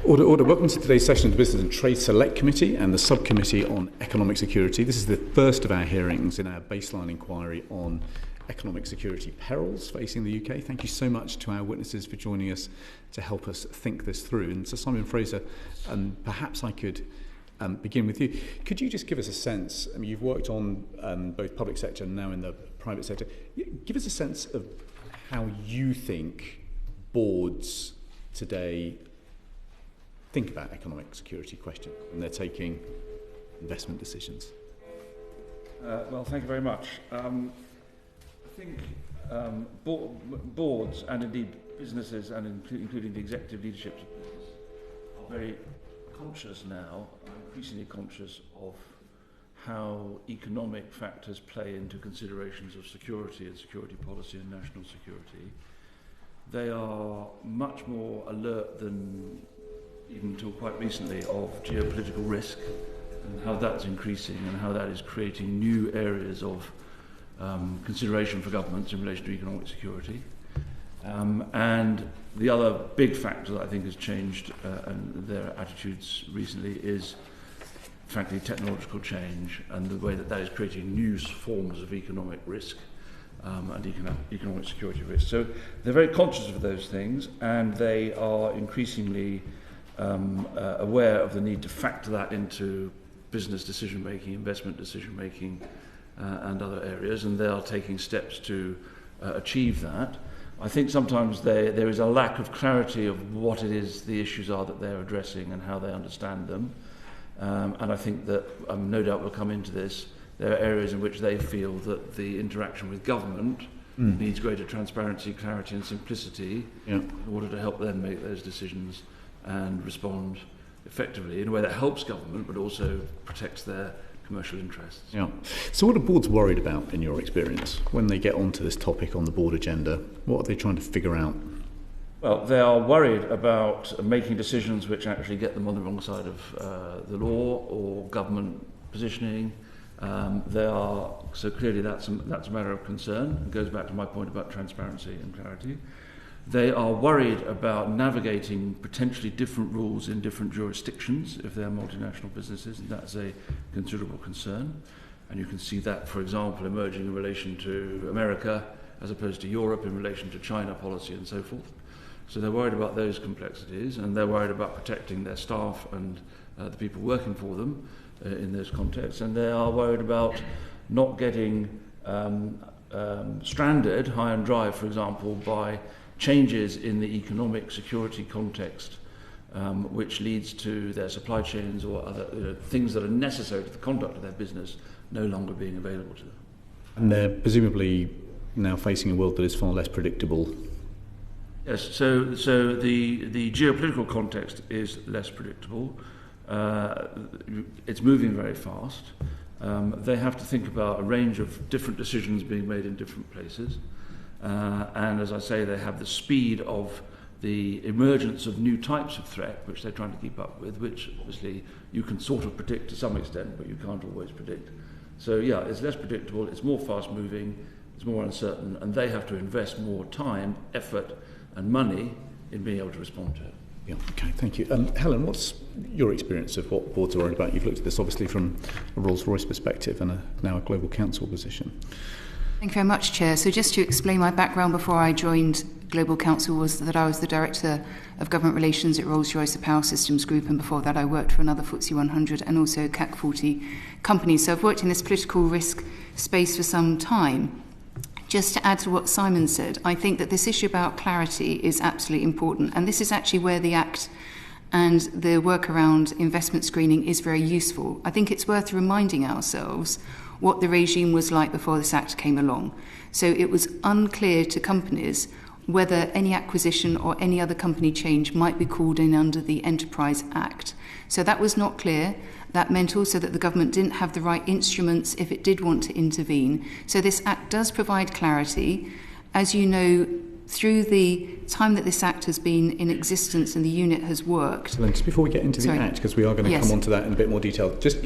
Order. Welcome to today's session of the Business and Trade Select Committee and the Subcommittee on Economic Security. This is the first of our hearings in our baseline inquiry on economic security perils facing the UK. Thank you so much to our witnesses for joining us to help us think this through. And so Simon Fraser, perhaps I could begin with you. Could you just give us a sense, I mean, you've worked on both public sector and now in the private sector. Give us a sense of how you think boards today think about economic security questions when they're taking investment decisions. Well, thank you very much. I think boards and indeed businesses and including the executive leadership of business are very conscious now, increasingly conscious of how economic factors play into considerations of security and security policy and national security. They are much more alert than even until quite recently of geopolitical risk and how that's increasing and how that is creating new areas of consideration for governments in relation to economic security. And the other big factor that I think has changed and their attitudes recently is, frankly, technological change and the way that that is creating new forms of economic risk and economic security risk. So they're very conscious of those things, and they are increasingly aware of the need to factor that into business decision-making, investment decision-making, and other areas, and they are taking steps to achieve that. I think sometimes there is a lack of clarity of what it is the issues are that they're addressing and how they understand them. And I think that, no doubt we'll come into this, there are areas in which they feel that the interaction with government needs greater transparency, clarity and simplicity in order to help them make those decisions and respond effectively in a way that helps government but also protects their commercial interests. Yeah. So what are boards worried about in your experience when they get onto this topic on the board agenda? What are they trying to figure out? Well, they are worried about making decisions which actually get them on the wrong side of the law or government positioning. So clearly that's a matter of concern. It goes back to my point about transparency and clarity. They are worried about navigating potentially different rules in different jurisdictions if they're multinational businesses, and that's a considerable concern. And you can see that, for example, emerging in relation to America as opposed to Europe in relation to China policy and so forth. So they're worried about those complexities, and they're worried about protecting their staff and the people working for them in those contexts. And they are worried about not getting stranded high and dry, for example, by changes in the economic security context, which leads to their supply chains or other things that are necessary to the conduct of their business no longer being available to them. And they're presumably now facing a world that is far less predictable. Yes, so the geopolitical context is less predictable. It's moving very fast. They have to think about a range of different decisions being made in different places. And as I say, they have the speed of the emergence of new types of threat, which they're trying to keep up with, which obviously you can sort of predict to some extent, but you can't always predict. So yeah, it's less predictable, it's more fast moving, it's more uncertain, and they have to invest more time, effort, and money in being able to respond to it. Yeah, okay, thank you. Helen, what's your experience of what boards are worried about? You've looked at this obviously from a Rolls-Royce perspective and now a global counsel position. Thank you very much, Chair. So just to explain my background before I joined Global Counsel was that I was the Director of Government Relations at Rolls-Royce, the Power Systems Group, and before that I worked for another FTSE 100 and also CAC 40 company. So I've worked in this political risk space for some time. Just to add to what Simon said, I think that this issue about clarity is absolutely important, and this is actually where the Act and the work around investment screening is very useful. I think it's worth reminding ourselves what the regime was like before this Act came along. So it was unclear to companies whether any acquisition or any other company change might be called in under the Enterprise Act. So that was not clear. That meant also that the government didn't have the right instruments if it did want to intervene. So this Act does provide clarity. As you know, through the time that this Act has been in existence and the unit has worked... Helen, just before we get into the Act, because we are going to come on to that in a bit more detail, just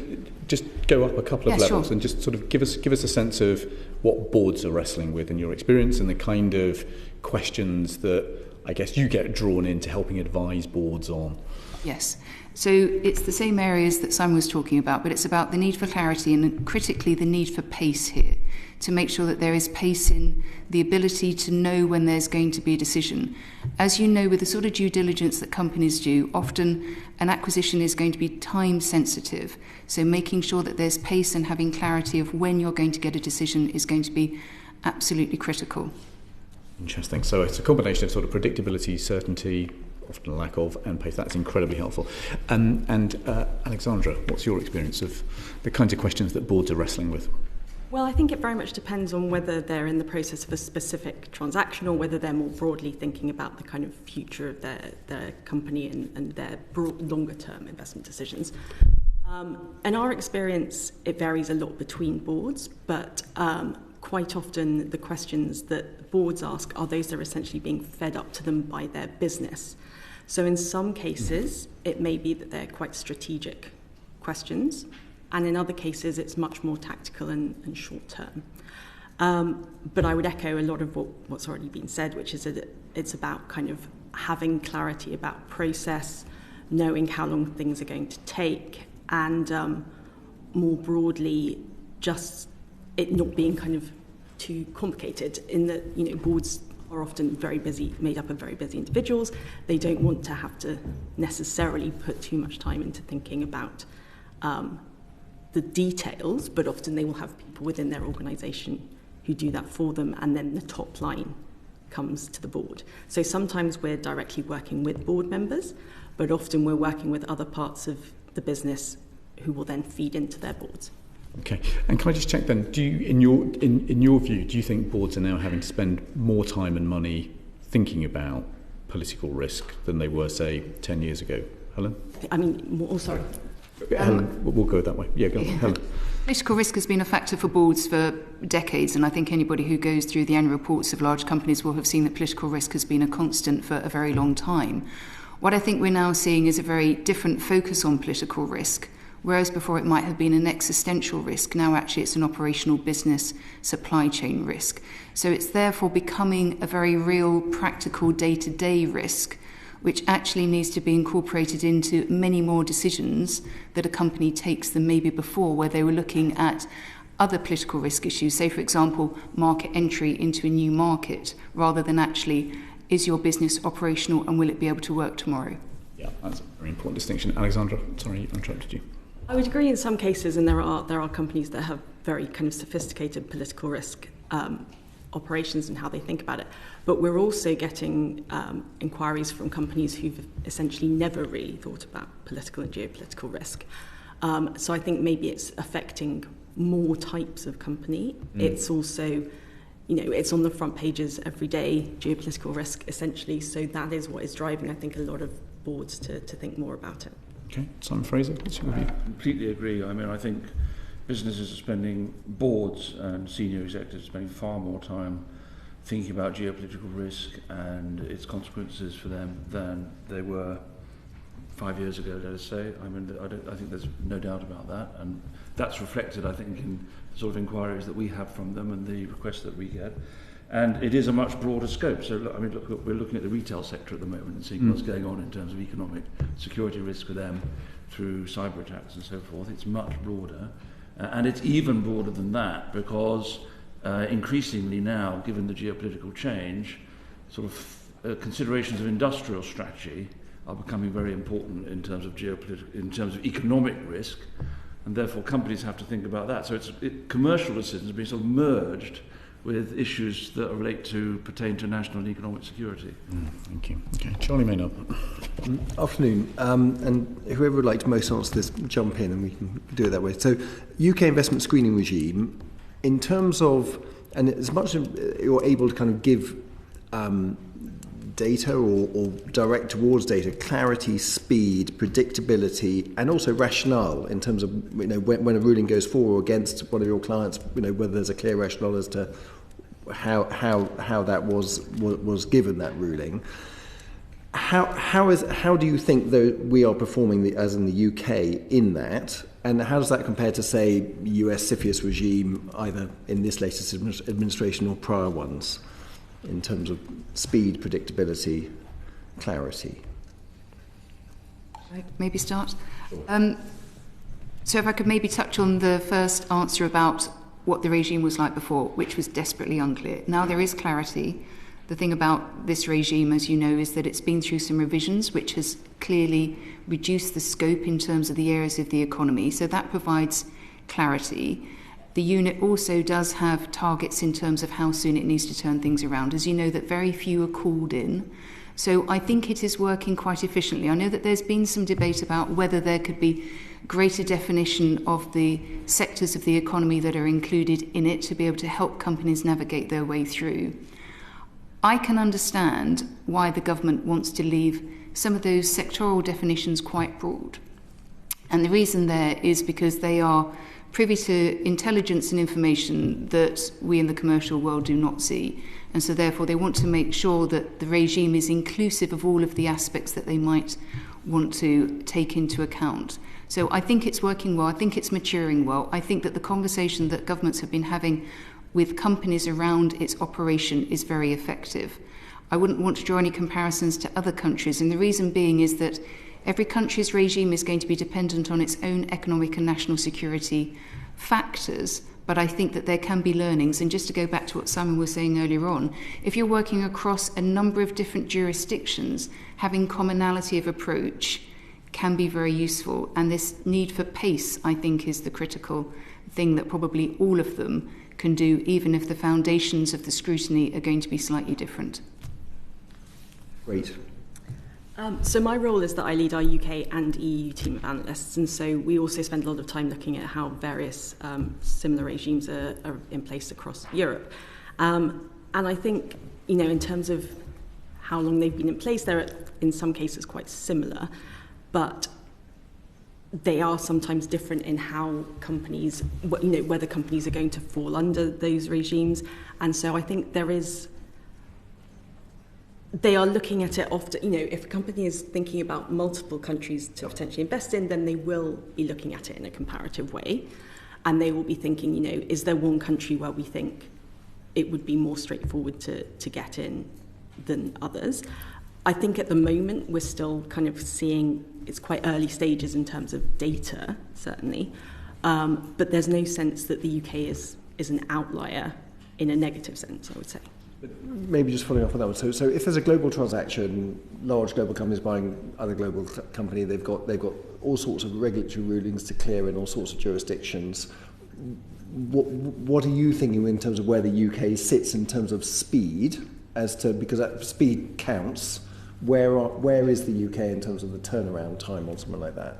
go up a couple of levels and just sort of give us a sense of what boards are wrestling with in your experience and the kind of questions that I guess you get drawn into helping advise boards on. Yes. So it's the same areas that Simon was talking about, but it's about the need for clarity and critically the need for pace here, to make sure that there is pace in the ability to know when there's going to be a decision. As you know, with the sort of due diligence that companies do, often an acquisition is going to be time sensitive. So making sure that there's pace and having clarity of when you're going to get a decision is going to be absolutely critical. Interesting. So it's a combination of sort of predictability, certainty, often a lack of, and pace. That's incredibly helpful. And Alexandra, what's your experience of the kinds of questions that boards are wrestling with? Well, I think it very much depends on whether they're in the process of a specific transaction or whether they're more broadly thinking about the kind of future of their company and their longer-term investment decisions. In our experience, it varies a lot between boards, but quite often the questions that boards ask are those that are essentially being fed up to them by their business. So in some cases, it may be that they're quite strategic questions, and in other cases, it's much more tactical and short-term. But I would echo a lot of what's already been said, which is that it's about kind of having clarity about process, knowing how long things are going to take, and more broadly, just it not being kind of too complicated in that, you know, boards are often very busy, made up of very busy individuals. They don't want to have to necessarily put too much time into thinking about the details, but often they will have people within their organisation who do that for them, and then the top line comes to the board. So sometimes we're directly working with board members, but often we're working with other parts of the business who will then feed into their boards. Okay, and can I just check then, do you, in your view, do you think boards are now having to spend more time and money thinking about political risk than they were, say, 10 years ago? Helen? I mean, sorry. Helen, we'll go that way. Yeah, go on, Helen. Political risk has been a factor for boards for decades, and I think anybody who goes through the annual reports of large companies will have seen that political risk has been a constant for a very long time. What I think we're now seeing is a very different focus on political risk. Whereas before it might have been an existential risk, now actually it's an operational business supply chain risk. So it's therefore becoming a very real, practical, day-to-day risk, which actually needs to be incorporated into many more decisions that a company takes than maybe before, where they were looking at other political risk issues, say, for example, market entry into a new market, rather than actually, is your business operational and will it be able to work tomorrow? Yeah, that's a very important distinction. Alexandra, sorry, I interrupted you. I would agree in some cases, and there are companies that have very kind of sophisticated political risk operations and how they think about it. But we're also getting inquiries from companies who've essentially never really thought about political and geopolitical risk. So I think maybe it's affecting more types of company. It's also, it's on the front pages every day, geopolitical risk essentially. So that is what is driving, I think, a lot of boards to think more about it. Okay, Simon Fraser, what's your view? I completely agree. I mean, I think businesses are spending, boards and senior executives are spending far more time thinking about geopolitical risk and its consequences for them than they were 5 years ago, let us say. I mean, I think there's no doubt about that, and that's reflected, I think, in the sort of inquiries that we have from them and the requests that we get. And it is a much broader scope. So, I mean, look, we're looking at the retail sector at the moment and seeing what's going on in terms of economic security risk for them through cyber attacks and so forth. It's much broader. And it's even broader than that because increasingly now, given the geopolitical change, sort of considerations of industrial strategy are becoming very important in terms of in terms of economic risk, and therefore companies have to think about that. So commercial decisions are being sort of merged with issues that pertain to national and economic security. Thank you. Okay, Charlie Maynard. Afternoon, and whoever would like to most answer this, jump in and we can do it that way. So, UK investment screening regime, in terms of, and as much as you're able to kind of give data or direct towards data, clarity, speed, predictability, and also rationale in terms of, when a ruling goes for or against one of your clients, whether there's a clear rationale as to how that was given, that ruling. How do you think that we are performing as in the UK in that, and how does that compare to, say, US CFIUS regime, either in this latest administration or prior ones? in terms of speed, predictability, clarity? Maybe start. So if I could maybe touch on the first answer about what the regime was like before, which was desperately unclear. Now there is clarity. The thing about this regime, as you know, is that it's been through some revisions, which has clearly reduced the scope in terms of the areas of the economy. So that provides clarity. The unit also does have targets in terms of how soon it needs to turn things around. As you know, that very few are called in. So I think it is working quite efficiently. I know that there's been some debate about whether there could be greater definition of the sectors of the economy that are included in it to be able to help companies navigate their way through. I can understand why the government wants to leave some of those sectoral definitions quite broad. And the reason there is because they are privy to intelligence and information that we in the commercial world do not see. And so therefore they want to make sure that the regime is inclusive of all of the aspects that they might want to take into account. So I think it's working well. I think it's maturing well. I think that the conversation that governments have been having with companies around its operation is very effective. I wouldn't want to draw any comparisons to other countries, and the reason being is that every country's regime is going to be dependent on its own economic and national security factors, but I think that there can be learnings. And just to go back to what Simon was saying earlier on, if you're working across a number of different jurisdictions, having commonality of approach can be very useful. And this need for pace, I think, is the critical thing that probably all of them can do, even if the foundations of the scrutiny are going to be slightly different. Great. So my role is that I lead our UK and EU team of analysts, and so we also spend a lot of time looking at how various similar regimes are in place across Europe. And I think, in terms of how long they've been in place, they're in some cases quite similar, but they are sometimes different in how companies, whether companies are going to fall under those regimes. And so I think they are looking at it often, if a company is thinking about multiple countries to potentially invest in, then they will be looking at it in a comparative way. And they will be thinking, is there one country where we think it would be more straightforward to get in than others? I think at the moment we're still kind of seeing, it's quite early stages in terms of data, certainly. But there's no sense that the UK is an outlier in a negative sense, I would say. But maybe just following up on that one. So if there's a global transaction, large global companies buying other global company, they've got all sorts of regulatory rulings to clear in all sorts of jurisdictions. What are you thinking in terms of where the UK sits in terms of speed, because that speed counts? Where is the UK in terms of the turnaround time or something like that?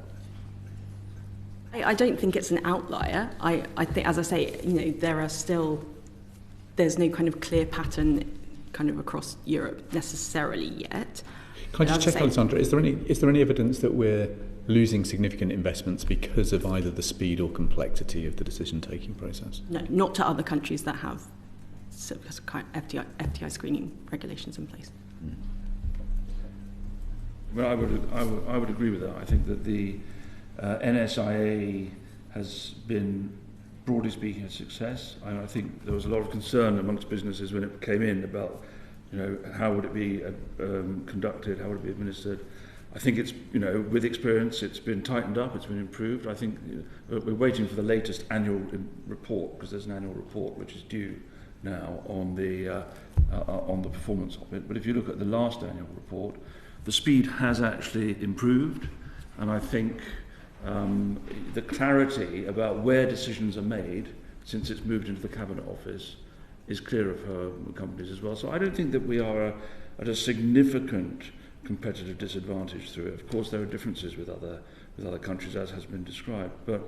I don't think it's an outlier. I think, as I say, there's no kind of clear pattern kind of across Europe necessarily yet. Can I just check, Alexandra, is there any evidence that we're losing significant investments because of either the speed or complexity of the decision-taking process? No, not to other countries that have FDI screening regulations in place. Well, I would agree with that. I think that the NSIA has been, broadly speaking, a success. I think there was a lot of concern amongst businesses when it came in about, how would it be conducted, how would it be administered. I think it's, with experience, it's been tightened up, it's been improved. I think we're waiting for the latest annual report, because there's an annual report which is due now on the performance of it. But if you look at the last annual report, the speed has actually improved, and I think the clarity about where decisions are made since it's moved into the Cabinet Office is clearer for companies as well. So I don't think that we are at a significant competitive disadvantage through it. Of course, there are differences with other countries, as has been described. But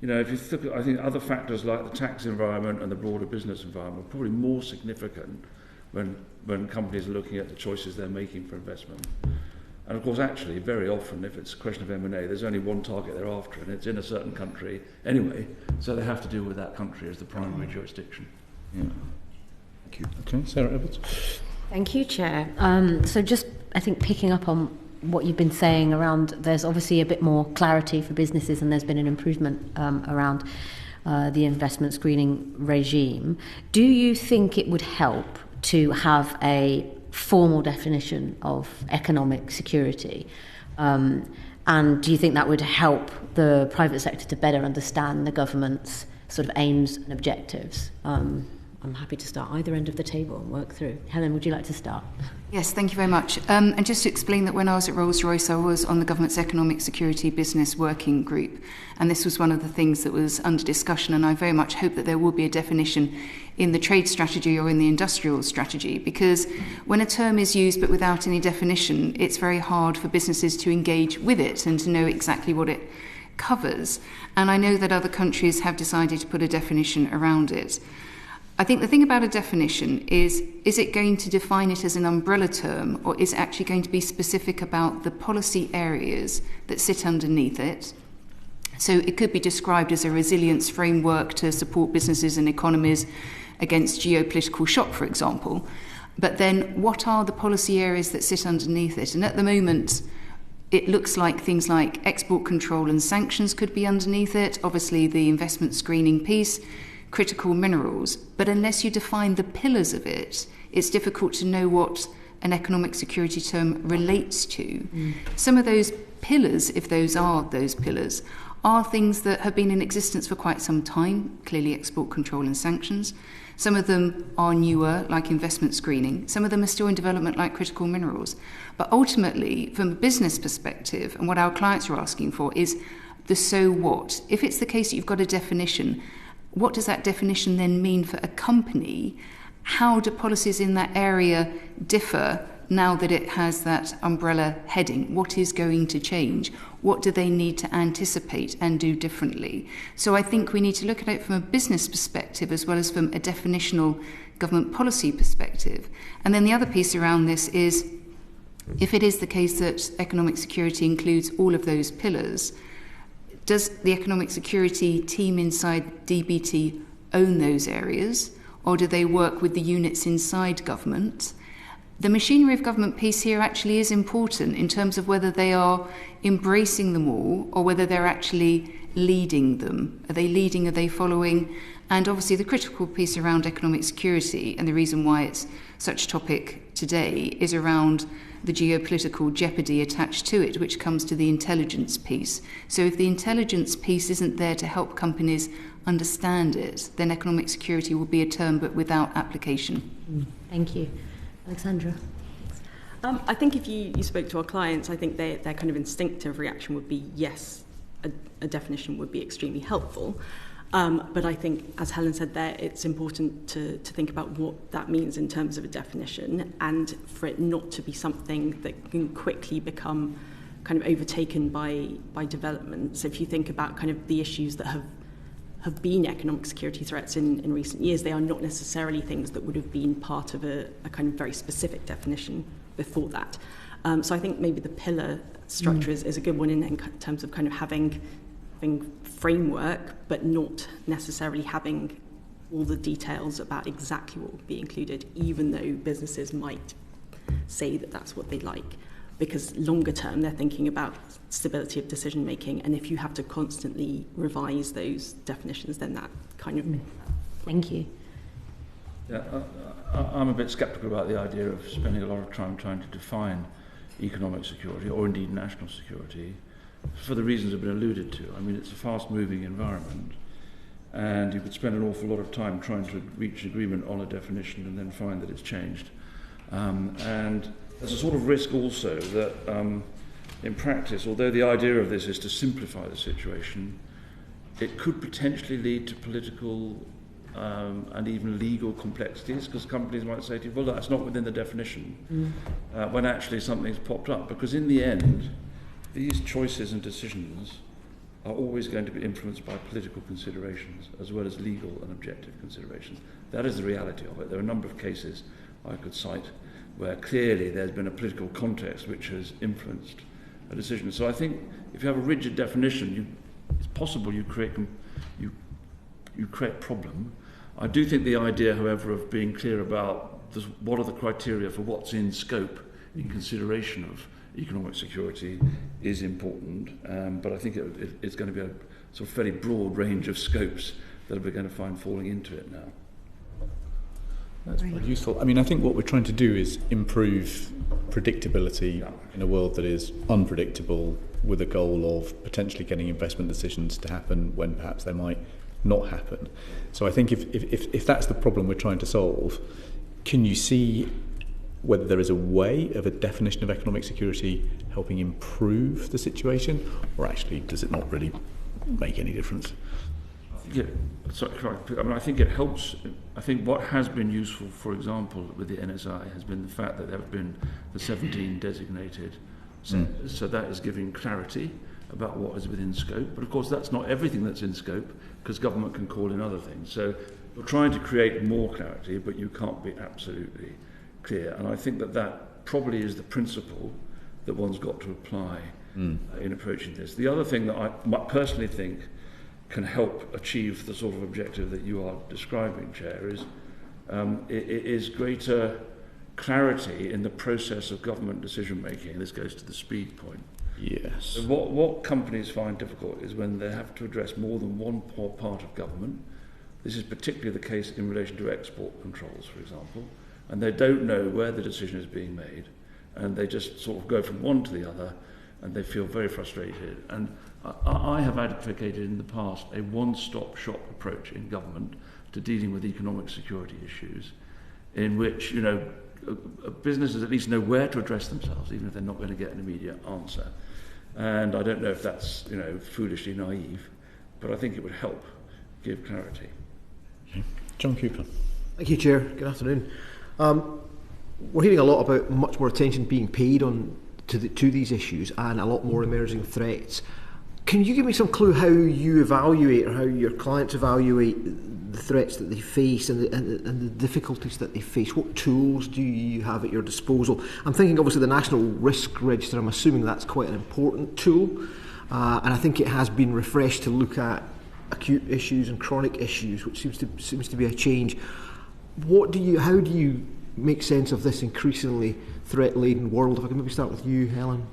if you look at, I think other factors like the tax environment and the broader business environment are probably more significant when companies are looking at the choices they're making for investment. And of course, actually, very often, if it's a question of M&A, there's only one target they're after, and it's in a certain country anyway, so they have to deal with that country as the primary jurisdiction. Yeah. Thank you. Okay, Sarah Edwards. Thank you, Chair. So just, I think, picking up on what you've been saying around, there's obviously a bit more clarity for businesses, and there's been an improvement around the investment screening regime. Do you think it would help to have a formal definition of economic security? And do you think that would help the private sector to better understand the government's sort of aims and objectives? I'm happy to start either end of the table and work through. Helen, would you like to start? Yes, thank you very much. And just to explain that when I was at Rolls-Royce, I was on the government's Economic Security Business Working Group, and this was one of the things that was under discussion, and I very much hope that there will be a definition in the trade strategy or in the industrial strategy, because when a term is used but without any definition, it's very hard for businesses to engage with it and to know exactly what it covers. And I know that other countries have decided to put a definition around it. I think the thing about a definition is it going to define it as an umbrella term, or is it actually going to be specific about the policy areas that sit underneath it? So it could be described as a resilience framework to support businesses and economies against geopolitical shock, for example. But then what are the policy areas that sit underneath it? And at the moment, it looks like things like export control and sanctions could be underneath it, obviously the investment screening piece, critical minerals, but unless you define the pillars of it, it's difficult to know what an economic security term relates to. Some of those pillars, if those are those pillars, are things that have been in existence for quite some time, clearly export control and sanctions. Some of them are newer, like investment screening. Some of them are still in development, like critical minerals. But ultimately, from a business perspective, and what our clients are asking for is the so what. If it's the case that you've got a definition, what does that definition then mean for a company? How do policies in that area differ now that it has that umbrella heading? What is going to change? What do they need to anticipate and do differently? So I think we need to look at it from a business perspective as well as from a definitional government policy perspective. And then the other piece around this is, if it is the case that economic security includes all of those pillars, does the economic security team inside DBT own those areas, or do they work with the units inside government? The machinery of government piece here actually is important in terms of whether they are embracing them all or whether they're actually leading them. Are they leading? Are they following? And obviously the critical piece around economic security, and the reason why it's such a topic today, is around the geopolitical jeopardy attached to it, which comes to the intelligence piece. So if the intelligence piece isn't there to help companies understand it, then economic security will be a term but without application. Thank you. Alexandra? I think if you spoke to our clients, I think their kind of instinctive reaction would be yes, a definition would be extremely helpful. But I think, as Helen said there, it's important to think about what that means in terms of a definition, and for it not to be something that can quickly become kind of overtaken by development. So if you think about kind of the issues that have been economic security threats in recent years, they are not necessarily things that would have been part of a kind of very specific definition before that. So I think maybe the pillar structure is a good one in terms of kind of having framework, but not necessarily having all the details about exactly what would be included, even though businesses might say that that's what they like. Because longer term, they're thinking about stability of decision making, and if you have to constantly revise those definitions, then that kind of... Thank you. Yeah, I'm a bit sceptical about the idea of spending a lot of time trying to define economic security, or indeed national security, for the reasons that have been alluded to. I mean, it's a fast-moving environment, and you could spend an awful lot of time trying to reach agreement on a definition and then find that it's changed. And there's a sort of risk also that, in practice, although the idea of this is to simplify the situation, it could potentially lead to political and even legal complexities, because companies might say to you, well, that's not within the definition, when actually something's popped up. Because in the end, these choices and decisions are always going to be influenced by political considerations as well as legal and objective considerations. That is the reality of it. There are a number of cases I could cite where clearly there's been a political context which has influenced a decision. So I think if you have a rigid definition, it's possible you create problem. I do think the idea, however, of being clear about what are the criteria for what's in scope in consideration of economic security is important, but I think it's going to be a sort of fairly broad range of scopes that we're going to find falling into it now. That's very useful. I mean, I think what we're trying to do is improve predictability in a world that is unpredictable, with a goal of potentially getting investment decisions to happen when perhaps they might not happen. So I think if that's the problem we're trying to solve, can you see whether there is a way of a definition of economic security helping improve the situation, or actually does it not really make any difference? I think it helps. I think what has been useful, for example, with the NSI has been the fact that there have been the 17 designated centres, so that is giving clarity about what is within scope. But of course that's not everything that's in scope, because government can call in other things. So you're trying to create more clarity, but you can't be absolutely clear. And I think that probably is the principle that one's got to apply in approaching this. The other thing that I personally think can help achieve the sort of objective that you are describing, Chair, is greater clarity in the process of government decision making. This goes to the speed point. Yes. So what companies find difficult is when they have to address more than one part of government. This is particularly the case in relation to export controls, for example, and they don't know where the decision is being made, and they just sort of go from one to the other, and they feel very frustrated. And I have advocated in the past a one-stop shop approach in government to dealing with economic security issues, in which, you know, businesses at least know where to address themselves, even if they're not going to get an immediate answer. And I don't know if that's, you know, foolishly naive, but I think it would help give clarity. Okay. John Cooper. Thank you, Chair. Good afternoon. We're hearing a lot about much more attention being paid to these issues and a lot more emerging threats. Can you give me some clue how you evaluate, or how your clients evaluate, the threats that they face and the difficulties that they face? What tools do you have at your disposal? I'm thinking obviously the National Risk Register. I'm assuming that's quite an important tool, and I think it has been refreshed to look at acute issues and chronic issues, which seems to be a change. How do you make sense of this increasingly threat-laden world? If I can maybe start with you, Helen.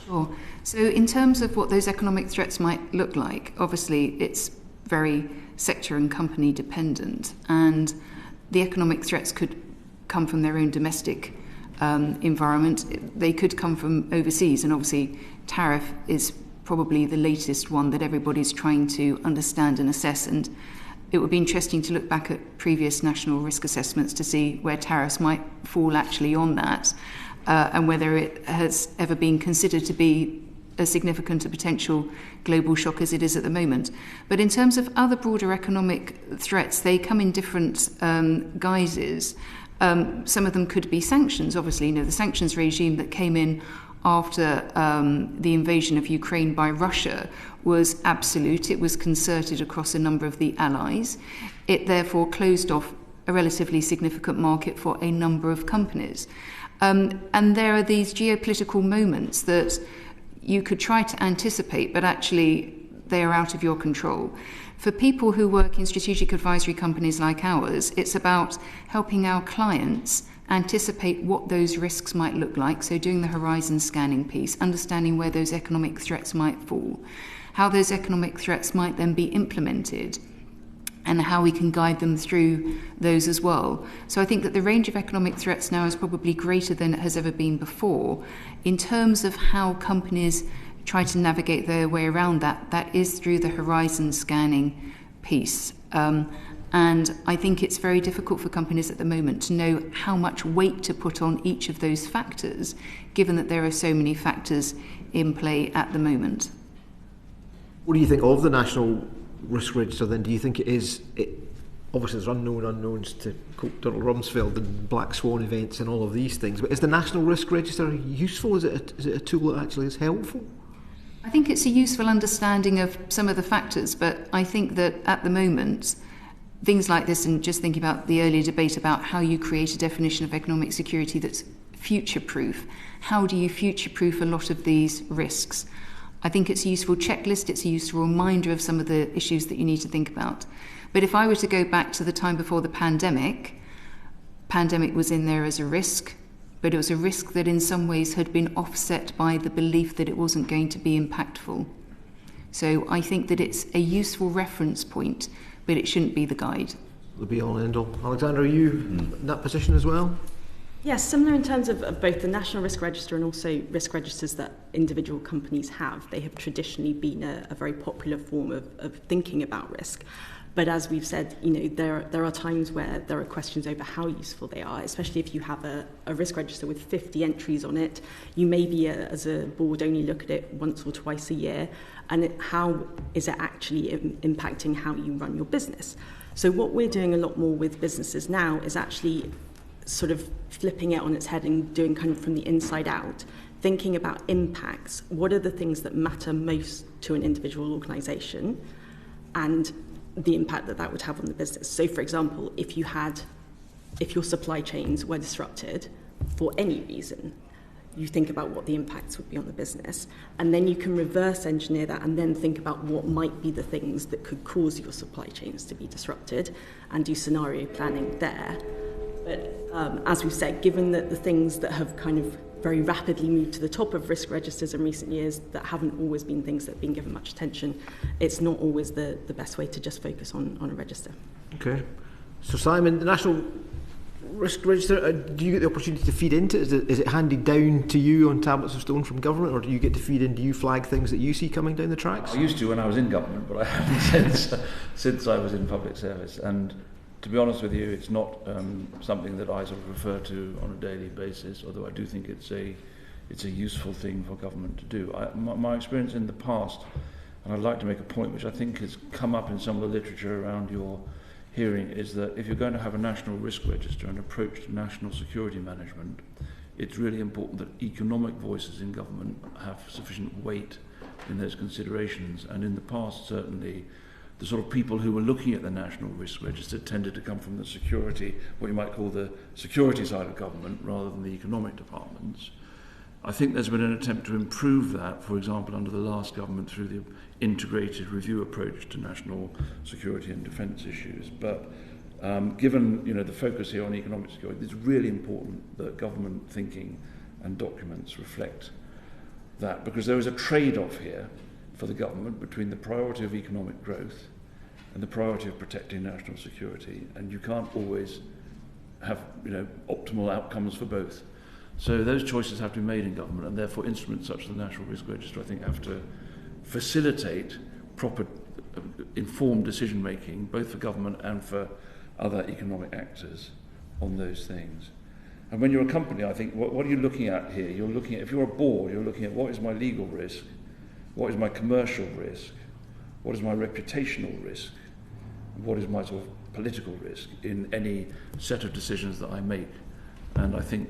Sure. So in terms of what those economic threats might look like, obviously it's very sector and company dependent, and the economic threats could come from their own domestic environment. They could come from overseas, and obviously tariff is probably the latest one that everybody's trying to understand and assess, and it would be interesting to look back at previous national risk assessments to see where tariffs might fall actually on that, and whether it has ever been considered to be as significant a potential global shock as it is at the moment. But in terms of other broader economic threats, they come in different guises. Some of them could be sanctions. Obviously, you know, the sanctions regime that came in after the invasion of Ukraine by Russia was absolute. It was concerted across a number of the allies. It therefore closed off a relatively significant market for a number of companies. And there are these geopolitical moments that you could try to anticipate, but actually they are out of your control. For people who work in strategic advisory companies like ours, it's about helping our clients anticipate what those risks might look like, so doing the horizon scanning piece, understanding where those economic threats might fall, how those economic threats might then be implemented, and how we can guide them through those as well. So I think that the range of economic threats now is probably greater than it has ever been before. In terms of how companies try to navigate their way around that is through the horizon scanning piece. And I think it's very difficult for companies at the moment to know how much weight to put on each of those factors, given that there are so many factors in play at the moment. What do you think of the National Risk Register then? Do you think obviously there's unknowns to quote Donald Rumsfeld and Black Swan events and all of these things, but is the National Risk Register useful? Is it a tool that actually is helpful? I think it's a useful understanding of some of the factors, but I think that at the moment things like this, and just thinking about the earlier debate about how you create a definition of economic security that's future-proof, how do you future-proof a lot of these risks? I think it's a useful checklist, it's a useful reminder of some of the issues that you need to think about. But if I were to go back to the time before the pandemic was in there as a risk, but it was a risk that in some ways had been offset by the belief that it wasn't going to be impactful. So I think that it's a useful reference point, but it shouldn't be the guide. the be-all and end-all. Alexandra, are you in that position as well? Yes, similar in terms of both the National Risk Register and also risk registers that individual companies have. They have traditionally been a very popular form of thinking about risk. But as we've said, there are times where there are questions over how useful they are, especially if you have a risk register with 50 entries on it. You maybe, as a board, only look at it once or twice a year. And how is it actually impacting how you run your business? So what we're doing a lot more with businesses now is actually sort of flipping it on its head and doing kind of from the inside out, thinking about impacts. What are the things that matter most to an individual organisation and the impact that would have on the business? So, for example, if your supply chains were disrupted for any reason, you think about what the impacts would be on the business, and then you can reverse engineer that and then think about what might be the things that could cause your supply chains to be disrupted and do scenario planning there. But as we've said, given that the things that have kind of very rapidly moved to the top of risk registers in recent years that haven't always been things that have been given much attention, it's not always the best way to just focus on a register. Okay. So Simon, the National Risk Register, do you get the opportunity to feed into it? Is it handed down to you on tablets of stone from government, or do you get to feed in? Do you flag things that you see coming down the tracks? I used to when I was in government, but I haven't since I was in public service. And to be honest with you, it's not something that I sort of refer to on a daily basis, although I do think it's a useful thing for government to do. My experience in the past, and I'd like to make a point which I think has come up in some of the literature around your hearing, is that if you're going to have a national risk register and approach to national security management, it's really important that economic voices in government have sufficient weight in those considerations. And in the past, certainly, the sort of people who were looking at the National Risk Register tended to come from the security, what you might call the security side of government, rather than the economic departments. I think there's been an attempt to improve that, for example, under the last government through the integrated review approach to national security and defence issues. But given the focus here on economic security, it's really important that government thinking and documents reflect that, because there is a trade-off here for the government between the priority of economic growth and the priority of protecting national security, and you can't always have optimal outcomes for both. So those choices have to be made in government, and therefore instruments such as the National Risk Register, I think, have to facilitate proper informed decision making, both for government and for other economic actors on those things. And when you're a company, I think, what are you looking at here? You're looking at, if you're a board, you're looking at what is my legal risk, what is my commercial risk, what is my reputational risk, and what is my sort of political risk in any set of decisions that I make. And I think,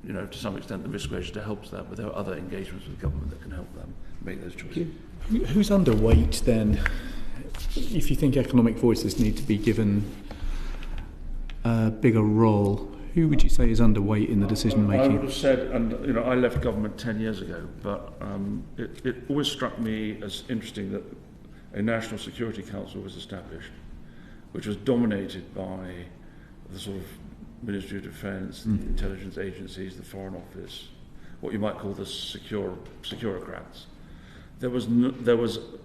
to some extent the risk register helps that, but there are other engagements with government that can help them make those choices. Who's underweight then, if you think economic voices need to be given a bigger role? Who would you say is underweight in the decision making? I would have said, and I left government 10 years ago, but it always struck me as interesting that a National Security Council was established, which was dominated by the sort of Ministry of Defence, the intelligence agencies, the Foreign Office, what you might call the securocrats. There was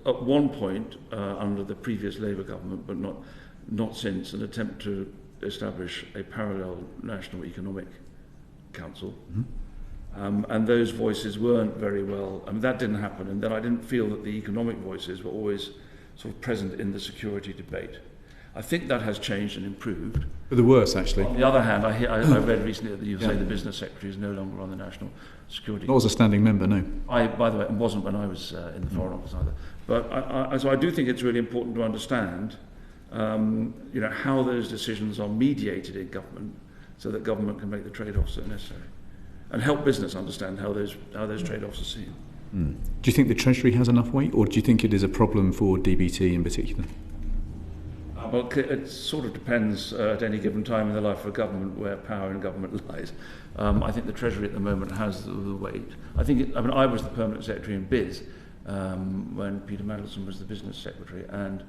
at one point under the previous Labour government, but not since, an attempt to establish a parallel National Economic Council. And those voices weren't very well, that didn't happen, and then I didn't feel that the economic voices were always sort of present in the security debate. I think that has changed and improved. For the worse, actually. On the other hand, I read recently that you say the business secretary is no longer on the National Security. Not as a standing member, no. By the way, it wasn't when I was in the Foreign Office either. But so I do think it's really important to understand how those decisions are mediated in government, so that government can make the trade-offs that are necessary, and help business understand how those trade-offs are seen. Do you think the Treasury has enough weight, or do you think it is a problem for DBT in particular? Well, it sort of depends at any given time in the life of a government where power in government lies. I think the Treasury at the moment has the weight. I was the permanent secretary in BIS when Peter Mandelson was the business secretary, and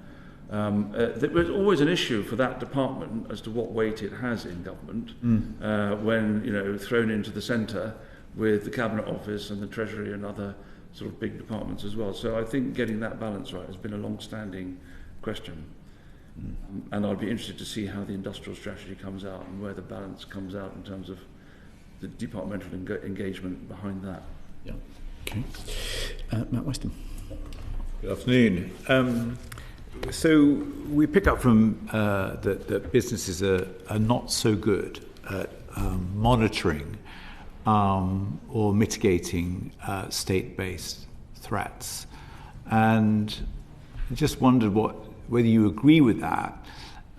there was always an issue for that department as to what weight it has in government when thrown into the centre with the Cabinet Office and the Treasury and other sort of big departments as well. So I think getting that balance right has been a long-standing question. And I'd be interested to see how the industrial strategy comes out and where the balance comes out in terms of the departmental engagement behind that. Yeah. Okay. Matt Weston. Good afternoon. So we pick up from that businesses are not so good at monitoring or mitigating state-based threats, and I just wondered whether you agree with that,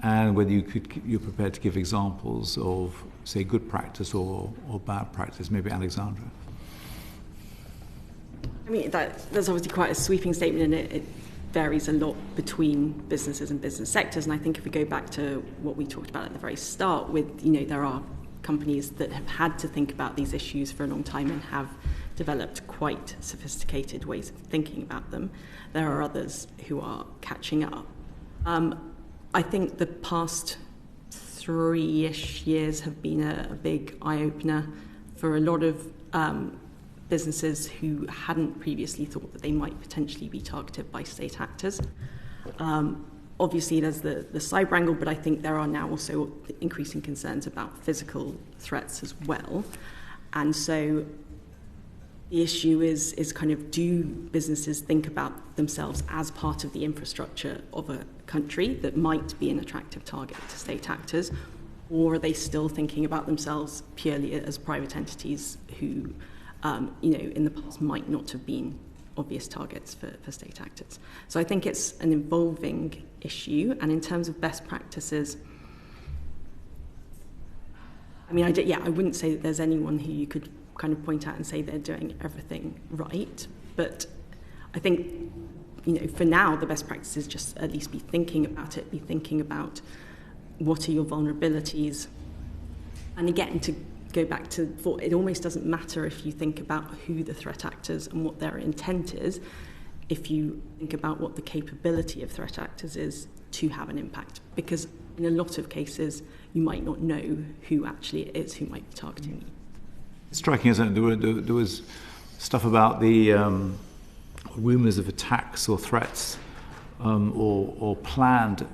and whether you're prepared to give examples of, say, good practice or bad practice. Maybe Alexandra. I mean, that's obviously quite a sweeping statement, and it varies a lot between businesses and business sectors. And I think if we go back to what we talked about at the very start, with there are companies that have had to think about these issues for a long time and have developed quite sophisticated ways of thinking about them. There are others who are catching up. I think the past 3-ish years have been a big eye-opener for a lot of businesses who hadn't previously thought that they might potentially be targeted by state actors. Obviously, there's the cyber angle, but I think there are now also increasing concerns about physical threats as well. And so the issue is kind of, do businesses think about themselves as part of the infrastructure of a country that might be an attractive target to state actors, or are they still thinking about themselves purely as private entities who, in the past might not have been obvious targets for state actors? So I think it's an evolving issue, and in terms of best practices, I mean, I wouldn't say that there's anyone who you could kind of point out and say they're doing everything right, but I think, for now, the best practice is just at least be thinking about it, be thinking about what are your vulnerabilities. And again, to go back to, it almost doesn't matter if you think about who the threat actors and what their intent is, if you think about what the capability of threat actors is to have an impact. Because in a lot of cases, you might not know who actually it is who might be targeting you. Striking, isn't it? There was stuff about the rumours of attacks or threats or planned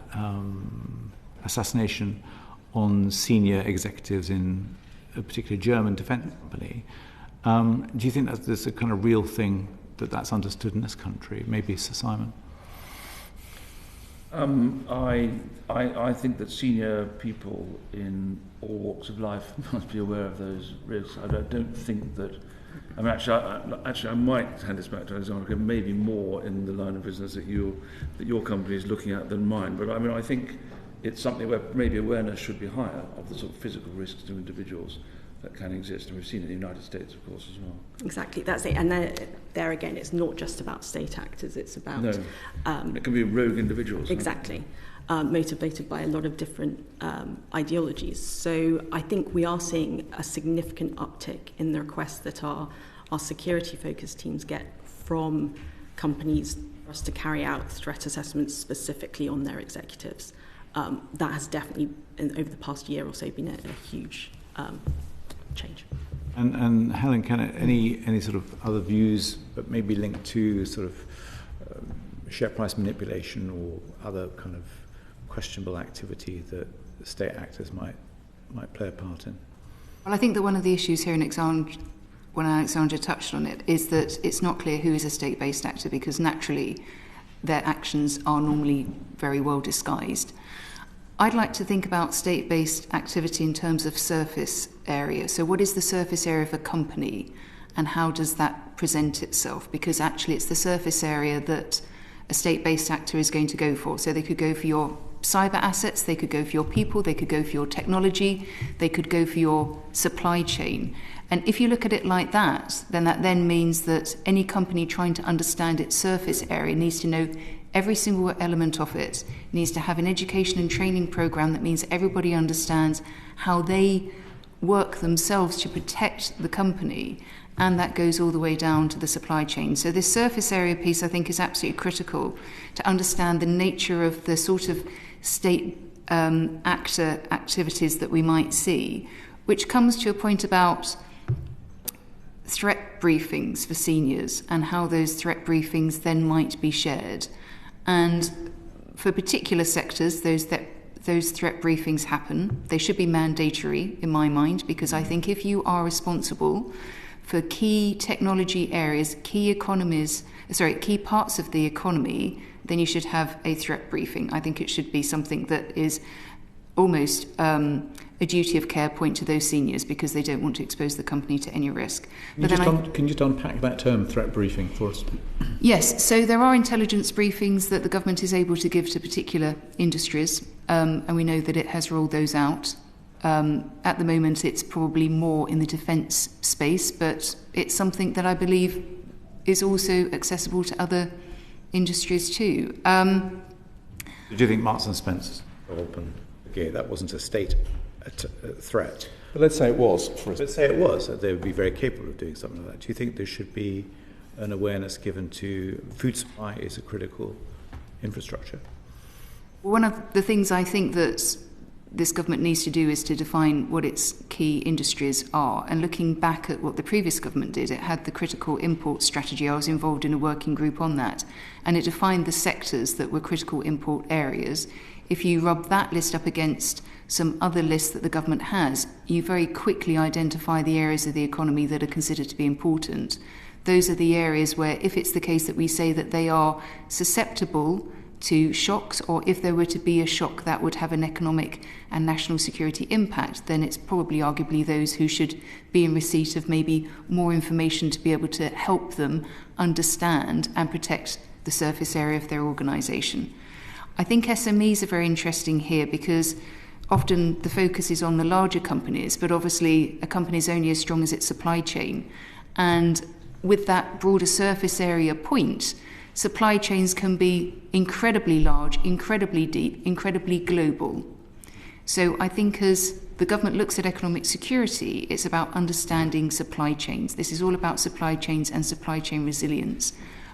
assassination on senior executives in a particular German defence company. Do you think that there's a kind of real thing that's understood in this country? Maybe Sir Simon? I think that senior people in all walks of life must be aware of those risks. I don't think that. I mean, actually, I might hand this back to Alexandra. Maybe more in the line of business that your company is looking at than mine. But I mean, I think it's something where maybe awareness should be higher of the sort of physical risks to individuals that can exist, and we've seen it in the United States, of course, as well. Exactly, that's it. And there again, it's not just about state actors, it's about... No, it can be rogue individuals. Exactly, motivated by a lot of different ideologies. So I think we are seeing a significant uptick in the requests that our security-focused teams get from companies for us to carry out threat assessments specifically on their executives. That has definitely, over the past year or so, been a huge change. And Helen, Kennett, any sort of other views, but maybe linked to sort of share price manipulation or other kind of questionable activity that state actors might play a part in? Well, I think that one of the issues here when Alexandra touched on it, is that it's not clear who is a state-based actor, because naturally their actions are normally very well disguised. I'd like to think about state-based activity in terms of surface area. So what is the surface area of a company, and how does that present itself? Because actually it's the surface area that a state-based actor is going to go for. So they could go for your cyber assets, they could go for your people, they could go for your technology, they could go for your supply chain. And if you look at it like that, then that then means that any company trying to understand its surface area needs to know every single element of it, needs to have an education and training program that means everybody understands how they work themselves to protect the company, and that goes all the way down to the supply chain. So this surface area piece, I think, is absolutely critical to understand the nature of the sort of state actor activities that we might see, which comes to a point about threat briefings for seniors and how those threat briefings then might be shared. And for particular sectors, those threat briefings happen. They should be mandatory, in my mind, because I think if you are responsible for key technology areas, key parts of the economy, then you should have a threat briefing. I think it should be something that is almost a duty of care point to those seniors because they don't want to expose the company to any risk. Can you just unpack that term, threat briefing, for us? Yes, so there are intelligence briefings that the government is able to give to particular industries, and we know that it has rolled those out. At the moment, it's probably more in the defence space, but it's something that I believe is also accessible to other industries too. Do you think Marks and Spencer's open? Okay, that wasn't a state threat. But let's say it was. Let's say it was. They would be very capable of doing something like that. Do you think there should be an awareness given to food supply is a critical infrastructure? One of the things I think that this government needs to do is to define what its key industries are. And looking back at what the previous government did, it had the critical import strategy. I was involved in a working group on that. And it defined the sectors that were critical import areas. If you rub that list up against some other lists that the government has, you very quickly identify the areas of the economy that are considered to be important. Those are the areas where, if it's the case that we say that they are susceptible to shocks, or if there were to be a shock that would have an economic and national security impact, then it's probably arguably those who should be in receipt of maybe more information to be able to help them understand and protect the surface area of their organisation. I think SMEs are very interesting here because often the focus is on the larger companies, but obviously a company is only as strong as its supply chain. And with that broader surface area point, supply chains can be incredibly large, incredibly deep, incredibly global. So I think as the government looks at economic security, it's about understanding supply chains. This is all about supply chains and supply chain resilience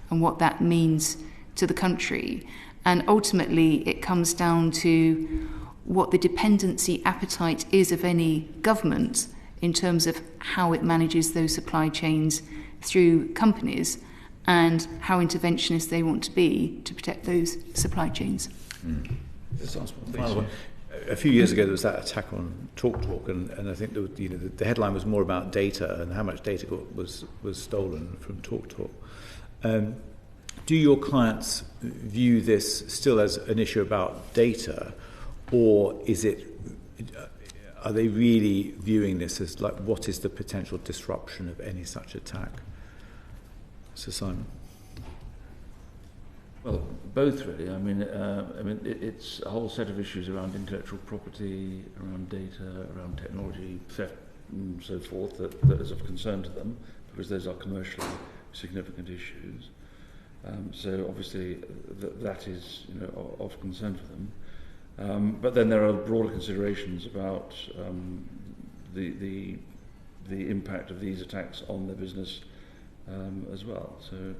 and what that means to the country. And ultimately, it comes down to what the dependency appetite is of any government in terms of how it manages those supply chains through companies and how interventionist they want to be to protect those supply chains. A few years ago, there was that attack on TalkTalk, and I think the headline was more about data and how much data was stolen from TalkTalk. Do your clients view this still as an issue about data, or are they really viewing this as like what is the potential disruption of any such attack? Sir Simon. Well, both really. It's a whole set of issues around intellectual property, around data, around technology, theft, and so forth that is of concern to them because those are commercially significant issues. So obviously that is of concern to them. But then there are broader considerations about the impact of these attacks on their business as well. So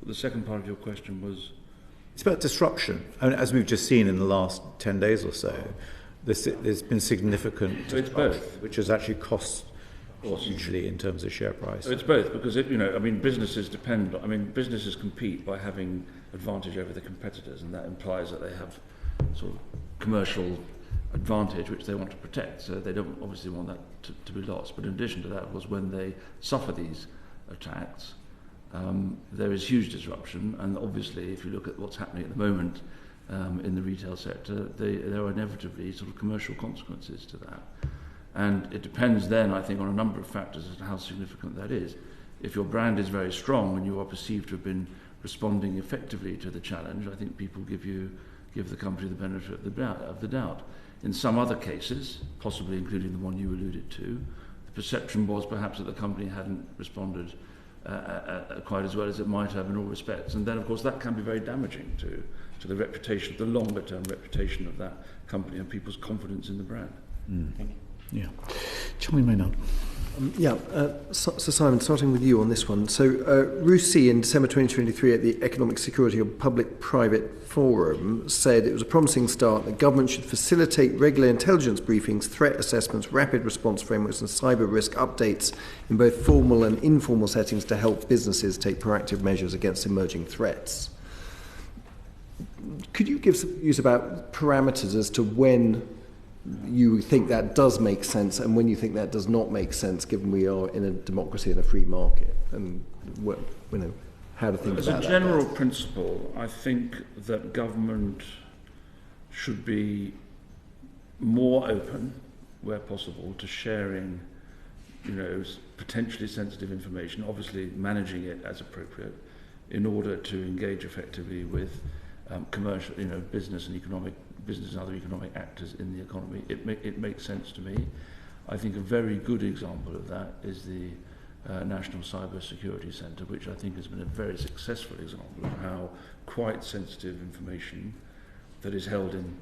the second part of your question was? It's about disruption. I mean, as we've just seen in the last 10 days or so, there's been significant so it's both, which has actually cost hugely in terms of share price. So it's both, because businesses businesses compete by having advantage over the competitors, and that implies that they have sort of commercial advantage which they want to protect. So they don't obviously want that to be lost. But in addition to that, of course, when they suffer these attacks, there is huge disruption, and obviously if you look at what's happening at the moment in the retail sector, there are inevitably sort of commercial consequences to that. And it depends then, I think, on a number of factors as to how significant that is. If your brand is very strong and you are perceived to have been responding effectively to the challenge, I think people give the company the benefit of the doubt. In some other cases, possibly including the one you alluded to, the perception was perhaps that the company hadn't responded quite as well as it might have in all respects. And then, of course, that can be very damaging to the reputation, the longer-term reputation of that company and people's confidence in the brand. Thank you. Yeah. Charlie Maynard. So Simon, starting with you on this one. So RUSI in December 2023 at the Economic Security of Public-Private Forum said it was a promising start that government should facilitate regular intelligence briefings, threat assessments, rapid response frameworks and cyber risk updates in both formal and informal settings to help businesses take proactive measures against emerging threats. Could you give some views about parameters as to when you think that does make sense and when you think that does not make sense, given we are in a democracy and a free market, and how to think about that? As a general principle, I think that government should be more open, where possible, to sharing, potentially sensitive information, obviously managing it as appropriate, in order to engage effectively with commercial, business and other economic actors in the economy. It makes sense to me. I think a very good example of that is the National Cyber Security Centre, which I think has been a very successful example of how quite sensitive information that is held in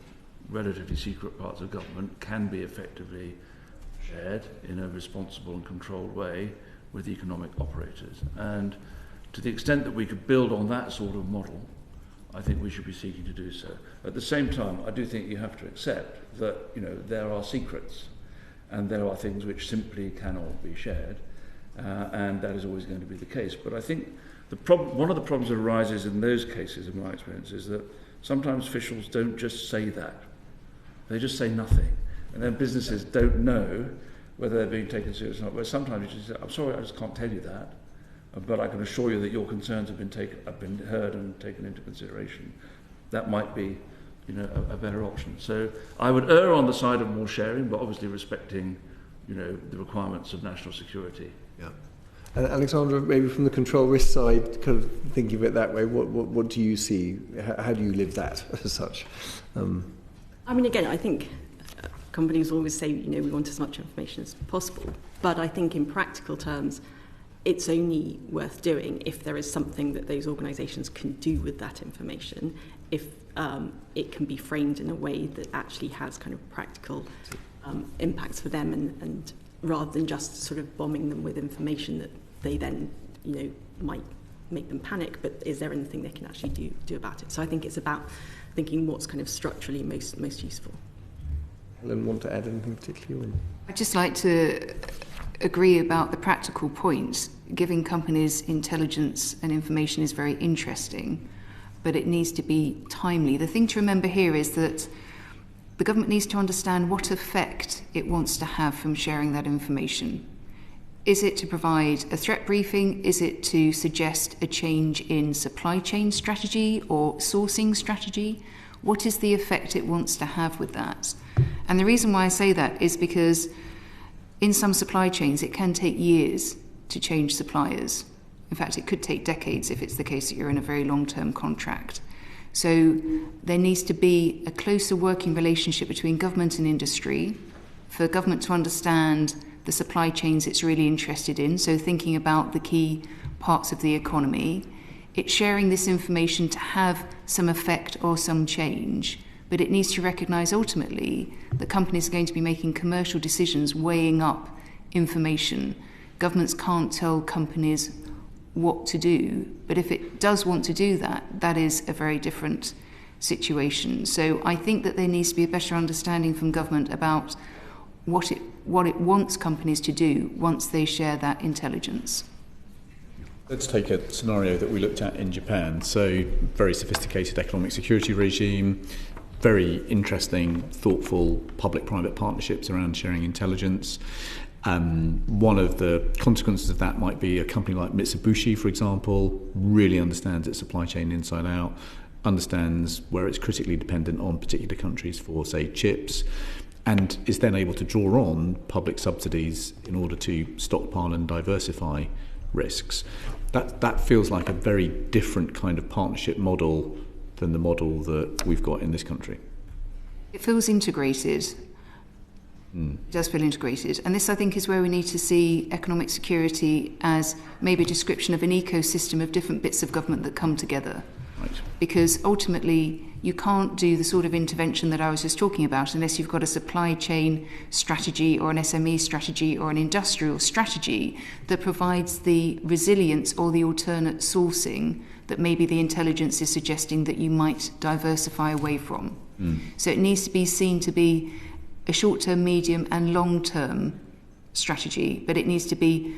relatively secret parts of government can be effectively shared in a responsible and controlled way with economic operators. And to the extent that we could build on that sort of model, I think we should be seeking to do so. At the same time, I do think you have to accept that there are secrets and there are things which simply cannot be shared, and that is always going to be the case. But I think one of the problems that arises in those cases, in my experience, is that sometimes officials don't just say that. They just say nothing. And then businesses don't know whether they're being taken seriously or not. Where sometimes you just say, I'm sorry, I just can't tell you that, but I can assure you that your concerns have been heard and taken into consideration. That might be a better option. So I would err on the side of more sharing, but obviously respecting the requirements of national security. Yeah. And Alexandra, maybe from the control risk side, kind of thinking of it that way, what do you see? How do you live that as such? Again, I think companies always say, we want as much information as possible. But I think in practical terms, it's only worth doing if there is something that those organisations can do with that information, if it can be framed in a way that actually has kind of practical impacts for them, and rather than just sort of bombing them with information that they then, might make them panic, but is there anything they can actually do about it? So I think it's about thinking what's kind of structurally most useful. Helen, want to add anything particularly? I'd just like to agree about the practical points. Giving companies intelligence and information is very interesting, but it needs to be timely. The thing to remember here is that the government needs to understand what effect it wants to have from sharing that information. Is it to provide a threat briefing? Is it to suggest a change in supply chain strategy or sourcing strategy? What is the effect it wants to have with that? And the reason why I say that is because in some supply chains it can take years to change suppliers. In fact, it could take decades if it's the case that you're in a very long-term contract. So there needs to be a closer working relationship between government and industry for government to understand the supply chains it's really interested in, so thinking about the key parts of the economy. It's sharing this information to have some effect or some change, but it needs to recognise ultimately that companies are going to be making commercial decisions weighing up information. Governments can't tell companies what to do, but if it does want to do that, that is a very different situation. So I think that there needs to be a better understanding from government about what it wants companies to do once they share that intelligence. Let's take a scenario that we looked at in Japan. So very sophisticated economic security regime, very interesting, thoughtful public-private partnerships around sharing intelligence. One of the consequences of that might be a company like Mitsubishi, for example, really understands its supply chain inside out, understands where it's critically dependent on particular countries for, say, chips, and is then able to draw on public subsidies in order to stockpile and diversify risks. That feels like a very different kind of partnership model than the model that we've got in this country. It feels integrated. It does feel integrated. And this, I think, is where we need to see economic security as maybe a description of an ecosystem of different bits of government that come together. Right. Because ultimately, you can't do the sort of intervention that I was just talking about unless you've got a supply chain strategy or an SME strategy or an industrial strategy that provides the resilience or the alternate sourcing that maybe the intelligence is suggesting that you might diversify away from. So it needs to be seen to be a short-term, medium and long-term strategy, but it needs to be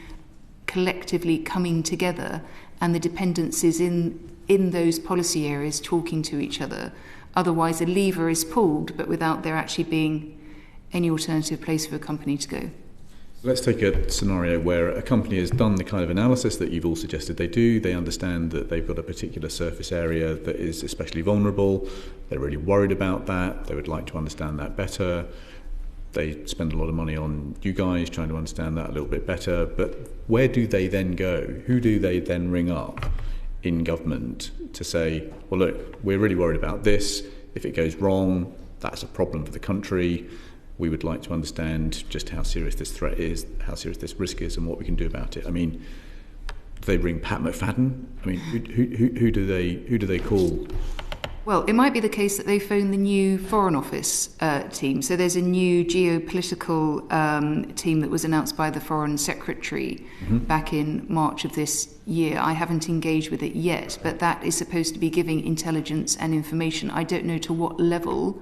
collectively coming together and the dependencies in those policy areas talking to each other. Otherwise, a lever is pulled, but without there actually being any alternative place for a company to go. Let's take a scenario where a company has done the kind of analysis that you've all suggested they do. They understand that they've got a particular surface area that is especially vulnerable. They're really worried about that. They would like to understand that better. They spend a lot of money on you guys trying to understand that a little bit better. But where do they then go? Who do they then ring up in government to say, well, look, we're really worried about this. If it goes wrong, that's a problem for the country. We would like to understand just how serious this threat is, how serious this risk is, and what we can do about it. I mean, do they ring Pat McFadden? I mean, who do they call? Well, it might be the case that they phone the new Foreign Office team. So there's a new geopolitical team that was announced by the Foreign Secretary back in March of this year. I haven't engaged with it yet, but that is supposed to be giving intelligence and information. I don't know to what level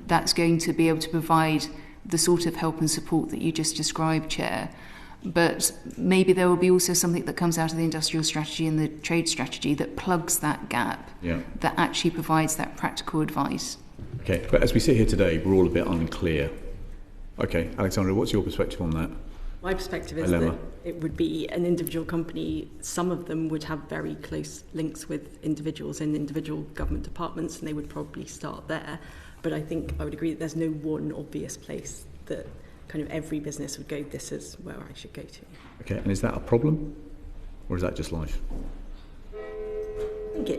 that's going to be able to provide the sort of help and support that you just described, Chair. But maybe there will be also something that comes out of the industrial strategy and the trade strategy that plugs that gap, that actually provides that practical advice. Okay, but as we sit here today, we're all a bit unclear. Okay, Alexandra, what's your perspective on that? My perspective is that it would be an individual company. Some of them would have very close links with individuals in individual government departments, and they would probably start there. But I think I would agree that there's no one obvious place that kind of every business would go, this is where I should go to. Okay, and is that a problem? Or is that just life? I think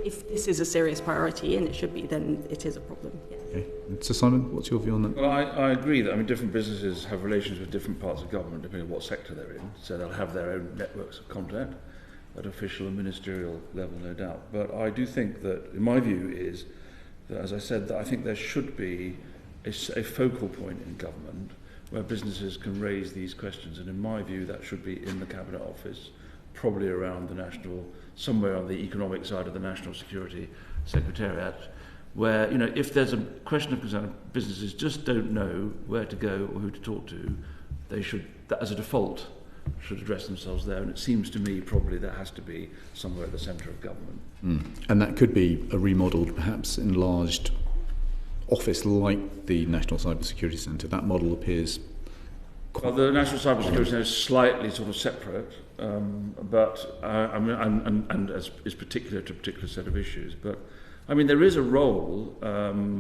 if this is a serious priority, and it should be, then it is a problem. Yeah. Okay. So Simon, what's your view on that? Well, I agree that different businesses have relations with different parts of government depending on what sector they're in. So they'll have their own networks of contact at official and ministerial level, no doubt. But I do think that, in my view, is that, as I said, that I think there should be a focal point in government where businesses can raise these questions, and in my view that should be in the Cabinet Office, probably around somewhere on the economic side of the National Security Secretariat, where, if there's a question of concern, businesses just don't know where to go or who to talk to, they should, as a default, should address themselves there, and it seems to me probably that has to be somewhere at the centre of government. And that could be a remodelled, perhaps enlarged office like the National Cyber Security Centre. That model appears well, the National Cyber Security Centre is slightly sort of separate, but and is particular to a particular set of issues. But there is a role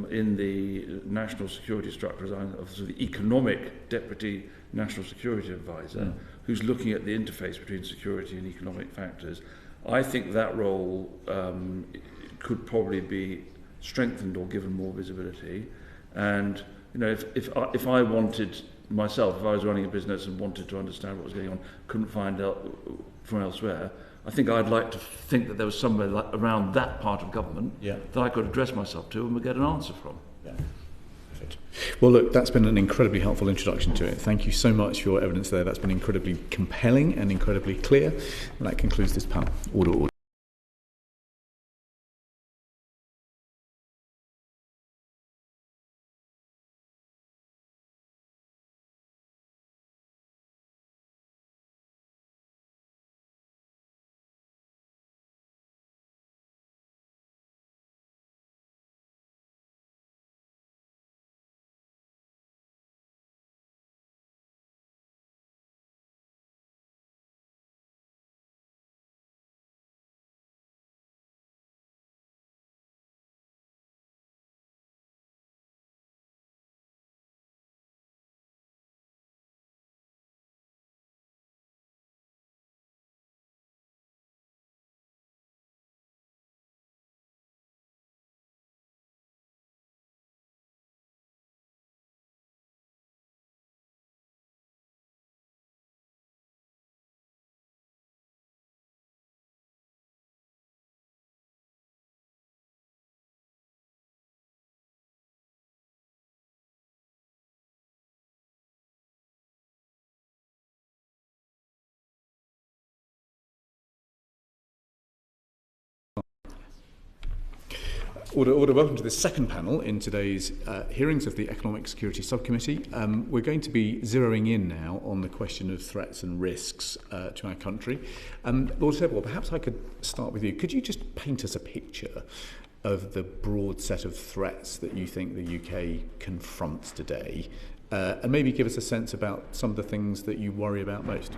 in the national security structure of sort of the economic deputy national security advisor, who's looking at the interface between security and economic factors. I think that role could probably be strengthened or given more visibility. And if I wanted myself, if I was running a business and wanted to understand what was going on, couldn't find out from elsewhere, I think I'd like to think that there was somewhere around that part of government that I could address myself to and would get an answer from. Perfect. Well, look, that's been an incredibly helpful introduction to it. Thank you so much for your evidence there. That's been incredibly compelling and incredibly clear. And that concludes this panel. Order. Order. Welcome to the second panel in today's hearings of the Economic Security Subcommittee. We're going to be zeroing in now on the question of threats and risks to our country. Lord Sedwill, perhaps I could start with you. Could you just paint us a picture of the broad set of threats that you think the UK confronts today, and maybe give us a sense about some of the things that you worry about most?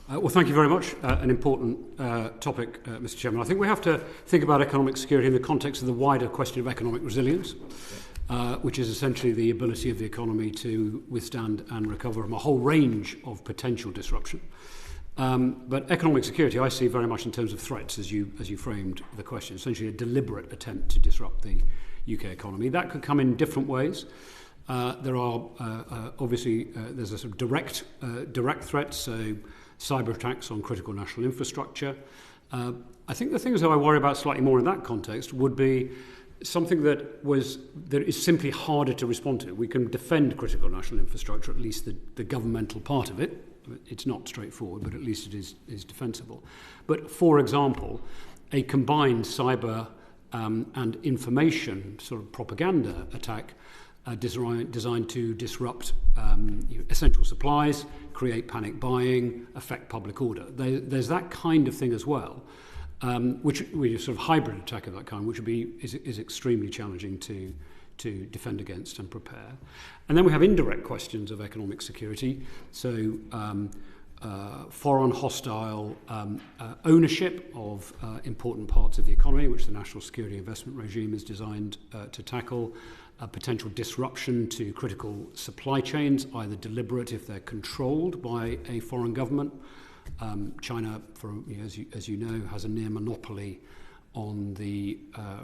Well, thank you very much. An important topic, Mr. Chairman. I think we have to think about economic security in the context of the wider question of economic resilience, which is essentially the ability of the economy to withstand and recover from a whole range of potential disruption. But economic security I see very much in terms of threats, as you framed the question, essentially a deliberate attempt to disrupt the UK economy. That could come in different ways. There are obviously there's a sort of direct threats, so cyber attacks on critical national infrastructure. I think the things that I worry about slightly more in that context would be something that is simply harder to respond to. We can defend critical national infrastructure, at least the governmental part of it. It's not straightforward, but at least it is defensible. But for example, a combined cyber and information sort of propaganda attack designed to disrupt essential supplies, create panic buying, affect public order. There's that kind of thing as well, which a sort of hybrid attack of that kind, which is extremely challenging to defend against and prepare. And then we have indirect questions of economic security, so foreign hostile ownership of important parts of the economy, which the national security investment regime is designed to tackle, potential disruption to critical supply chains, either deliberate if they're controlled by a foreign government. China, as you know, has a near monopoly on the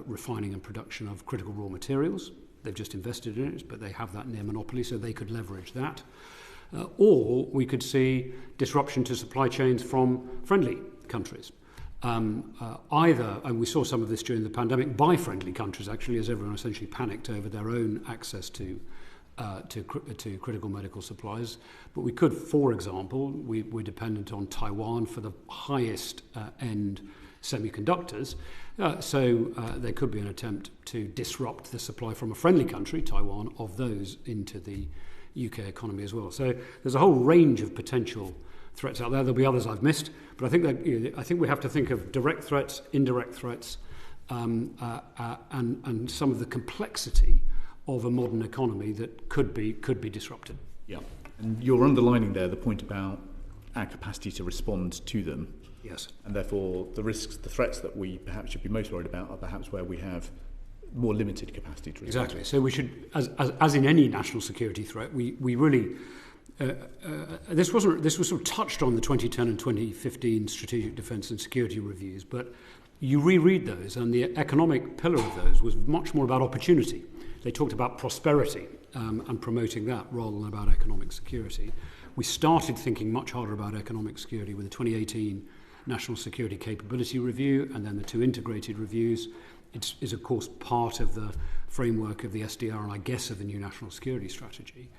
refining and production of critical raw materials. They've just invested in it, but they have that near monopoly, so they could leverage that. Or we could see disruption to supply chains from friendly countries. Either, and we saw some of this during the pandemic, by friendly countries actually, as everyone essentially panicked over their own access to critical medical supplies. But we could, for example, we're dependent on Taiwan for the highest end semiconductors. So there could be an attempt to disrupt the supply from a friendly country, Taiwan, of those into the UK economy as well. So there's a whole range of potential threats out there. There'll be others I've missed, but I think we have to think of direct threats, indirect threats, and some of the complexity of a modern economy that could be disrupted. Yeah, and you're underlining there the point about our capacity to respond to them. Yes, and therefore the risks, the threats that we perhaps should be most worried about are perhaps where we have more limited capacity to respond. Exactly. So we should, as in any national security threat, we really. This was sort of touched on the 2010 and 2015 Strategic Defence and Security Reviews, but you reread those, and the economic pillar of those was much more about opportunity. They talked about prosperity and promoting that rather than about economic security. We started thinking much harder about economic security with the 2018 National Security Capability Review and then the two integrated reviews. It is, of course, part of the framework of the SDR and I guess of the new National Security Strategy.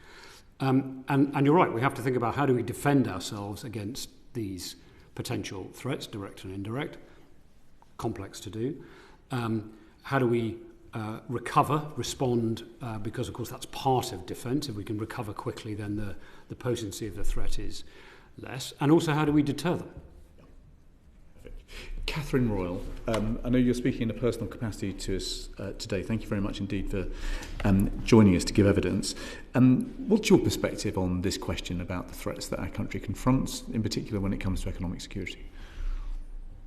And you're right, we have to think about how do we defend ourselves against these potential threats, direct and indirect, complex to do. How do we respond, because of course that's part of defence. If we can recover quickly, then the potency of the threat is less. And also, how do we deter them? Catherine Royle, I know you're speaking in a personal capacity to us today. Thank you very much indeed for joining us to give evidence. What's your perspective on this question about the threats that our country confronts, in particular when it comes to economic security?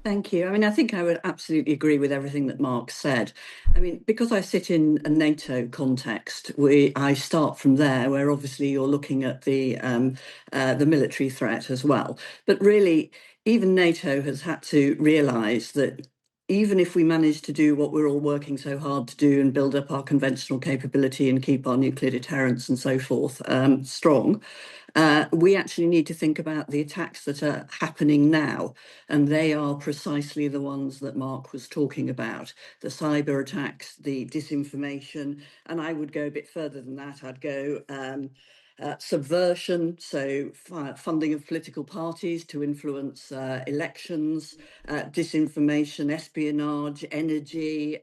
Thank you. I mean, I think I would absolutely agree with everything that Mark said. I mean, because I sit in a NATO context, I start from there, where obviously you're looking at the military threat as well. But really, even NATO has had to realise that even if we manage to do what we're all working so hard to do and build up our conventional capability and keep our nuclear deterrence and so forth strong, we actually need to think about the attacks that are happening now. And they are precisely the ones that Mark was talking about, the cyber attacks, the disinformation. And I would go a bit further than that. I'd go subversion, so funding of political parties to influence elections, disinformation, espionage, energy,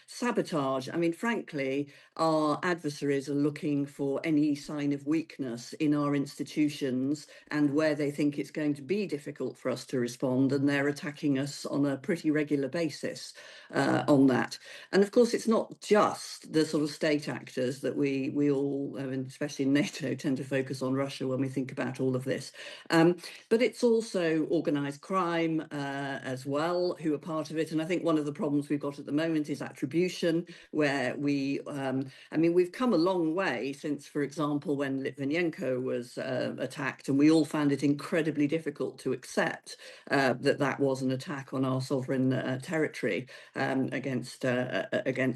sabotage. I mean, frankly, our adversaries are looking for any sign of weakness in our institutions and where they think it's going to be difficult for us to respond, and they're attacking us on a pretty regular basis on that. And of course, it's not just the sort of state actors that we all, especially in NATO, tend to focus on Russia when we think about all of this. But it's also organised crime as well, who are part of it. And I think one of the problems we've got at the moment is attribution, where we've come a long way since, for example, when Litvinenko was attacked, and we all found it incredibly difficult to accept that was an attack on our sovereign territory against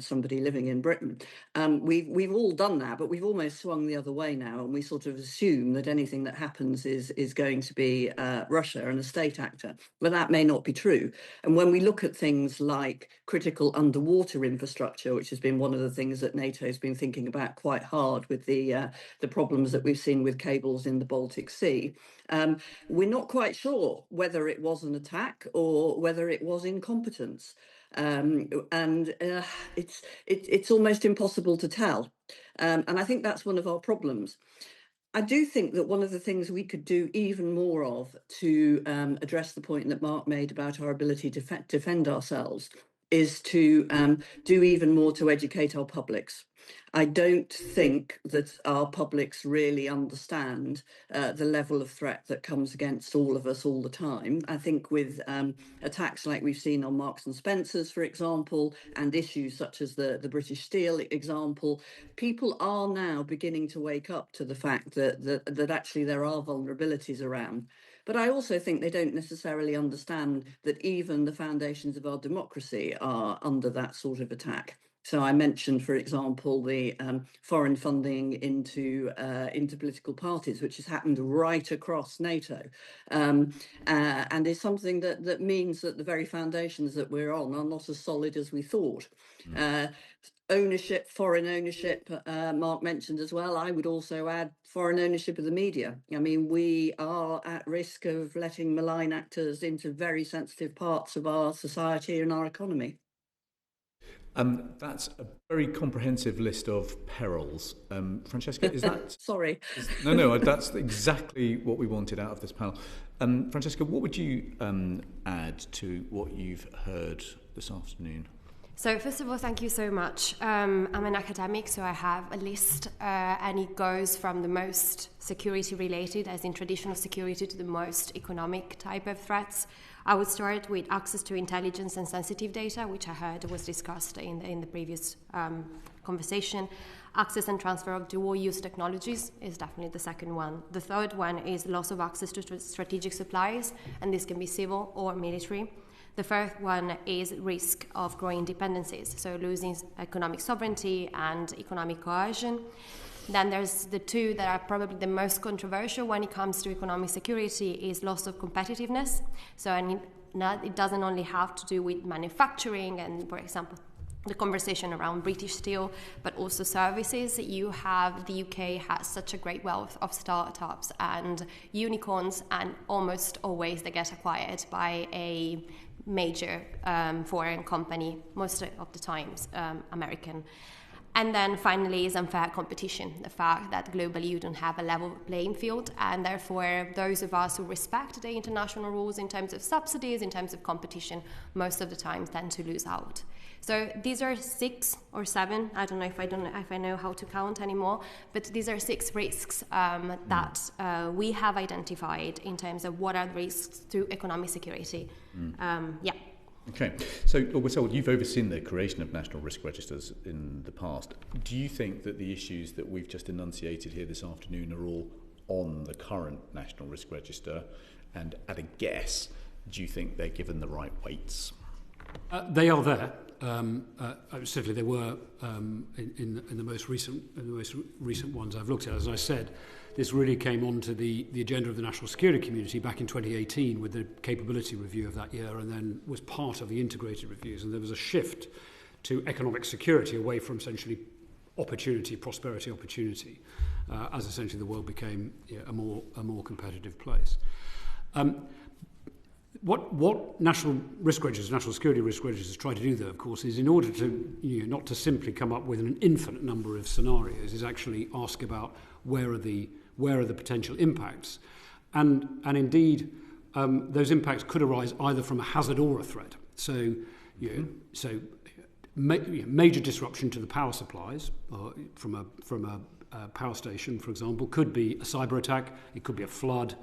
somebody living in Britain. We've all done that, but we've almost swung the other way now, and we sort of assume that anything that happens is going to be Russia and a state actor. But that may not be true. And when we look at things like critical underwater infrastructure, which has been one of the things that NATO has been thinking about quite hard with the problems that we've seen with cables in the Baltic Sea, we're not quite sure whether it was an attack or whether it was incompetence. It's almost impossible to tell. And I think that's one of our problems. I do think that one of the things we could do even more of to address the point that Mark made about our ability to defend ourselves is to do even more to educate our publics. I don't think that our publics really understand the level of threat that comes against all of us all the time. I think with attacks like we've seen on Marks and Spencers, for example, and issues such as the British Steel example, people are now beginning to wake up to the fact that actually there are vulnerabilities around. But I also think they don't necessarily understand that even the foundations of our democracy are under that sort of attack. So I mentioned, for example, the foreign funding into political parties, which has happened right across NATO, and is something that means that the very foundations that we're on are not as solid as we thought. Ownership, foreign ownership, Mark mentioned as well. I would also add foreign ownership of the media. I mean, we are at risk of letting malign actors into very sensitive parts of our society and our economy. That's a very comprehensive list of perils. Francesca, is that... Sorry. No, that's exactly what we wanted out of this panel. Francesca, what would you add to what you've heard this afternoon? So first of all, thank you so much. I'm an academic, so I have a list, and it goes from the most security-related, as in traditional security, to the most economic type of threats. I would start with access to intelligence and sensitive data, which I heard was discussed in the previous conversation. Access and transfer of dual-use technologies is definitely the second one. The third one is loss of access to strategic supplies, and this can be civil or military. The fourth one is risk of growing dependencies, so losing economic sovereignty and economic coercion. Then there's the two that are probably the most controversial when it comes to economic security is loss of competitiveness. So it doesn't only have to do with manufacturing and, for example, the conversation around British Steel, but also services. The UK has such a great wealth of startups and unicorns, and almost always they get acquired by a major foreign company, most of the times American. And then finally is unfair competition, the fact that globally you don't have a level playing field, and therefore those of us who respect the international rules in terms of subsidies, in terms of competition, most of the time tend to lose out. So these are 6 or 7, I don't know if I know how to count anymore, but these are 6 risks that we have identified in terms of what are the risks to economic security. Okay, so you've overseen the creation of national risk registers in the past. Do you think that the issues that we've just enunciated here this afternoon are all on the current national risk register? And at a guess, do you think they're given the right weights? They are there. Certainly, they were in the most recent ones I've looked at. As I said, this really came onto the agenda of the national security community back in 2018 with the capability review of that year, and then was part of the integrated reviews. And there was a shift to economic security away from essentially prosperity opportunity, as essentially the world became a more competitive place. What national risk registers, national security risk registers try to do, though, of course, is in order to not to simply come up with an infinite number of scenarios, is actually ask about where are the potential impacts, and indeed those impacts could arise either from a hazard or a threat. So, major disruption to the power supplies from a power station, for example, could be a cyber attack. It could be a flood.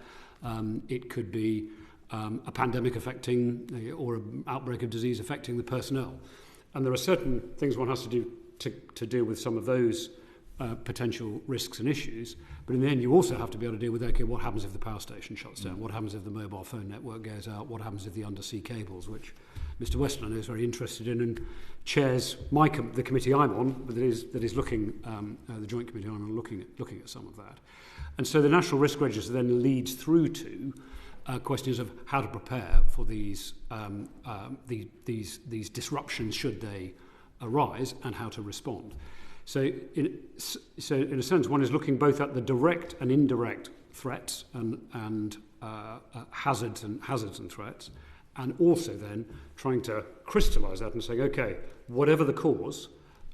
It could be a pandemic affecting or an outbreak of disease affecting the personnel. And there are certain things one has to do to deal with some of those potential risks and issues. But in the end, you also have to be able to deal with, okay, what happens if the power station shuts down? What happens if the mobile phone network goes out? What happens if the undersea cables, which Mr. Weston, I know, is very interested in and chairs the committee I'm on, but that is looking, the joint committee I'm on, looking at some of that. And so the National Risk Register then leads through to questions of how to prepare for these disruptions should they arise and how to respond. So in a sense, one is looking both at the direct and indirect threats and hazards and threats, and also then trying to crystallise that and saying, okay, whatever the cause,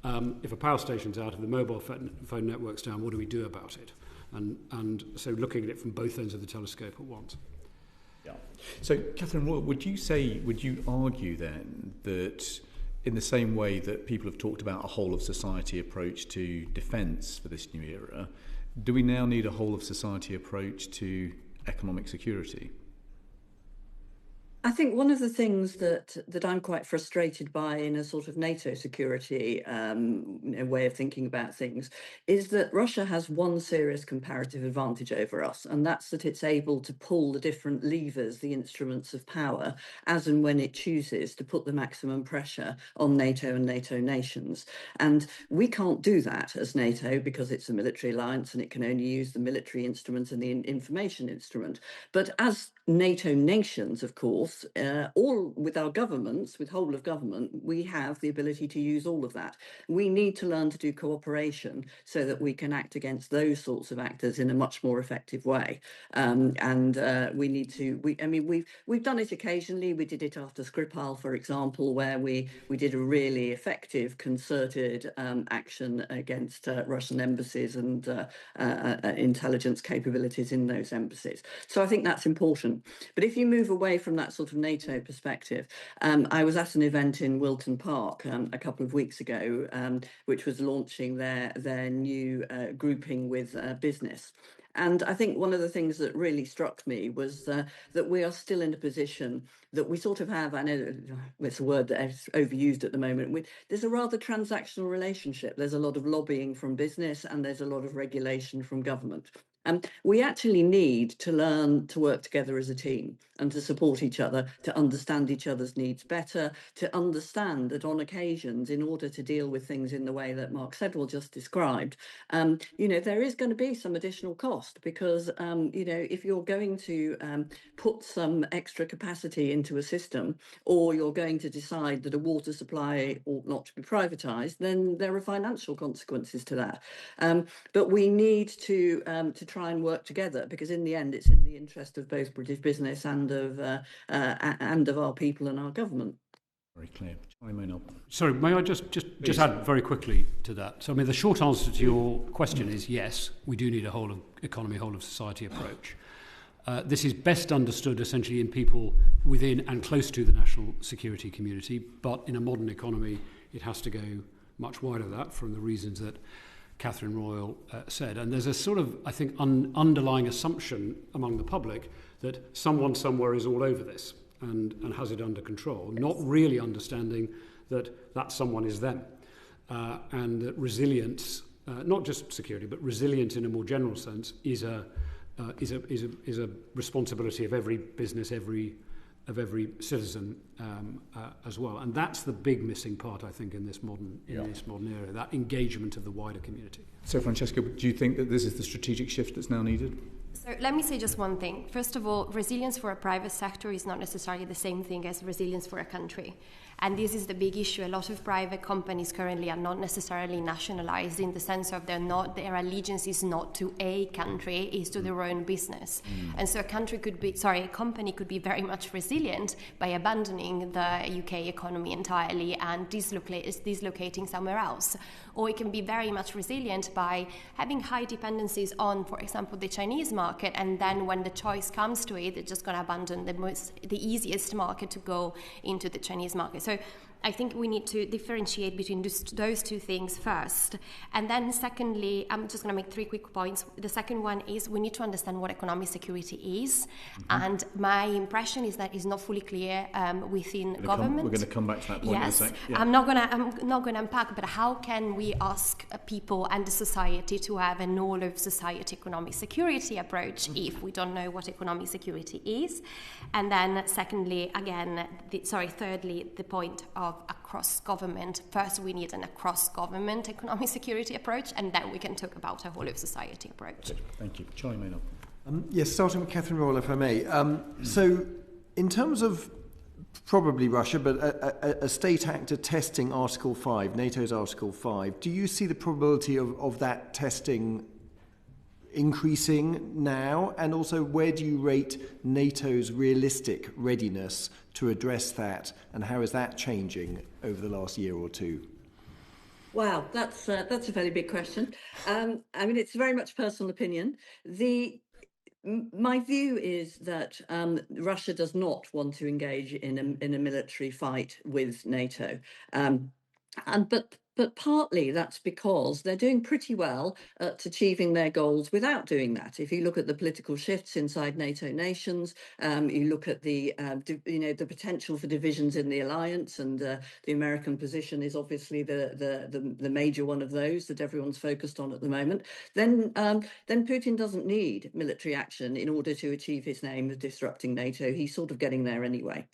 if a power station's out, if the mobile phone network's down, what do we do about it? And so looking at it from both ends of the telescope at once. Yeah. So, Catherine Royle, would you argue then that in the same way that people have talked about a whole-of-society approach to defence for this new era, do we now need a whole-of-society approach to economic security? I think one of the things that I'm quite frustrated by in a sort of NATO security way of thinking about things is that Russia has one serious comparative advantage over us, and that's that it's able to pull the different levers, the instruments of power, as and when it chooses to put the maximum pressure on NATO and NATO nations. And we can't do that as NATO because it's a military alliance and it can only use the military instrument and the information instrument. But as NATO nations, of course, all with our governments, with whole of government, we have the ability to use all of that. We need to learn to do cooperation so that we can act against those sorts of actors in a much more effective way. We need to. We've done it occasionally. We did it after Skripal, for example, where we did a really effective concerted action against Russian embassies and intelligence capabilities in those embassies. So I think that's important. But if you move away from that sort of NATO perspective, I was at an event in Wilton Park a couple of weeks ago, which was launching their new grouping with business. And I think one of the things that really struck me was that we are still in a position that we sort of have, I know it's a word that is overused at the moment, there's a rather transactional relationship. There's a lot of lobbying from business and there's a lot of regulation from government. We actually need to learn to work together as a team and to support each other, to understand each other's needs better, to understand that on occasions, in order to deal with things in the way that Mark Sedwill just described, there is going to be some additional cost because, if you're going to put some extra capacity into a system or you're going to decide that a water supply ought not to be privatised, then there are financial consequences to that. But we need to try and work together because in the end it's in the interest of both British business and of our people and our government. Very clear. Sorry, may I just add very quickly to that? So, I mean, the short answer to your question is yes, we do need a whole of economy, whole of society approach. This is best understood essentially in people within and close to the national security community, but in a modern economy, it has to go much wider than that from the reasons that Catherine Royle said. And there's a sort of, I think, underlying assumption among the public that someone somewhere is all over this and has it under control, not really understanding that someone is them. And that resilience, not just security, but resilience in a more general sense, is a responsibility of every business, of every citizen as well. And that's the big missing part, I think, in this modern era, that engagement of the wider community. So, Francesca, do you think that this is the strategic shift that's now needed? So let me say just one thing. First of all, resilience for a private sector is not necessarily the same thing as resilience for a country. And this is the big issue. A lot of private companies currently are not necessarily nationalized in the sense of their allegiance is not to a country, is to their own business. And so a company could be very much resilient by abandoning the UK economy entirely and dislocating somewhere else. Or it can be very much resilient by having high dependencies on, for example, the Chinese market, and then when the choice comes to it, they're just going to abandon the easiest market to go into the Chinese market. So I think we need to differentiate between those two things first. And then secondly, I'm just going to make 3 quick points. The second one is we need to understand what economic security is. And my impression is that it's not fully clear within government. We're going to come back to that point in a sec. Yeah. I'm not going to unpack, but how can we ask people and the society to have an all of society economic security approach if we don't know what economic security is? And then secondly, thirdly, the point of across government. First, we need an across government economic security approach, and then we can talk about a whole of society approach. Thank you. Charlie Maynard. Yes, starting with Catherine Royle, if I may. So, in terms of probably Russia, but a state actor testing Article 5, NATO's Article 5, do you see the probability of that testing increasing now? And also, where do you rate NATO's realistic readiness to address that, and how is that changing over the last year or two? Wow, that's a very big question. I mean, it's very much personal opinion. My view is that Russia does not want to engage in a military fight with NATO, but partly that's because they're doing pretty well at achieving their goals without doing that. If you look at the political shifts inside NATO nations, you look at the potential for divisions in the alliance, and the American position is obviously the major one of those that everyone's focused on at the moment. Then Putin doesn't need military action in order to achieve his aim of disrupting NATO. He's sort of getting there anyway.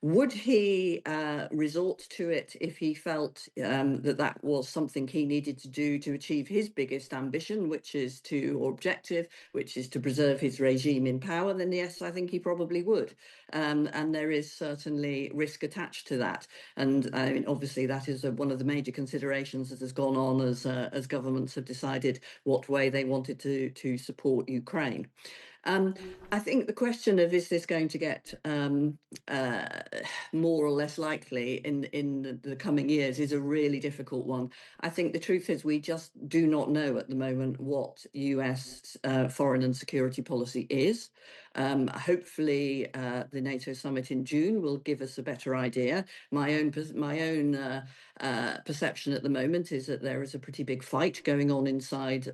Would he resort to it if he felt that was something he needed to do to achieve his biggest ambition, or objective, which is to preserve his regime in power? Then yes, I think he probably would. And there is certainly risk attached to that. And I mean, obviously, that is one of the major considerations that has gone on as governments have decided what way they wanted to support Ukraine. I think the question of is this going to get more or less likely in the coming years is a really difficult one. I think the truth is we just do not know at the moment what US foreign and security policy is. Hopefully, the NATO summit in June will give us a better idea. My own perception at the moment is that there is a pretty big fight going on inside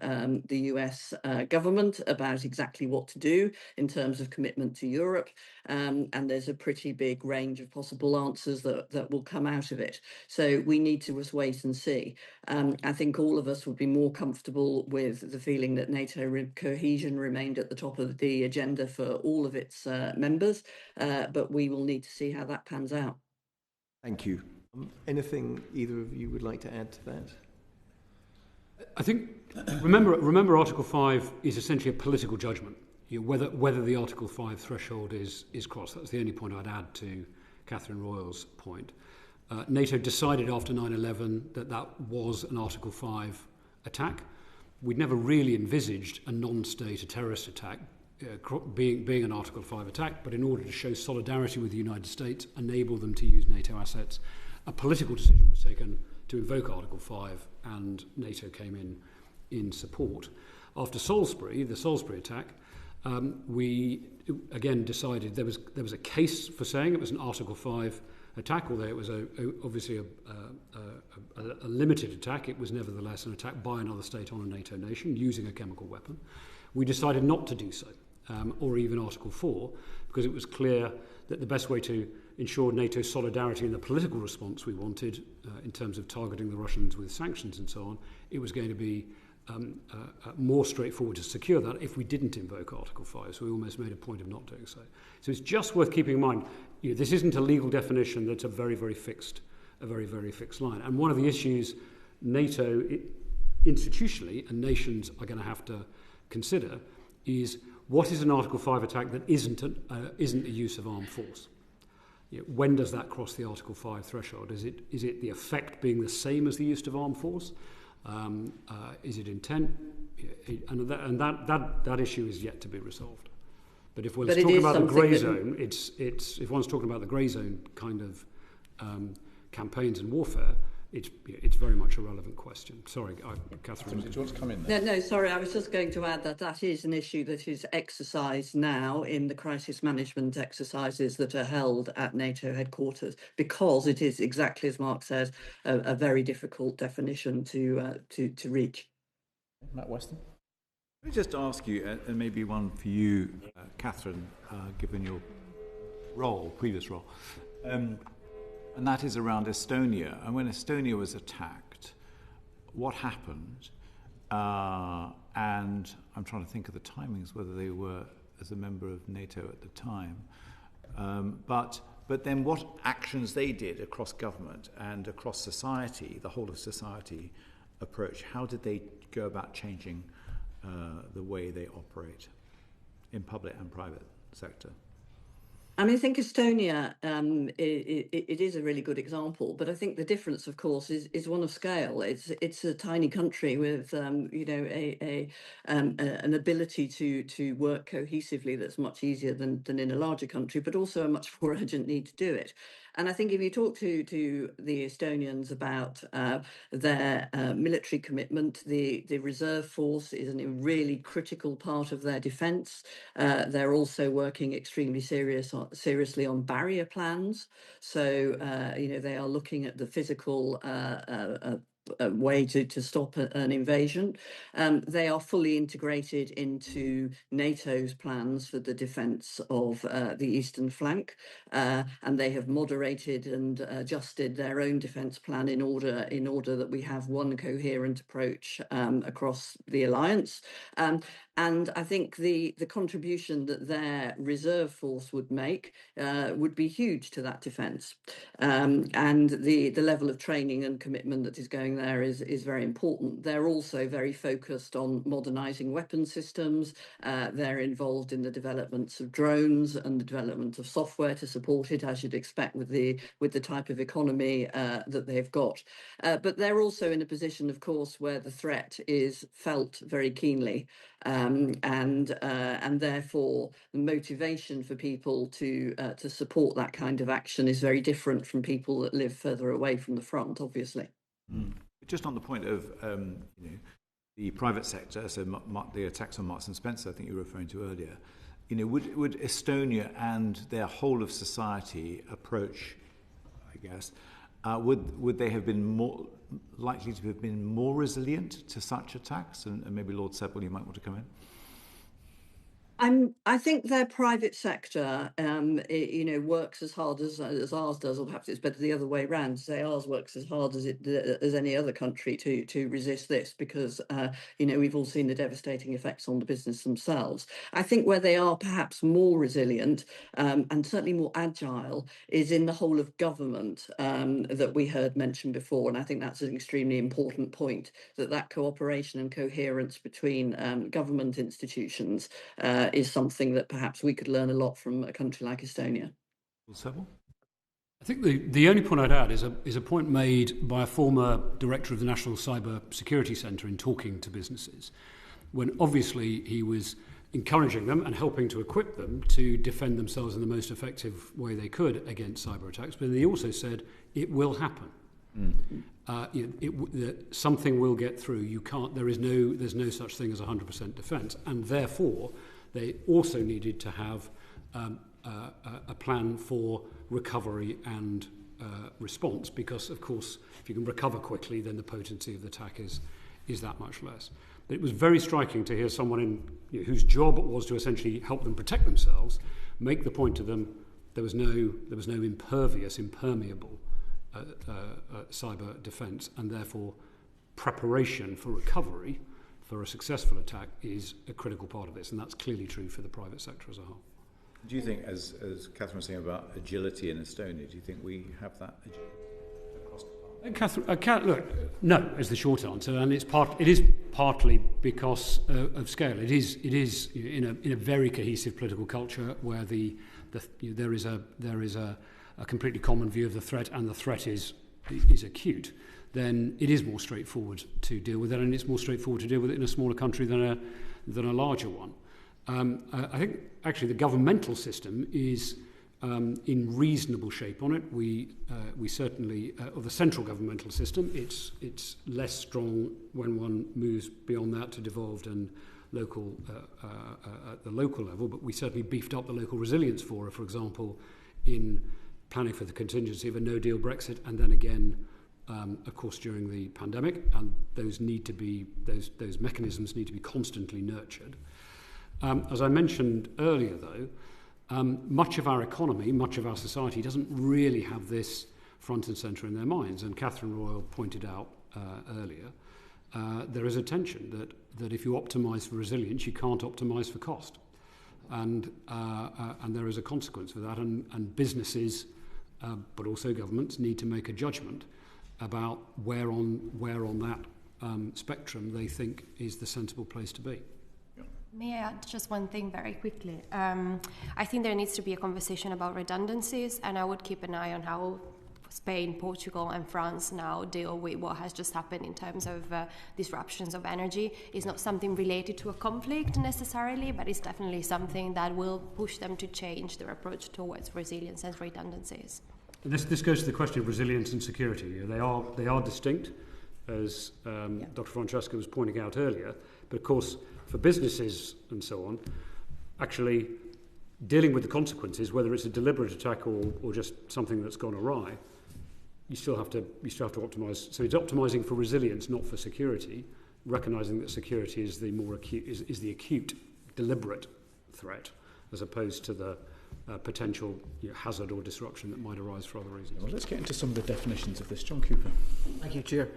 the US government about exactly what to do in terms of commitment to Europe, and there's a pretty big range of possible answers that will come out of it. So we need to just wait and see. I think all of us would be more comfortable with the feeling that NATO cohesion remained at the top of the agenda for all of its members, but we will need to see how that pans out. Thank you. Anything either of you would like to add to that? I think, remember Article 5 is essentially a political judgment. Whether the Article 5 threshold is crossed. That's the only point I'd add to Catherine Royle's point. NATO decided after 9/11 that was an Article 5 attack. We'd never really envisaged a non-state, a terrorist attack, being an Article 5 attack, but in order to show solidarity with the United States, enable them to use NATO assets, a political decision was taken to invoke Article 5, and NATO came in support. After the Salisbury attack, we again decided there was a case for saying it was an Article 5 attack, although it was obviously a limited attack. It was nevertheless an attack by another state on a NATO nation using a chemical weapon. We decided not to do so, or even Article 4, because it was clear that the best way to ensure NATO's solidarity in the political response we wanted, in terms of targeting the Russians with sanctions and so on, it was going to be more straightforward to secure that if we didn't invoke Article 5. So we almost made a point of not doing so. So it's just worth keeping in mind, this isn't a legal definition that's a very, very fixed line. And one of the issues NATO institutionally and nations are going to have to consider is what is an Article 5 attack that isn't a use of armed force? When does that cross the Article 5 threshold? Is it the effect being the same as the use of armed force? Is it intent? And that issue is yet to be resolved. But if one's talking about the grey zone, if one's talking about the grey zone kind of campaigns and warfare, it's very much a relevant question. Sorry, Catherine. Do you want to come in there? No, sorry, I was just going to add that is an issue that is exercised now in the crisis management exercises that are held at NATO headquarters, because it is, exactly as Mark says, a very difficult definition to reach. Matt Weston? Let me just ask you, and maybe one for you, Catherine, given your previous role, and that is around Estonia. And when Estonia was attacked, what happened? And I'm trying to think of the timings, whether they were as a member of NATO at the time. But then what actions they did across government and across society, the whole of society approach, how did they go about changing the way they operate in public and private sector? I mean, I think Estonia, it is a really good example, but I think the difference, of course, is one of scale. It's a tiny country with, an ability to work cohesively that's much easier than in a larger country, but also a much more urgent need to do it. And I think if you talk to the Estonians about their military commitment, the reserve force is a really critical part of their defence. They're also working extremely seriously on barrier plans. So, they are looking at the physical way to stop an invasion. They are fully integrated into NATO's plans for the defence of the eastern flank, and they have moderated and adjusted their own defence plan in order that we have one coherent approach across the alliance. And I think the contribution that their reserve force would make would be huge to that defence. And the level of training and commitment that is going there is very important. They're also very focused on modernising weapon systems. They're involved in the developments of drones and the development of software to support it, as you'd expect with the type of economy that they've got. But they're also in a position, of course, where the threat is felt very keenly. And therefore the motivation for people to support that kind of action is very different from people that live further away from the front, obviously. Just on the point of the private sector, so the attacks on Marks and Spencer, I think you were referring to earlier, would Estonia and their whole of society approach, I guess, would they have been more likely to have been more resilient to such attacks? And maybe Lord Sedwill, you might want to come in. I think their private sector, works as hard as ours does, or perhaps it's better the other way around. To say ours works as hard as any other country to resist this, because we've all seen the devastating effects on the business themselves. I think where they are perhaps more resilient and certainly more agile is in the whole of government that we heard mentioned before, and I think that's an extremely important point. That cooperation and coherence between government institutions is something that perhaps we could learn a lot from a country like Estonia. I think the only point I'd add is a point made by a former director of the National Cyber Security Centre in talking to businesses, when obviously he was encouraging them and helping to equip them to defend themselves in the most effective way they could against cyber attacks. But he also said it will happen. Something will get through. There's no such thing as 100% defence, and therefore they also needed to have a plan for recovery and response, because, of course, if you can recover quickly, then the potency of the attack is that much less. But it was very striking to hear someone whose job it was to essentially help them protect themselves make the point to them there was no impermeable cyber defence, and therefore preparation for recovery for a successful attack is a critical part of this, and that's clearly true for the private sector as a whole. Do you think, as Catherine was saying about agility in Estonia, do you think we have that agility across departments? Catherine, look, no is the short answer, and it is partly because of scale. It is in a very cohesive political culture where there is a completely common view of the threat, and the threat is acute. Then it is more straightforward to deal with it, and it's more straightforward to deal with it in a smaller country than a larger one. I think actually the governmental system is in reasonable shape on it. We certainly, of the central governmental system, it's less strong when one moves beyond that to devolved and local at the local level. But we certainly beefed up the local resilience for example, in planning for the contingency of a no-deal Brexit, and then again, of course, during the pandemic. And those mechanisms need to be constantly nurtured. As I mentioned earlier, though, much of our economy, much of our society doesn't really have this front and centre in their minds. And Catherine Royle pointed out earlier, there is a tension that if you optimise for resilience, you can't optimise for cost. And there is a consequence for that. And businesses, but also governments, need to make a judgment about where on that spectrum they think is the sensible place to be. May I add just one thing very quickly? I think there needs to be a conversation about redundancies, and I would keep an eye on how Spain, Portugal and France now deal with what has just happened in terms of disruptions of energy. It's not something related to a conflict necessarily, but it's definitely something that will push them to change their approach towards resilience and redundancies. This goes to the question of resilience and security. They are distinct, as Dr. Francesca was pointing out earlier, but of course for businesses and so on, actually dealing with the consequences, whether it's a deliberate attack or just something that's gone awry, you still have to optimise. So it's optimising for resilience, not for security, recognising that security is the more acute, is the acute, deliberate threat, as opposed to the potential hazard or disruption that might arise for other reasons. Well, let's get into some of the definitions of this. John Cooper. Thank you, Chair.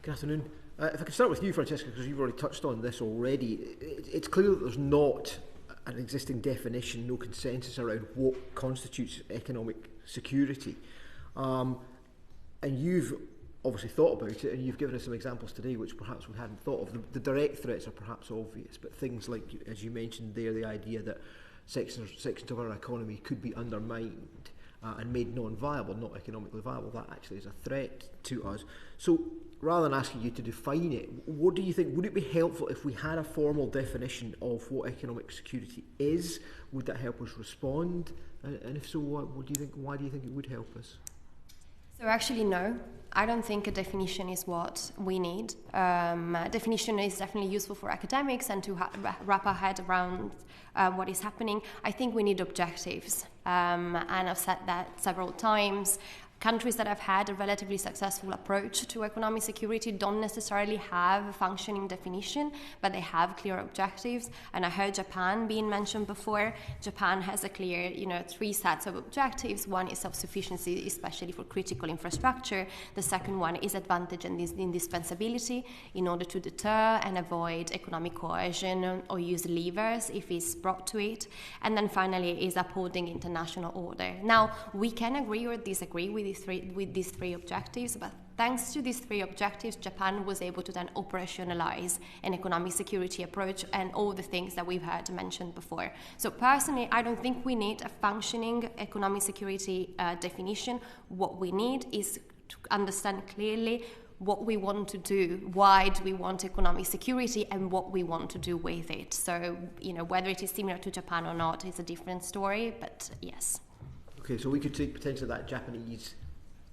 Good afternoon. If I could start with you, Francesca, because you've already touched on this already. It's clear that there's not an existing definition, no consensus around what constitutes economic security. And you've obviously thought about it, and you've given us some examples today which perhaps we hadn't thought of. The direct threats are perhaps obvious, but things like, as you mentioned there, the idea that sections of our economy could be undermined and made non-viable, not economically viable, that actually is a threat to us. So rather than asking you to define it, what do you think, would it be helpful if we had a formal definition of what economic security is? Would that help us respond? And if so, why do you think it would help us? So actually, no. I don't think a definition is what we need. Definition is definitely useful for academics and to wrap our head around what is happening. I think we need objectives. And I've said that several times. Countries that have had a relatively successful approach to economic security don't necessarily have a functioning definition, but they have clear objectives. And I heard Japan being mentioned before. Japan has a clear, 3 sets of objectives. One is self-sufficiency, especially for critical infrastructure. The second one is advantage and indispensability in order to deter and avoid economic coercion or use levers if it's brought to it. And then finally is upholding international order. Now, we can agree or disagree with these three objectives, but thanks to these 3 objectives, Japan was able to then operationalize an economic security approach and all the things that we've heard mentioned before. So personally, I don't think we need a functioning economic security definition. What we need is to understand clearly what we want to do, why do we want economic security, and what we want to do with it. So, whether it is similar to Japan or not is a different story, but yes. Okay, so we could take potentially that Japanese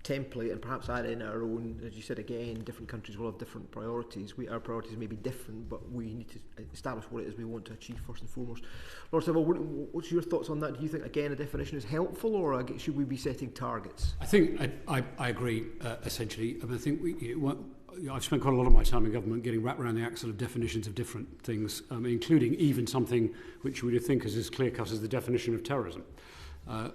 template and perhaps add in our own, as you said again, different countries will have different priorities. Our priorities may be different, but we need to establish what it is we want to achieve first and foremost. Lord Sedwill, what's your thoughts on that? Do you think, again, a definition is helpful, or should we be setting targets? I think I agree, essentially. I think I've spent quite a lot of my time in government getting wrapped around the axle of definitions of different things, including even something which we would think is as clear-cut as the definition of terrorism.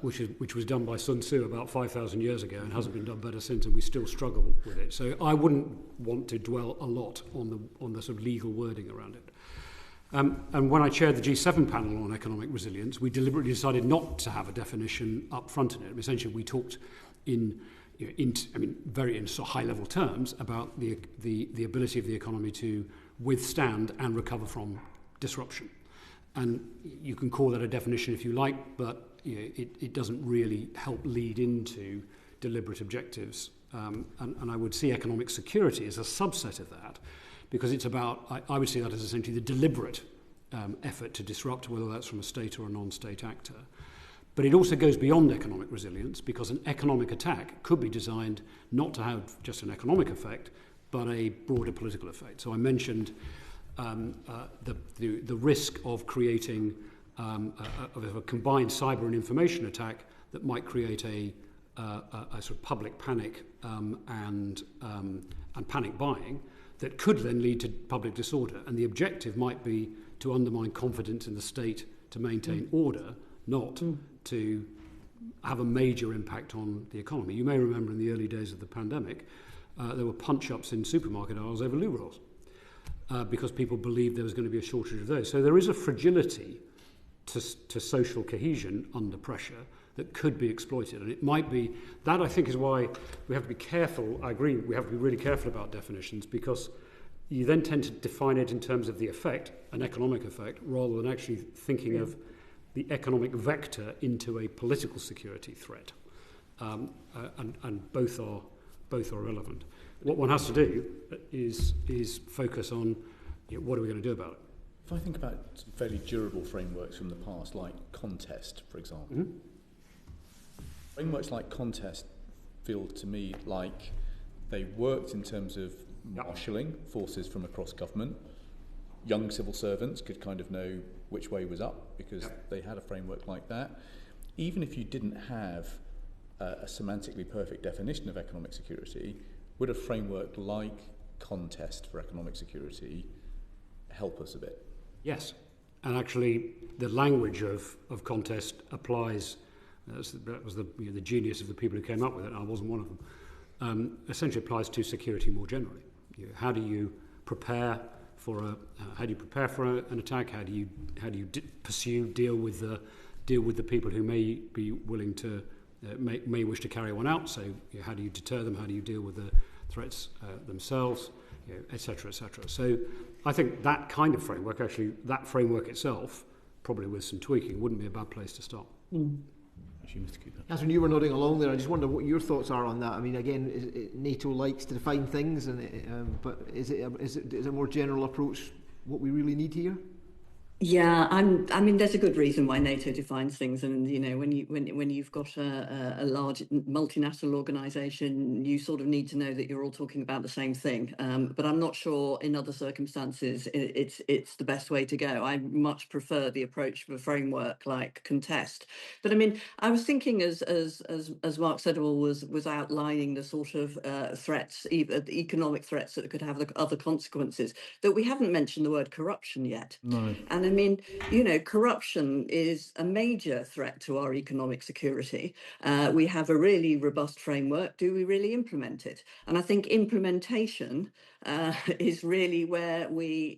Which was done by Sun Tzu about 5,000 years ago and hasn't been done better since, and we still struggle with it. So I wouldn't want to dwell a lot on the sort of legal wording around it. And when I chaired the G7 panel on economic resilience, we deliberately decided not to have a definition up front in it. Essentially, we talked in very in so high-level terms about the ability of the economy to withstand and recover from disruption. And you can call that a definition if you like, but it doesn't really help lead into deliberate objectives. And I would see economic security as a subset of that, because it's about, I would see that as essentially the deliberate effort to disrupt, whether that's from a state or a non-state actor. But it also goes beyond economic resilience, because an economic attack could be designed not to have just an economic effect, but a broader political effect. So I mentioned the risk of creating of a combined cyber and information attack that might create a sort of public panic and panic buying that could then lead to public disorder. And the objective might be to undermine confidence in the state to maintain order, not to have a major impact on the economy. You may remember in the early days of the pandemic, there were punch-ups in supermarket aisles over loo rolls because people believed there was going to be a shortage of those. So there is a fragility to social cohesion under pressure that could be exploited. And it might be, that I think is why we have to be careful. I agree, we have to be really careful about definitions, because you then tend to define it in terms of the effect, an economic effect, rather than actually thinking of the economic vector into a political security threat. And both are relevant. What one has to do is focus on what are we going to do about it. If I think about fairly durable frameworks from the past, like contest, for example, frameworks like contest feel to me like they worked in terms of marshalling forces from across government. Young civil servants could kind of know which way was up because they had a framework like that. Even if you didn't have a semantically perfect definition of economic security, would a framework like contest for economic security help us a bit? Yes, and actually the language of contest applies. That was the genius of the people who came up with it. I wasn't one of them. Essentially applies to security more generally. How do you prepare for an attack? How do you deal with the people who may be willing to may wish to carry one out? So how do you deter them? How do you deal with the threats themselves? Et cetera, et cetera. So I think that kind of framework, actually, that framework itself, probably with some tweaking, wouldn't be a bad place to start. Catherine, you were nodding along there. I just wonder what your thoughts are on that. I mean, again, NATO likes to define things, but is it a more general approach what we really need here? Yeah, I mean, there's a good reason why NATO defines things, and when you've got a large multinational organisation, you sort of need to know that you're all talking about the same thing. But I'm not sure in other circumstances it's the best way to go. I much prefer the approach of a framework like contest. But I mean, I was thinking as Mark Sedwill was outlining the sort of threats, the economic threats that could have the other consequences, that we haven't mentioned the word corruption yet. No. And I mean, corruption is a major threat to our economic security. We have a really robust framework. Do we really implement it? And I think implementation is really where we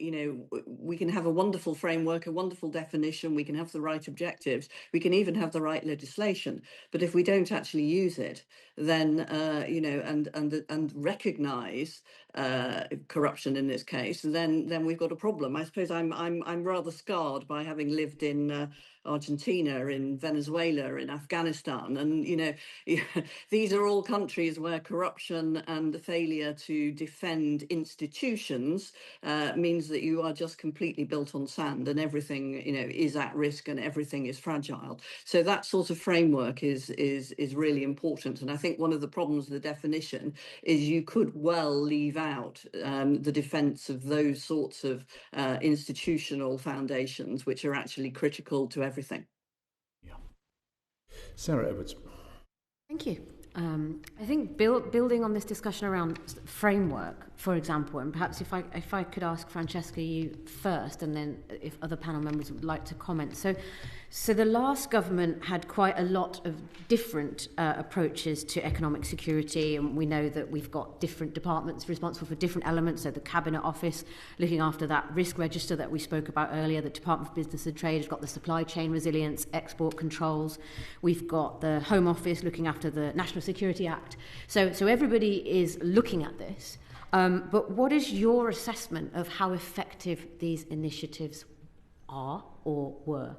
can have a wonderful framework, a wonderful definition. We can have the right objectives. We can even have the right legislation. But if we don't actually use it, then and recognise corruption in this case, then we've got a problem. I suppose I'm rather scarred by having lived in Argentina, in Venezuela, in Afghanistan, and these are all countries where corruption and the failure to defend institutions means that you are just completely built on sand, and everything is at risk and everything is fragile. So that sort of framework is really important. And I think one of the problems with the definition is you could well leave out the defence of those sorts of institutional foundations, which are actually critical to everything. Yeah. Sarah Edwards. Thank you. I think building on this discussion around framework, for example, and perhaps if I could ask Francesca you first, and then if other panel members would like to comment. So the last government had quite a lot of different approaches to economic security, and we know that we've got different departments responsible for different elements. So the Cabinet Office looking after that risk register that we spoke about earlier, the Department of Business and Trade has got the supply chain resilience, export controls. We've got the Home Office looking after the National Security Act. So everybody is looking at this. But what is your assessment of how effective these initiatives are or were?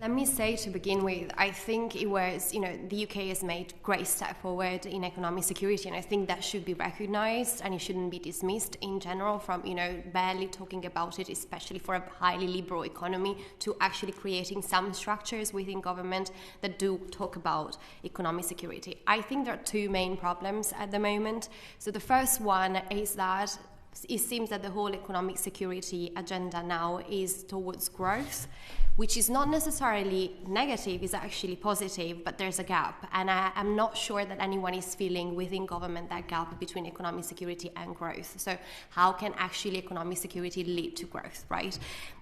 Let me say to begin with, I think it was, the UK has made great step forward in economic security, and I think that should be recognised and it shouldn't be dismissed in general from, barely talking about it, especially for a highly liberal economy, to actually creating some structures within government that do talk about economic security. I think there are two main problems at the moment. So the first one is that it seems that the whole economic security agenda now is towards growth, which is not necessarily negative, is actually positive, but there's a gap. And I'm not sure that anyone is feeling within government that gap between economic security and growth. So how can actually economic security lead to growth, right?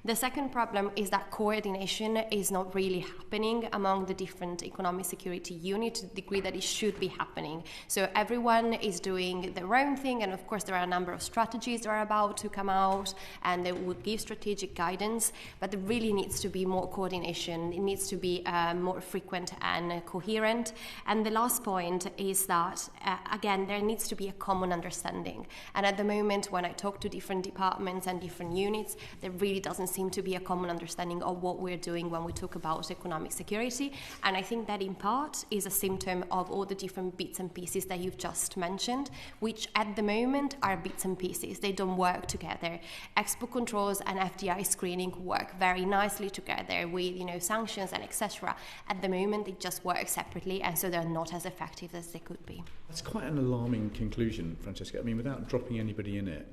The second problem is that coordination is not really happening among the different economic security units to the degree that it should be happening. So everyone is doing their own thing, and of course there are a number of strategies that are about to come out, and they would give strategic guidance, but there really needs to be more coordination. It needs to be more frequent and coherent. And the last point is that, again, there needs to be a common understanding. And at the moment, when I talk to different departments and different units, there really doesn't seem to be a common understanding of what we're doing when we talk about economic security. And I think that in part is a symptom of all the different bits and pieces that you've just mentioned, which at the moment are bits and pieces. They don't work together. Export controls and FDI screening work very nicely together with sanctions and etc. At the moment, they just work separately, and so they're not as effective as they could be. That's quite an alarming conclusion, Francesca. I mean, without dropping anybody in it,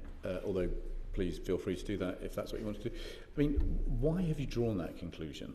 although please feel free to do that if that's what you want to do. I mean, why have you drawn that conclusion?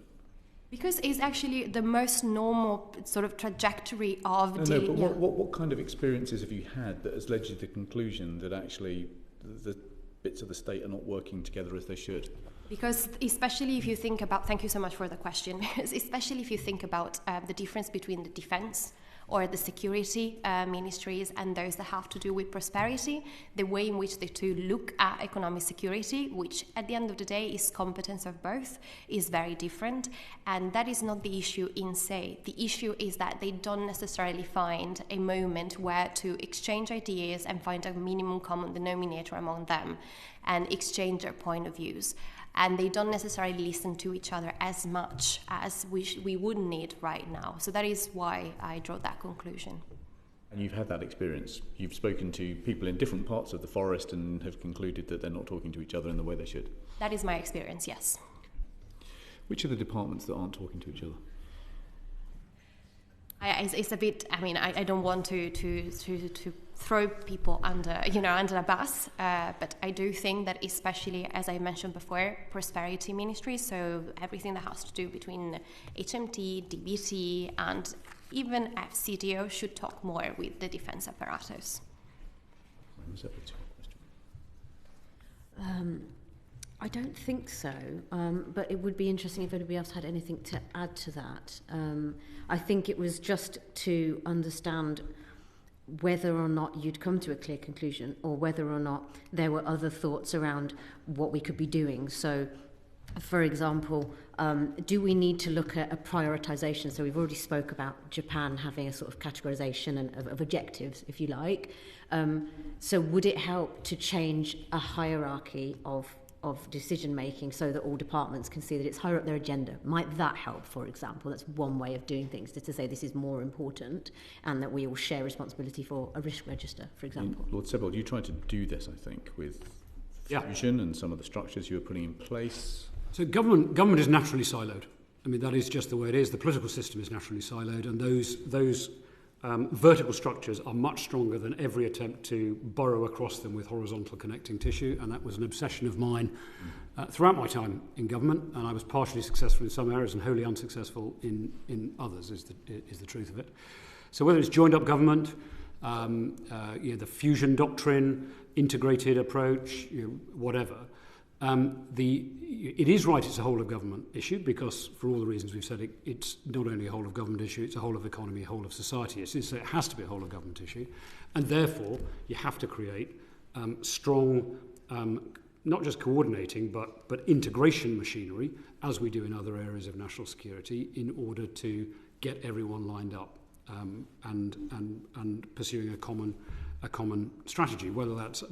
Because it's actually the most normal sort of trajectory of dealing. No, but what kind of experiences have you had that has led you to the conclusion that actually the bits of the state are not working together as they should? Because especially if you think about, thank you so much for the question, especially if you think about the difference between the defence or the security ministries and those that have to do with prosperity, the way in which the two look at economic security, which at the end of the day is competence of both, is very different. And that is not the issue in se. The issue is that they don't necessarily find a moment where to exchange ideas and find a minimum common denominator among them and exchange their point of views. And they don't necessarily listen to each other as much as we would need right now. So that is why I draw that conclusion. And you've had that experience. You've spoken to people in different parts of the forest and have concluded that they're not talking to each other in the way they should. That is my experience, yes. Which are the departments that aren't talking to each other? It's a bit. I mean, I don't want to throw people under a bus, but I do think that, especially as I mentioned before, prosperity ministries. So everything that has to do between HMT, DBT, and even FCDO should talk more with the defence apparatus. I don't think so, but it would be interesting if anybody else had anything to add to that. I think it was just to understand whether or not you'd come to a clear conclusion or whether or not there were other thoughts around what we could be doing. So, for example, do we need to look at a prioritisation? So we've already spoke about Japan having a sort of categorisation of objectives, if you like. So would it help to change a hierarchy of decision making so that all departments can see that it's higher up their agenda? Might that help, for example? That's one way of doing things, just to say this is more important and that we all share responsibility for a risk register, for example. Lord Sedwill, you tried to do this, I think, with fusion and some of the structures you were putting in place. So government is naturally siloed. I mean, that is just the way it is. The political system is naturally siloed, and those vertical structures are much stronger than every attempt to burrow across them with horizontal connecting tissue, and that was an obsession of mine throughout my time in government, and I was partially successful in some areas and wholly unsuccessful in others, is the truth of it. So whether it's joined up government, the fusion doctrine, integrated approach, whatever. It is right it's a whole of government issue, because for all the reasons we've said, it's not only a whole of government issue, it's a whole of economy, a whole of society issue, so it has to be a whole of government issue. And therefore, you have to create strong, not just coordinating, but integration machinery, as we do in other areas of national security, in order to get everyone lined up and pursuing a common strategy, whether that's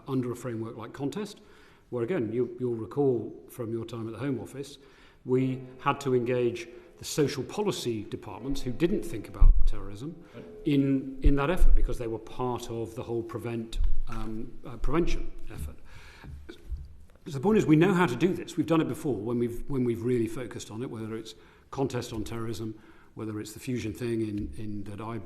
under a framework like Contest, where again, you'll recall from your time at the Home Office, we had to engage the social policy departments who didn't think about terrorism in that effort, because they were part of the whole prevention effort. So the point is, we know how to do this. We've done it before when we've really focused on it, whether it's Contest on terrorism, whether it's the fusion thing that I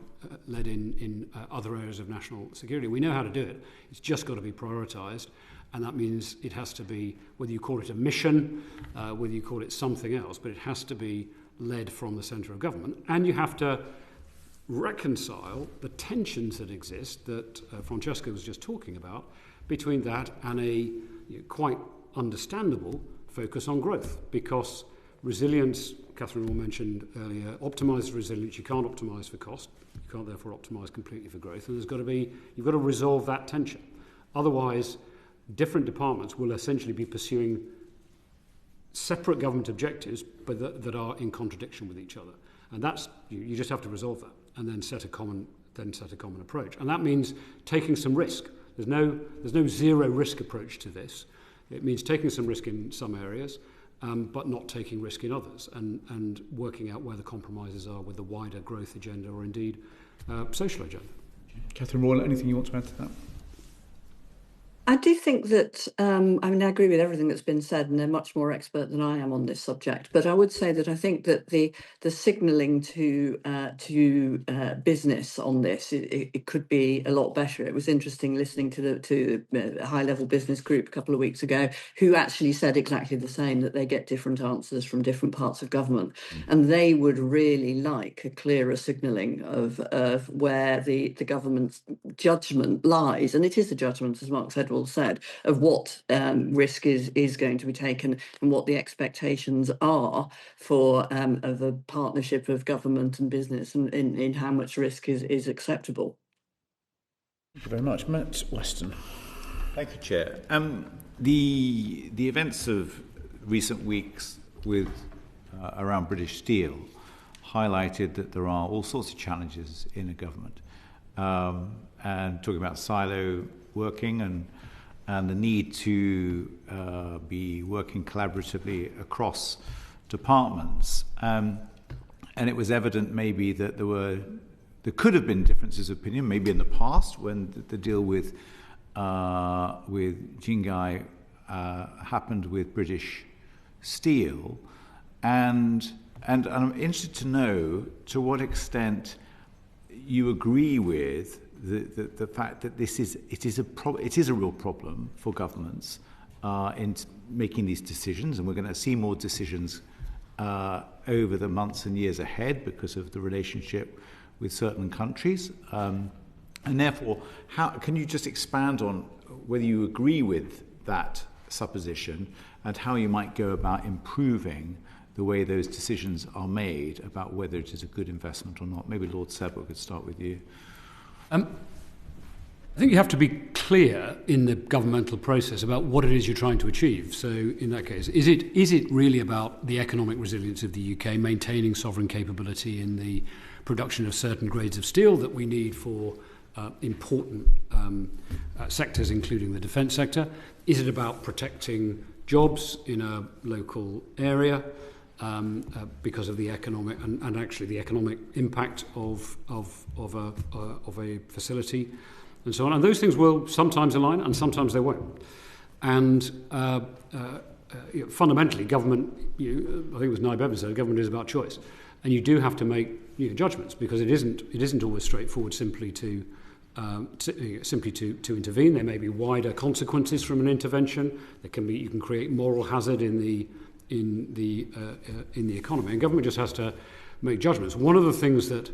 led in other areas of national security. We know how to do it. It's just got to be prioritised. And that means it has to be, whether you call it a mission, whether you call it something else, but it has to be led from the centre of government. And you have to reconcile the tensions that exist that Francesca was just talking about between that and a quite understandable focus on growth. Because resilience, Catherine Royle mentioned earlier, optimised resilience, you can't optimise for cost, you can't therefore optimise completely for growth, and you've got to resolve that tension. Otherwise, different departments will essentially be pursuing separate government objectives, but that are in contradiction with each other. And that's, you just have to resolve that and then set a common approach. And that means taking some risk. There's no zero risk approach to this. It means taking some risk in some areas, but not taking risk in others, and working out where the compromises are with the wider growth agenda or indeed social agenda. Catherine Royle, anything you want to add to that? I do think that, I agree with everything that's been said, and they're much more expert than I am on this subject. But I would say that I think that the signalling to business on this, it could be a lot better. It was interesting listening to a high-level business group a couple of weeks ago, who actually said exactly the same, that they get different answers from different parts of government, and they would really like a clearer signalling of where the government's judgment lies, and it is a judgment, as Mark said, of what risk is going to be taken and what the expectations are for of a partnership of government and business, and in how much risk is acceptable. Thank you very much. Matt Weston. Thank you, Chair. The events of recent weeks with around British Steel highlighted that there are all sorts of challenges in a government, and talking about silo working and the need to be working collaboratively across departments. And it was evident maybe that there could have been differences of opinion, maybe in the past when the deal with Jingai happened with British Steel. And I'm interested to know to what extent you agree with the fact that it is a real problem for governments in making these decisions, and we're going to see more decisions over the months and years ahead because of the relationship with certain countries. And therefore, can you just expand on whether you agree with that supposition and how you might go about improving the way those decisions are made about whether it is a good investment or not? Maybe Lord Sedwill could start with you. I think you have to be clear in the governmental process about what it is you're trying to achieve. So in that case, is it really about the economic resilience of the UK, maintaining sovereign capability in the production of certain grades of steel that we need for important sectors, including the defence sector? Is it about protecting jobs in a local area because of the economic and actually the economic impact of a facility, and so on? And those things will sometimes align, and sometimes they won't. And fundamentally, government, I think it was Nye Bevan said, government is about choice, and you do have to make judgments, because it isn't always straightforward simply to intervene. There may be wider consequences from an intervention. You can create moral hazard in the economy, and government just has to make judgments. One of the things that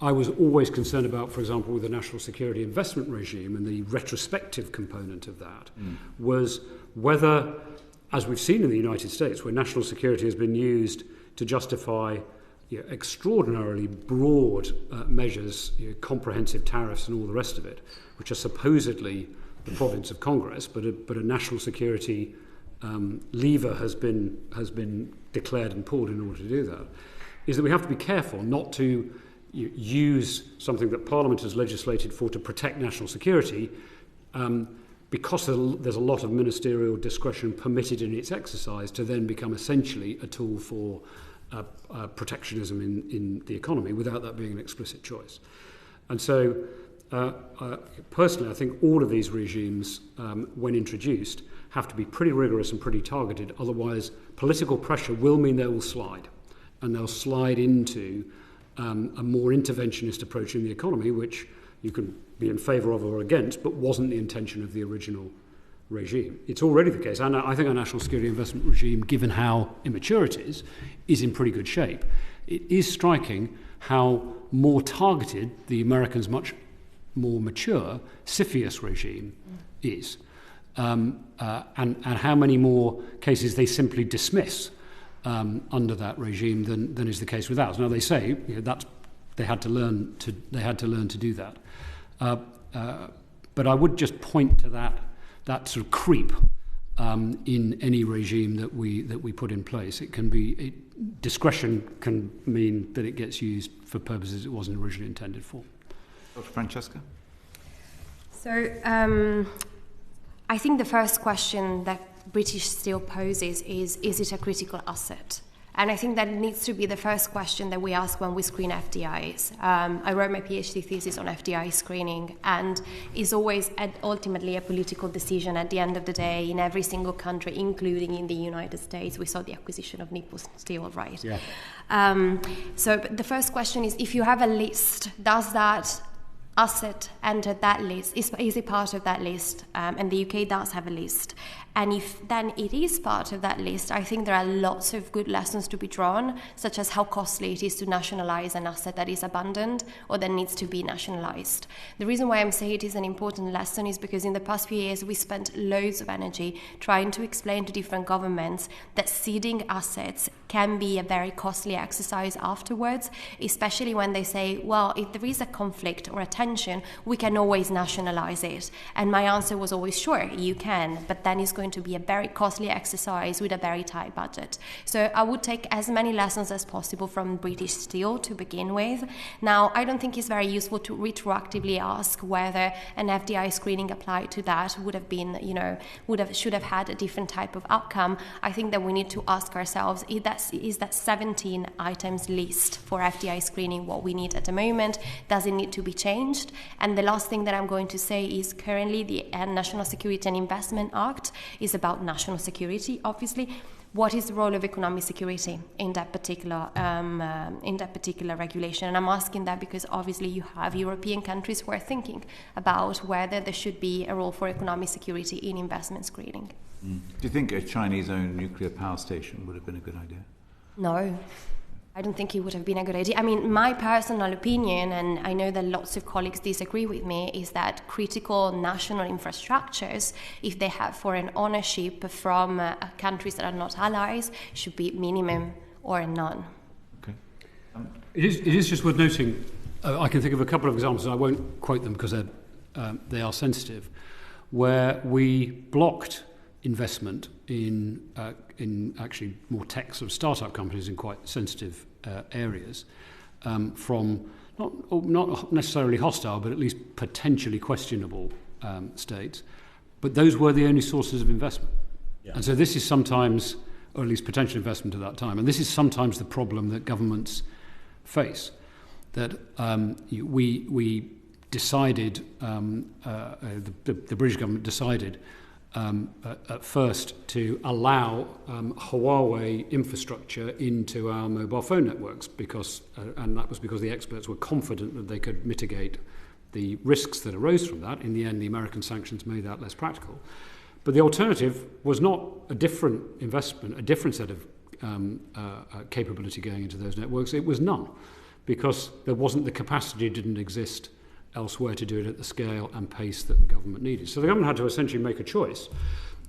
I was always concerned about, for example, with the national security investment regime and the retrospective component of that, was whether, as we've seen in the United States, where national security has been used to justify extraordinarily broad measures, comprehensive tariffs and all the rest of it, which are supposedly the province of Congress, but a national security lever has been declared and pulled in order to do that, is that we have to be careful not to use something that Parliament has legislated for to protect national security, because there's a lot of ministerial discretion permitted in its exercise, to then become essentially a tool for protectionism in the economy without that being an explicit choice. And so, personally, I think all of these regimes, when introduced, have to be pretty rigorous and pretty targeted. Otherwise, political pressure will mean they will slide, and they'll slide into a more interventionist approach in the economy, which you can be in favour of or against, but wasn't the intention of the original regime. It's already the case, and I think our national security investment regime, given how immature it is in pretty good shape. It is striking how more targeted the Americans' much more mature CFIUS regime is, and how many more cases they simply dismiss under that regime than is the case with ours. Now they say that they had to learn to do that, but I would just point to that sort of creep in any regime that we put in place. It can be discretion can mean that it gets used for purposes it wasn't originally intended for. Dr. Francesca? So I think the first question that British Steel poses is it a critical asset? And I think that needs to be the first question that we ask when we screen FDIs. I wrote my PhD thesis on FDI screening, and it's always ultimately a political decision at the end of the day in every single country, including in the United States. We saw the acquisition of Nippon Steel, right? Yeah. So the first question is, if you have a list, does that asset enter that list? Is it part of that list? And the UK does have a list. And if then it is part of that list, I think there are lots of good lessons to be drawn, such as how costly it is to nationalise an asset that is abandoned or that needs to be nationalised. The reason why I'm saying it is an important lesson is because in the past few years we spent loads of energy trying to explain to different governments that ceding assets can be a very costly exercise afterwards, especially when they say, well, if there is a conflict or a tension, we can always nationalise it. And my answer was always, sure, you can, but then it's going to be a very costly exercise with a very tight budget. So I would take as many lessons as possible from British Steel to begin with. Now, I don't think it's very useful to retroactively ask whether an FDI screening applied to that would have been, should have had a different type of outcome. I think that we need to ask ourselves, is that 17 items list for FDI screening what we need at the moment? Does it need to be changed? And the last thing that I'm going to say is currently the National Security and Investment Act is about national security, obviously. What is the role of economic security in that particular regulation? And I'm asking that because obviously you have European countries who are thinking about whether there should be a role for economic security in investment screening. Do you think a Chinese-owned nuclear power station would have been a good idea? No. I don't think it would have been a good idea. I mean, my personal opinion, and I know that lots of colleagues disagree with me, is that critical national infrastructures, if they have foreign ownership from countries that are not allies, should be minimum or none. Okay. It is just worth noting, I can think of a couple of examples, and I won't quote them because they are sensitive, where we blocked investment in actually more tech sort of startup companies in quite sensitive areas from not necessarily hostile, but at least potentially questionable states. But those were the only sources of investment. Yeah. And so this is sometimes, or at least potential investment at that time, and this is sometimes the problem that governments face, that we decided, the British government decided at first to allow Huawei infrastructure into our mobile phone networks and that was because the experts were confident that they could mitigate the risks that arose from that. In the end, the American sanctions made that less practical. But the alternative was not a different investment, a different set of capability going into those networks. It was none, because there wasn't the capacity, didn't exist elsewhere to do it at the scale and pace that the government needed. So the government had to essentially make a choice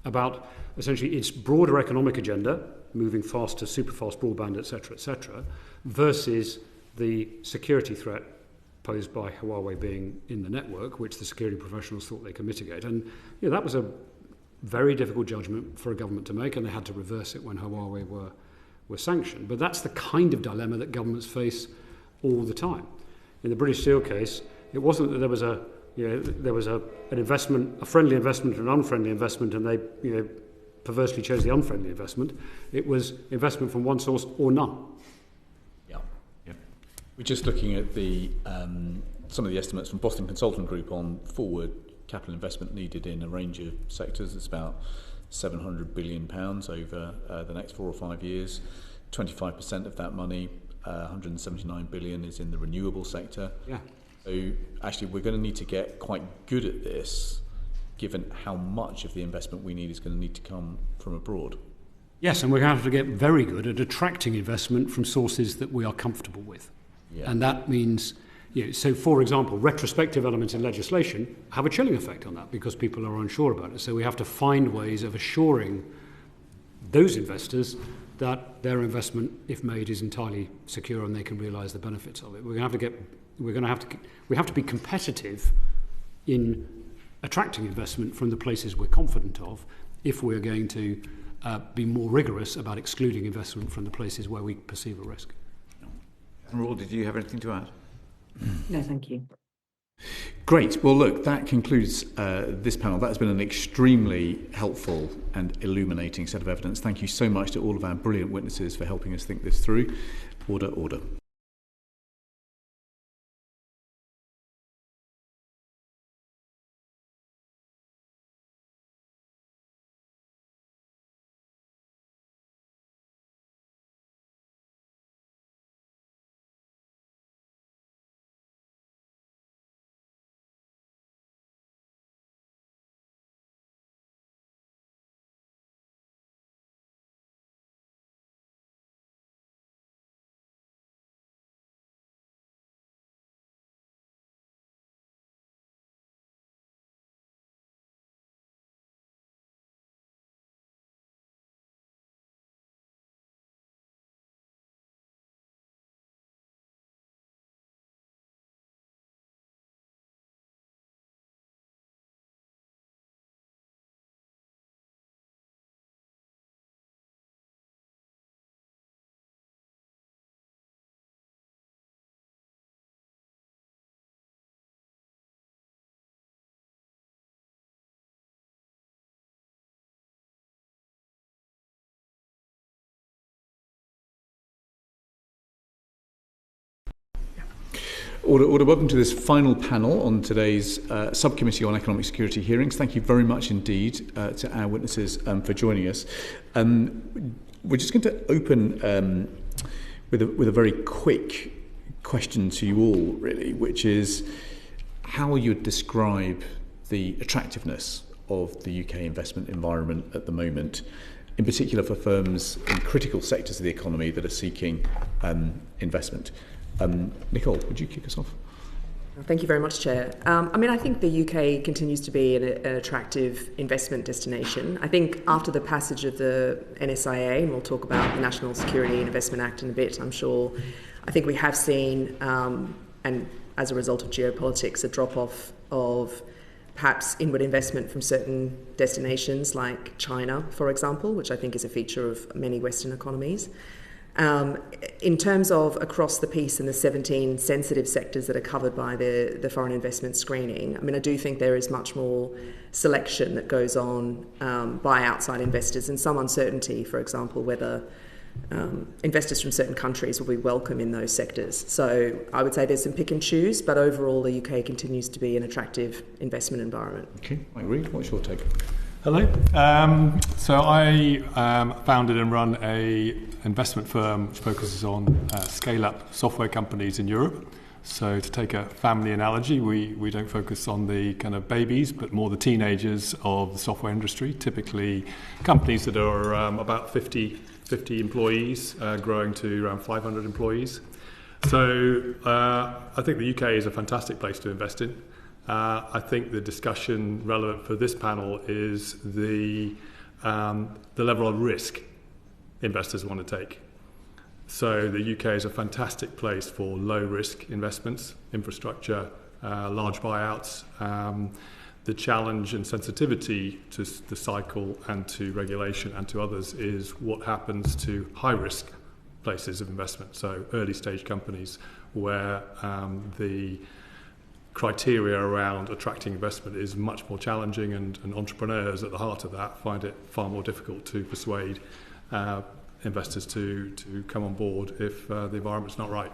about essentially its broader economic agenda, moving fast to super fast broadband, etc., versus the security threat posed by Huawei being in the network, which the security professionals thought they could mitigate. And that was a very difficult judgment for a government to make, and they had to reverse it when Huawei were sanctioned. But that's the kind of dilemma that governments face all the time. In the British Steel case, it wasn't that there was an investment, a friendly investment and an unfriendly investment, and they perversely chose the unfriendly investment. It was investment from one source or none. We're just looking at the some of the estimates from Boston Consulting Group on forward capital investment needed in a range of sectors. It's about £700 billion over the next 4 or 5 years. 25% of that money, 179 billion, is in the renewable sector. Yeah. So actually, we're going to need to get quite good at this, given how much of the investment we need is going to need to come from abroad. Yes, and we're going to have to get very good at attracting investment from sources that we are comfortable with. Yeah. And that means, so for example, retrospective elements in legislation have a chilling effect on that because people are unsure about it. So we have to find ways of assuring those investors that their investment, if made, is entirely secure and they can realise the benefits of it. We have to be competitive in attracting investment from the places we're confident of if we're going to be more rigorous about excluding investment from the places where we perceive a risk. Royle, did you have anything to add? No, thank you. Great. Well, look, that concludes this panel. That has been an extremely helpful and illuminating set of evidence. Thank you so much to all of our brilliant witnesses for helping us think this through. Order, order. Order. Welcome to this final panel on today's Subcommittee on Economic Security hearings. Thank you very much indeed to our witnesses for joining us. We're just going to open with a very quick question to you all, really, which is how you would describe the attractiveness of the UK investment environment at the moment, in particular for firms in critical sectors of the economy that are seeking investment. Nicole, would you kick us off? Thank you very much, Chair. I think the UK continues to be an attractive investment destination. I think after the passage of the NSIA, and we'll talk about the National Security and Investment Act in a bit, I'm sure, I think we have seen, and as a result of geopolitics, a drop-off of perhaps inward investment from certain destinations like China, for example, which I think is a feature of many Western economies. In terms of across the piece and the 17 sensitive sectors that are covered by the foreign investment screening, I do think there is much more selection that goes on by outside investors and some uncertainty, for example, whether investors from certain countries will be welcome in those sectors. So I would say there's some pick and choose, but overall the UK continues to be an attractive investment environment. Okay, Reid, what's your take? Hello. So I founded and run a investment firm which focuses on scale-up software companies in Europe. So to take a family analogy, we don't focus on the kind of babies, but more the teenagers of the software industry, typically companies that are about 50 employees, growing to around 500 employees. So I think the UK is a fantastic place to invest in. I think the discussion relevant for this panel is the level of risk investors want to take. So the UK is a fantastic place for low-risk investments, infrastructure, large buyouts. The challenge and sensitivity to the cycle and to regulation and to others is what happens to high-risk places of investment, so early-stage companies where the criteria around attracting investment is much more challenging, and entrepreneurs at the heart of that find it far more difficult to persuade investors to come on board if the environment's not right.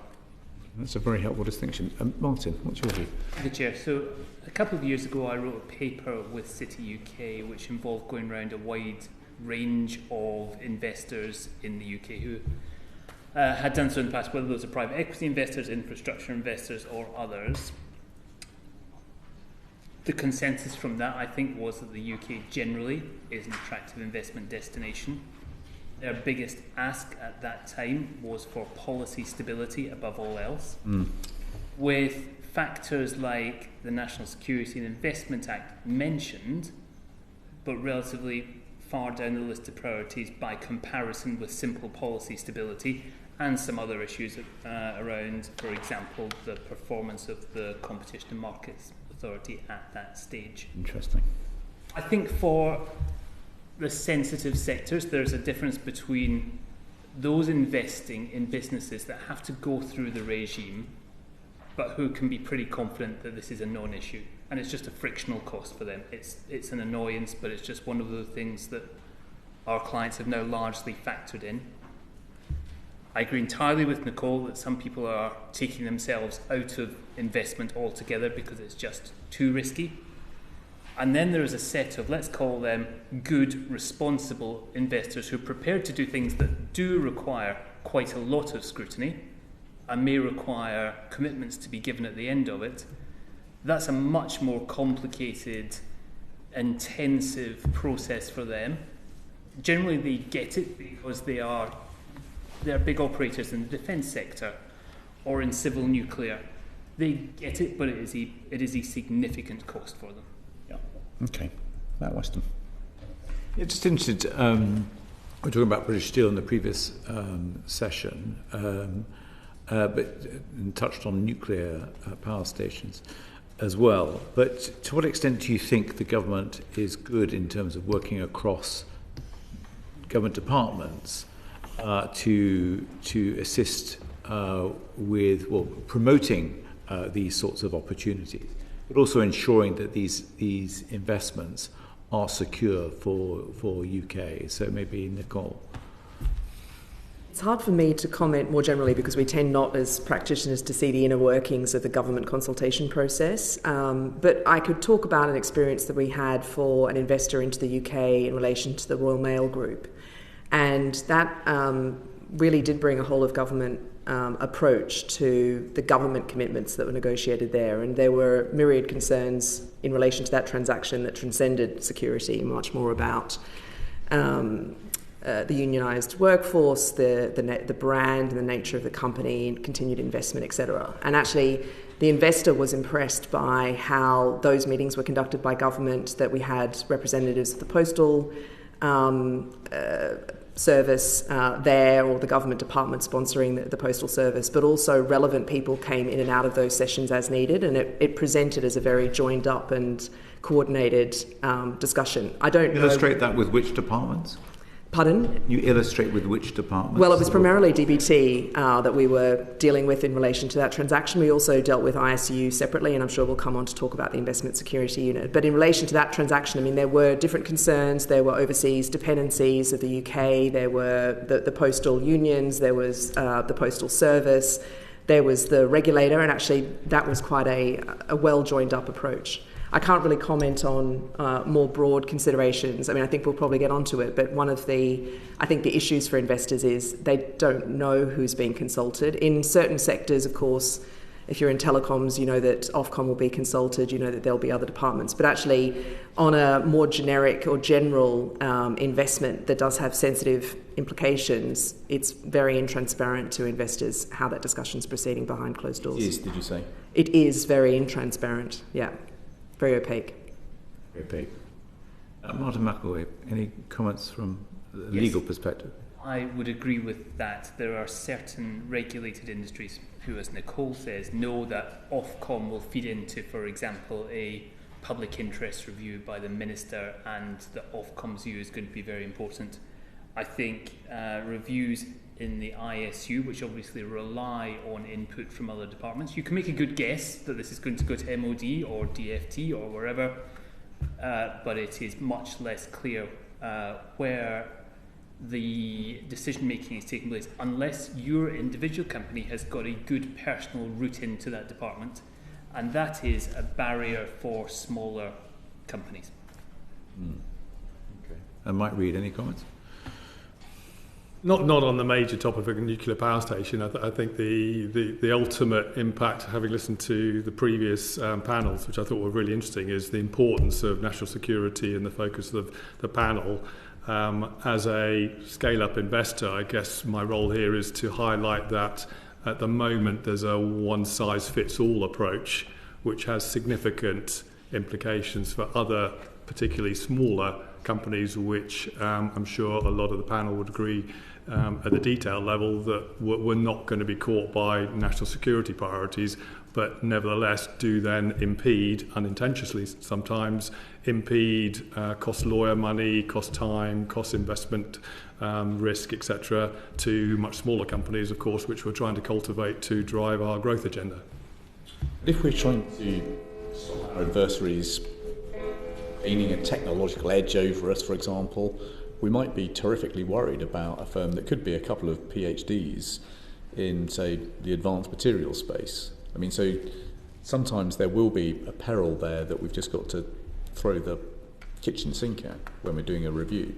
That's a very helpful distinction. Martin, what's your view? Thank you, Chair. So a couple of years ago I wrote a paper with City UK which involved going around a wide range of investors in the UK who had done so in the past, whether those are private equity investors, infrastructure investors or others. The consensus from that, I think, was that the UK generally is an attractive investment destination. Their biggest ask at that time was for policy stability above all else. With factors like the National Security and Investment Act mentioned, but relatively far down the list of priorities by comparison with simple policy stability and some other issues around, for example, the performance of the Competition and Markets Authority at that stage. Interesting. I think for the sensitive sectors, there's a difference between those investing in businesses that have to go through the regime, but who can be pretty confident that this is a non-issue, and it's just a frictional cost for them. It's an annoyance, but it's just one of the things that our clients have now largely factored in. I agree entirely with Nicole that some people are taking themselves out of investment altogether because it's just too risky. And then there is a set of, let's call them good, responsible investors who are prepared to do things that do require quite a lot of scrutiny and may require commitments to be given at the end of it. That's a much more complicated, intensive process for them. Generally they get it because they're big operators in the defence sector or in civil nuclear. They get it, but it is a significant cost for them. Okay, Matt Weston. Yeah, just interested, we were talking about British Steel in the previous session, but touched on nuclear power stations as well. But to what extent do you think the government is good in terms of working across government departments to assist with promoting these sorts of opportunities, but also ensuring that these investments are secure for UK? So maybe Nicole. It's hard for me to comment more generally because we tend not as practitioners to see the inner workings of the government consultation process. But I could talk about an experience that we had for an investor into the UK in relation to the Royal Mail Group. And that really did bring a whole of government approach to the government commitments that were negotiated there. And there were myriad concerns in relation to that transaction that transcended security, much more about the unionised workforce, the brand and the nature of the company, continued investment, etc. And actually, the investor was impressed by how those meetings were conducted by government, that we had representatives of the postal service there, or the government department sponsoring the postal service, but also relevant people came in and out of those sessions as needed, and it presented as a very joined up and coordinated discussion. I don't illustrate that with which departments? Pardon? You illustrate with which departments? Well, it was primarily DBT that we were dealing with in relation to that transaction. We also dealt with ISU separately, and I'm sure we'll come on to talk about the investment security unit. But in relation to that transaction, I mean, there were different concerns. There were overseas dependencies of the UK. There were the postal unions. There was the postal service. There was the regulator, and actually that was quite a well joined up approach. I can't really comment on more broad considerations. I mean, I think we'll probably get onto it, but one of the issues for investors is they don't know who's being consulted. In certain sectors, of course, If you're in telecoms, you know that Ofcom will be consulted, you know that there'll be other departments. But actually, on a more generic or general investment that does have sensitive implications, it's very intransparent to investors how that discussion's proceeding behind closed doors. It is, did you say? It is very intransparent, yeah. Very opaque. Very opaque. Martin McElwee, any comments from the legal perspective? I would agree with that. There are certain regulated industries who, as Nicole says, know that Ofcom will feed into, for example, a public interest review by the Minister, and that Ofcom's view is going to be very important. I think reviews in the ISU, which obviously rely on input from other departments, you can make a good guess that this is going to go to MOD or DFT or wherever, but it is much less clear where the decision making is taking place unless your individual company has got a good personal route into that department, and that is a barrier for smaller companies. Okay. And Mike Reid, any comments? Not on the major topic of a nuclear power station. I think the ultimate impact, having listened to the previous panels, which I thought were really interesting, is the importance of national security and the focus of the panel. As a scale-up investor, I guess my role here is to highlight that at the moment there's a one-size-fits-all approach, which has significant implications for other, particularly smaller companies, which I'm sure a lot of the panel would agree at the detail level that we're not going to be caught by national security priorities, but nevertheless do then impede, unintentionally sometimes, cost lawyer money, cost time, cost investment risk, etc., to much smaller companies, of course, which we're trying to cultivate to drive our growth agenda. If we're trying to stop our adversaries gaining a technological edge over us, for example, we might be terrifically worried about a firm that could be a couple of PhDs in, say, the advanced materials space. I mean, so sometimes there will be a peril there that we've just got to throw the kitchen sink at when we're doing a review.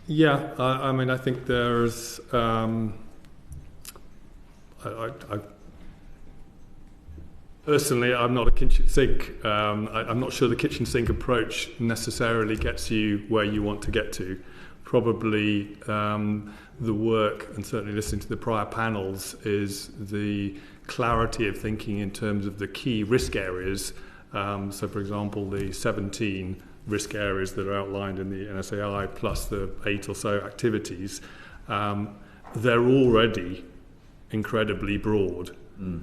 Yeah, I mean, I think there's... Personally, I'm not a kitchen sink. I'm not sure the kitchen sink approach necessarily gets you where you want to get to. Probably the work, and certainly listening to the prior panels, is the clarity of thinking in terms of the key risk areas. So, for example, the 17 risk areas that are outlined in the NSAI, plus the 8 or so activities, they're already incredibly broad.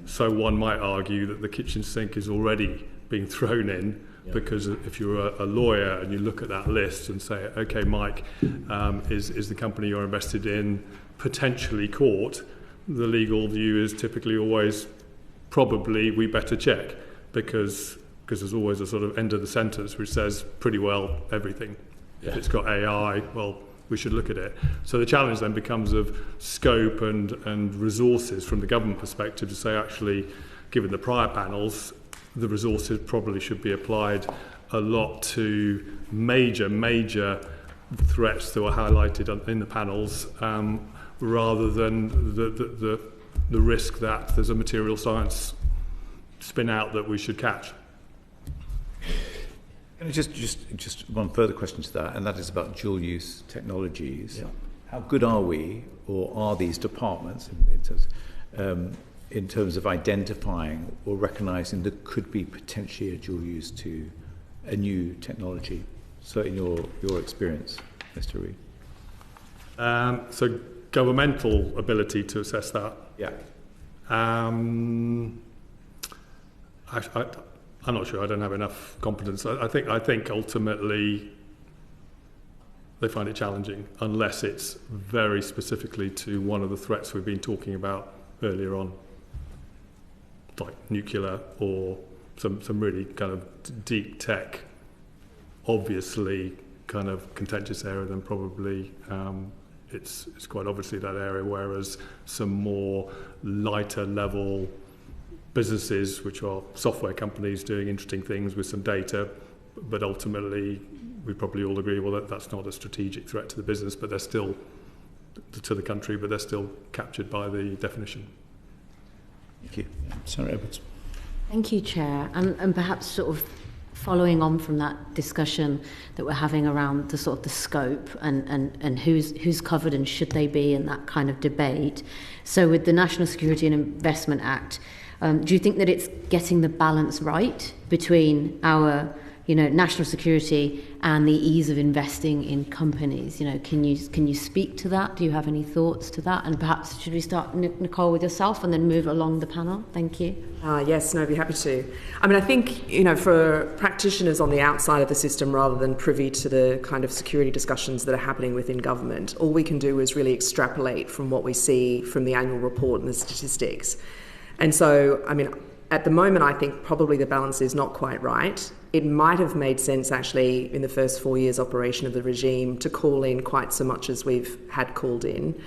So one might argue that the kitchen sink is already being thrown in, because if you're a lawyer and you look at that list and say, okay, Mike, is the company you're invested in potentially caught? The legal view is typically always probably we better check, because there's always a sort of end of the sentence which says pretty well everything. If it's got AI, well, we should look at it. So the challenge then becomes of scope and resources from the government perspective to say, actually, given the prior panels, the resources probably should be applied a lot to major threats that were highlighted in the panels, rather than the risk that there's a material science spin out that we should catch. And just one further question to that, and that is about dual-use technologies. Yeah. How good are we, or are these departments in terms of identifying or recognising there could be potentially a dual use to a new technology? So, in your experience, Mr. Reid. So, governmental ability to assess that. Yeah. I'm not sure. I don't have enough competence. I think ultimately they find it challenging unless it's very specifically to one of the threats we've been talking about earlier on, like nuclear or some really kind of deep tech, obviously kind of contentious area. Then probably it's quite obviously that area. Whereas some more lighter level businesses, which are software companies doing interesting things with some data, but ultimately we probably all agree, well, that's not a strategic threat to the business, but they're still to the country, but they're still captured by the definition. Thank you. Sarah Edwards. Thank you, Chair. And perhaps sort of following on from that discussion that we're having around the sort of the scope and who's covered and should they be in that kind of debate. So with the National Security and Investment Act, do you think that it's getting the balance right between our national security and the ease of investing in companies? Can you speak to that? Do you have any thoughts to that? And perhaps should we start, Nicole, with yourself and then move along the panel? Thank you. Yes, no, I'd be happy to. I mean, I think, for practitioners on the outside of the system rather than privy to the kind of security discussions that are happening within government, all we can do is really extrapolate from what we see from the annual report and the statistics. And so, I mean, at the moment, I think probably the balance is not quite right. It might have made sense, actually, in the first 4 years operation of the regime to call in quite so much as we've had called in.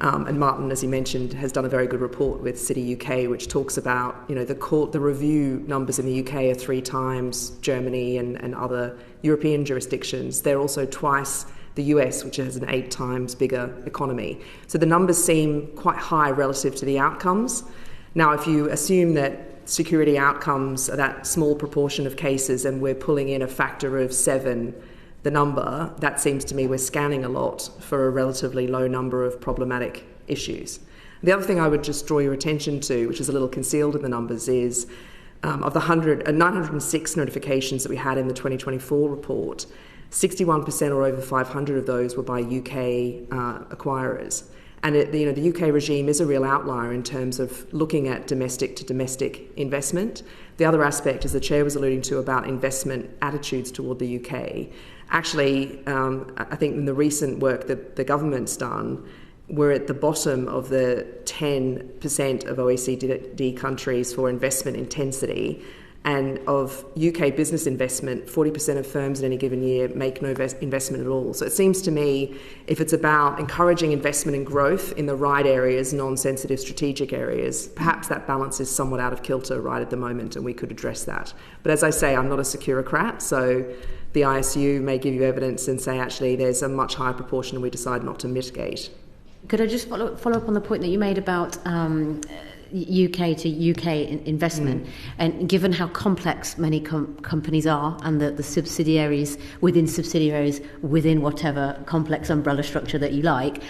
And Martin, as he mentioned, has done a very good report with City UK, which talks about, the review numbers in the UK are 3 times Germany and other European jurisdictions. They're also twice the US, which has an 8 times bigger economy. So the numbers seem quite high relative to the outcomes. Now, if you assume that security outcomes are that small proportion of cases and we're pulling in a factor of 7, the number, that seems to me we're scanning a lot for a relatively low number of problematic issues. The other thing I would just draw your attention to, which is a little concealed in the numbers, is of the 906 notifications that we had in the 2024 report, 61% or over 500 of those were by UK acquirers. And the UK regime is a real outlier in terms of looking at domestic to domestic investment. The other aspect, as the Chair was alluding to, about investment attitudes toward the UK. Actually, I think in the recent work that the government's done, we're at the bottom of the 10% of OECD countries for investment intensity. And of UK business investment, 40% of firms in any given year make no investment at all. So it seems to me, if it's about encouraging investment and growth in the right areas, non-sensitive strategic areas, perhaps that balance is somewhat out of kilter right at the moment, and we could address that. But as I say, I'm not a securocrat, so the ISU may give you evidence and say, actually, there's a much higher proportion and we decide not to mitigate. Could I just follow up on the point that you made about UK to UK investment, and given how complex many companies are and the subsidiaries within whatever complex umbrella structure that you like,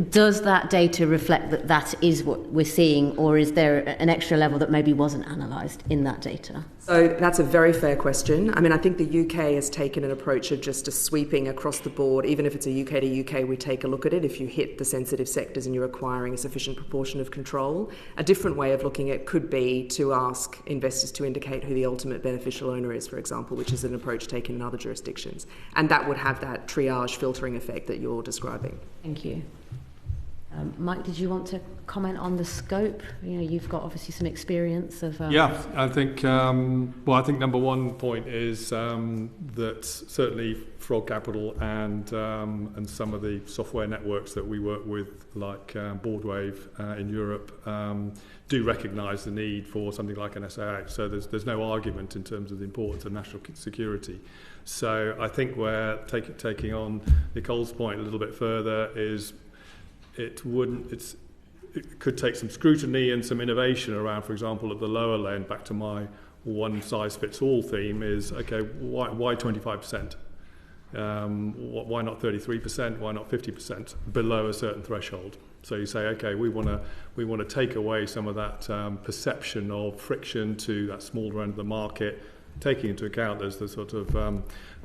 does that data reflect that that is what we're seeing, or is there an extra level that maybe wasn't analysed in that data? So that's a very fair question. I mean, I think the UK has taken an approach of just a sweeping across the board. Even if it's a UK to UK, we take a look at it. If you hit the sensitive sectors and you're acquiring a sufficient proportion of control, a different way of looking at it could be to ask investors to indicate who the ultimate beneficial owner is, for example, which is an approach taken in other jurisdictions. And that would have that triage filtering effect that you're describing. Thank you. Mike, did you want to comment on the scope? You've got obviously some experience of... Yeah, I think, I think number one point is that certainly Frog Capital and some of the software networks that we work with, like Boardwave in Europe, do recognise the need for something like an SAA. So there's no argument in terms of the importance of national security. So I think we're taking on Nicole's point a little bit further is... It could take some scrutiny and some innovation around, for example, at the lower end. Back to my one-size-fits-all theme is, okay, why 25%? Why not 33%? Why not 50% below a certain threshold? So you say, okay, we want to take away some of that perception of friction to that smaller end of the market, taking into account there's the sort of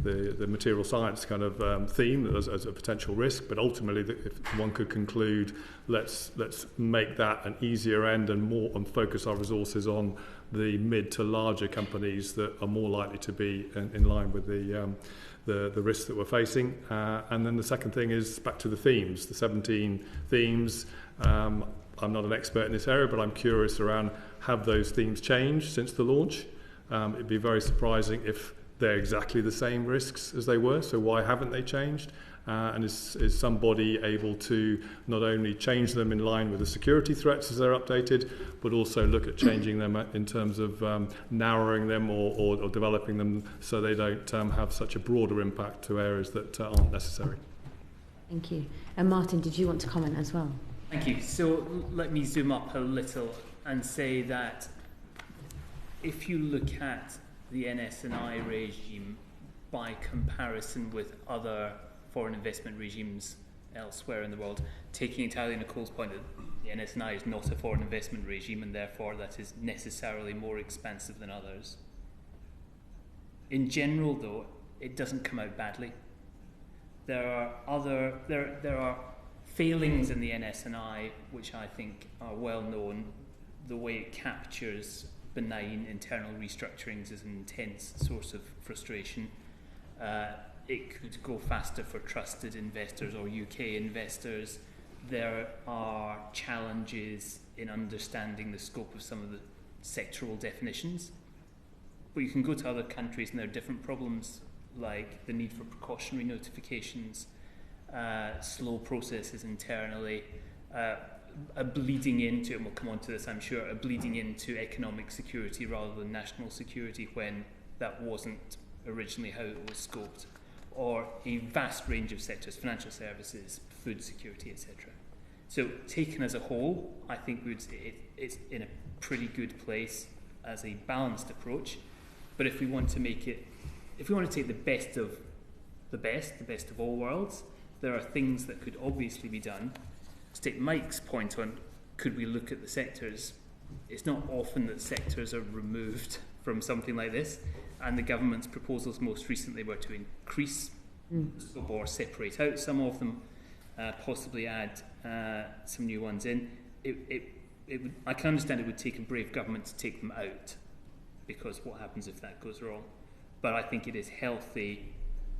the material science kind of theme as a potential risk, but ultimately if one could conclude let's make that an easier end and focus our resources on the mid to larger companies that are more likely to be in line with the risks that we're facing. And then the second thing is back to the themes, the 17 themes. I'm not an expert in this area, but I'm curious around, have those themes changed since the launch? It'd be very surprising if they're exactly the same risks as they were, so why haven't they changed? And is somebody able to not only change them in line with the security threats as they're updated, but also look at changing them in terms of narrowing them or developing them so they don't have such a broader impact to areas that aren't necessary? Thank you. And Martin, did you want to comment as well? Thank you. So let me zoom up a little and say that if you look at the NS&I regime by comparison with other foreign investment regimes elsewhere in the world, taking entirely Nicole's point that the NS&I is not a foreign investment regime and therefore that is necessarily more expansive than others. In general, though, it doesn't come out badly. There are failings in the NS&I which I think are well known. The way it captures benign internal restructurings is an intense source of frustration. It could go faster for trusted investors or UK investors. There are challenges in understanding the scope of some of the sectoral definitions. But you can go to other countries and there are different problems, like the need for precautionary notifications, slow processes internally, a bleeding into, and we'll come on to this I'm sure, a bleeding into economic security rather than national security when that wasn't originally how it was scoped, or a vast range of sectors, financial services, food security, etc. So taken as a whole, I think we would say it's in a pretty good place as a balanced approach. But if we want to make it, if we want to take the best of all worlds, there are things that could obviously be done. To take Mike's point on, could we look at the sectors? It's not often that sectors are removed from something like this, and the government's proposals most recently were to increase the scope or separate out some of them, possibly add some new ones in. I can understand it would take a brave government to take them out, because what happens if that goes wrong? But I think it is healthy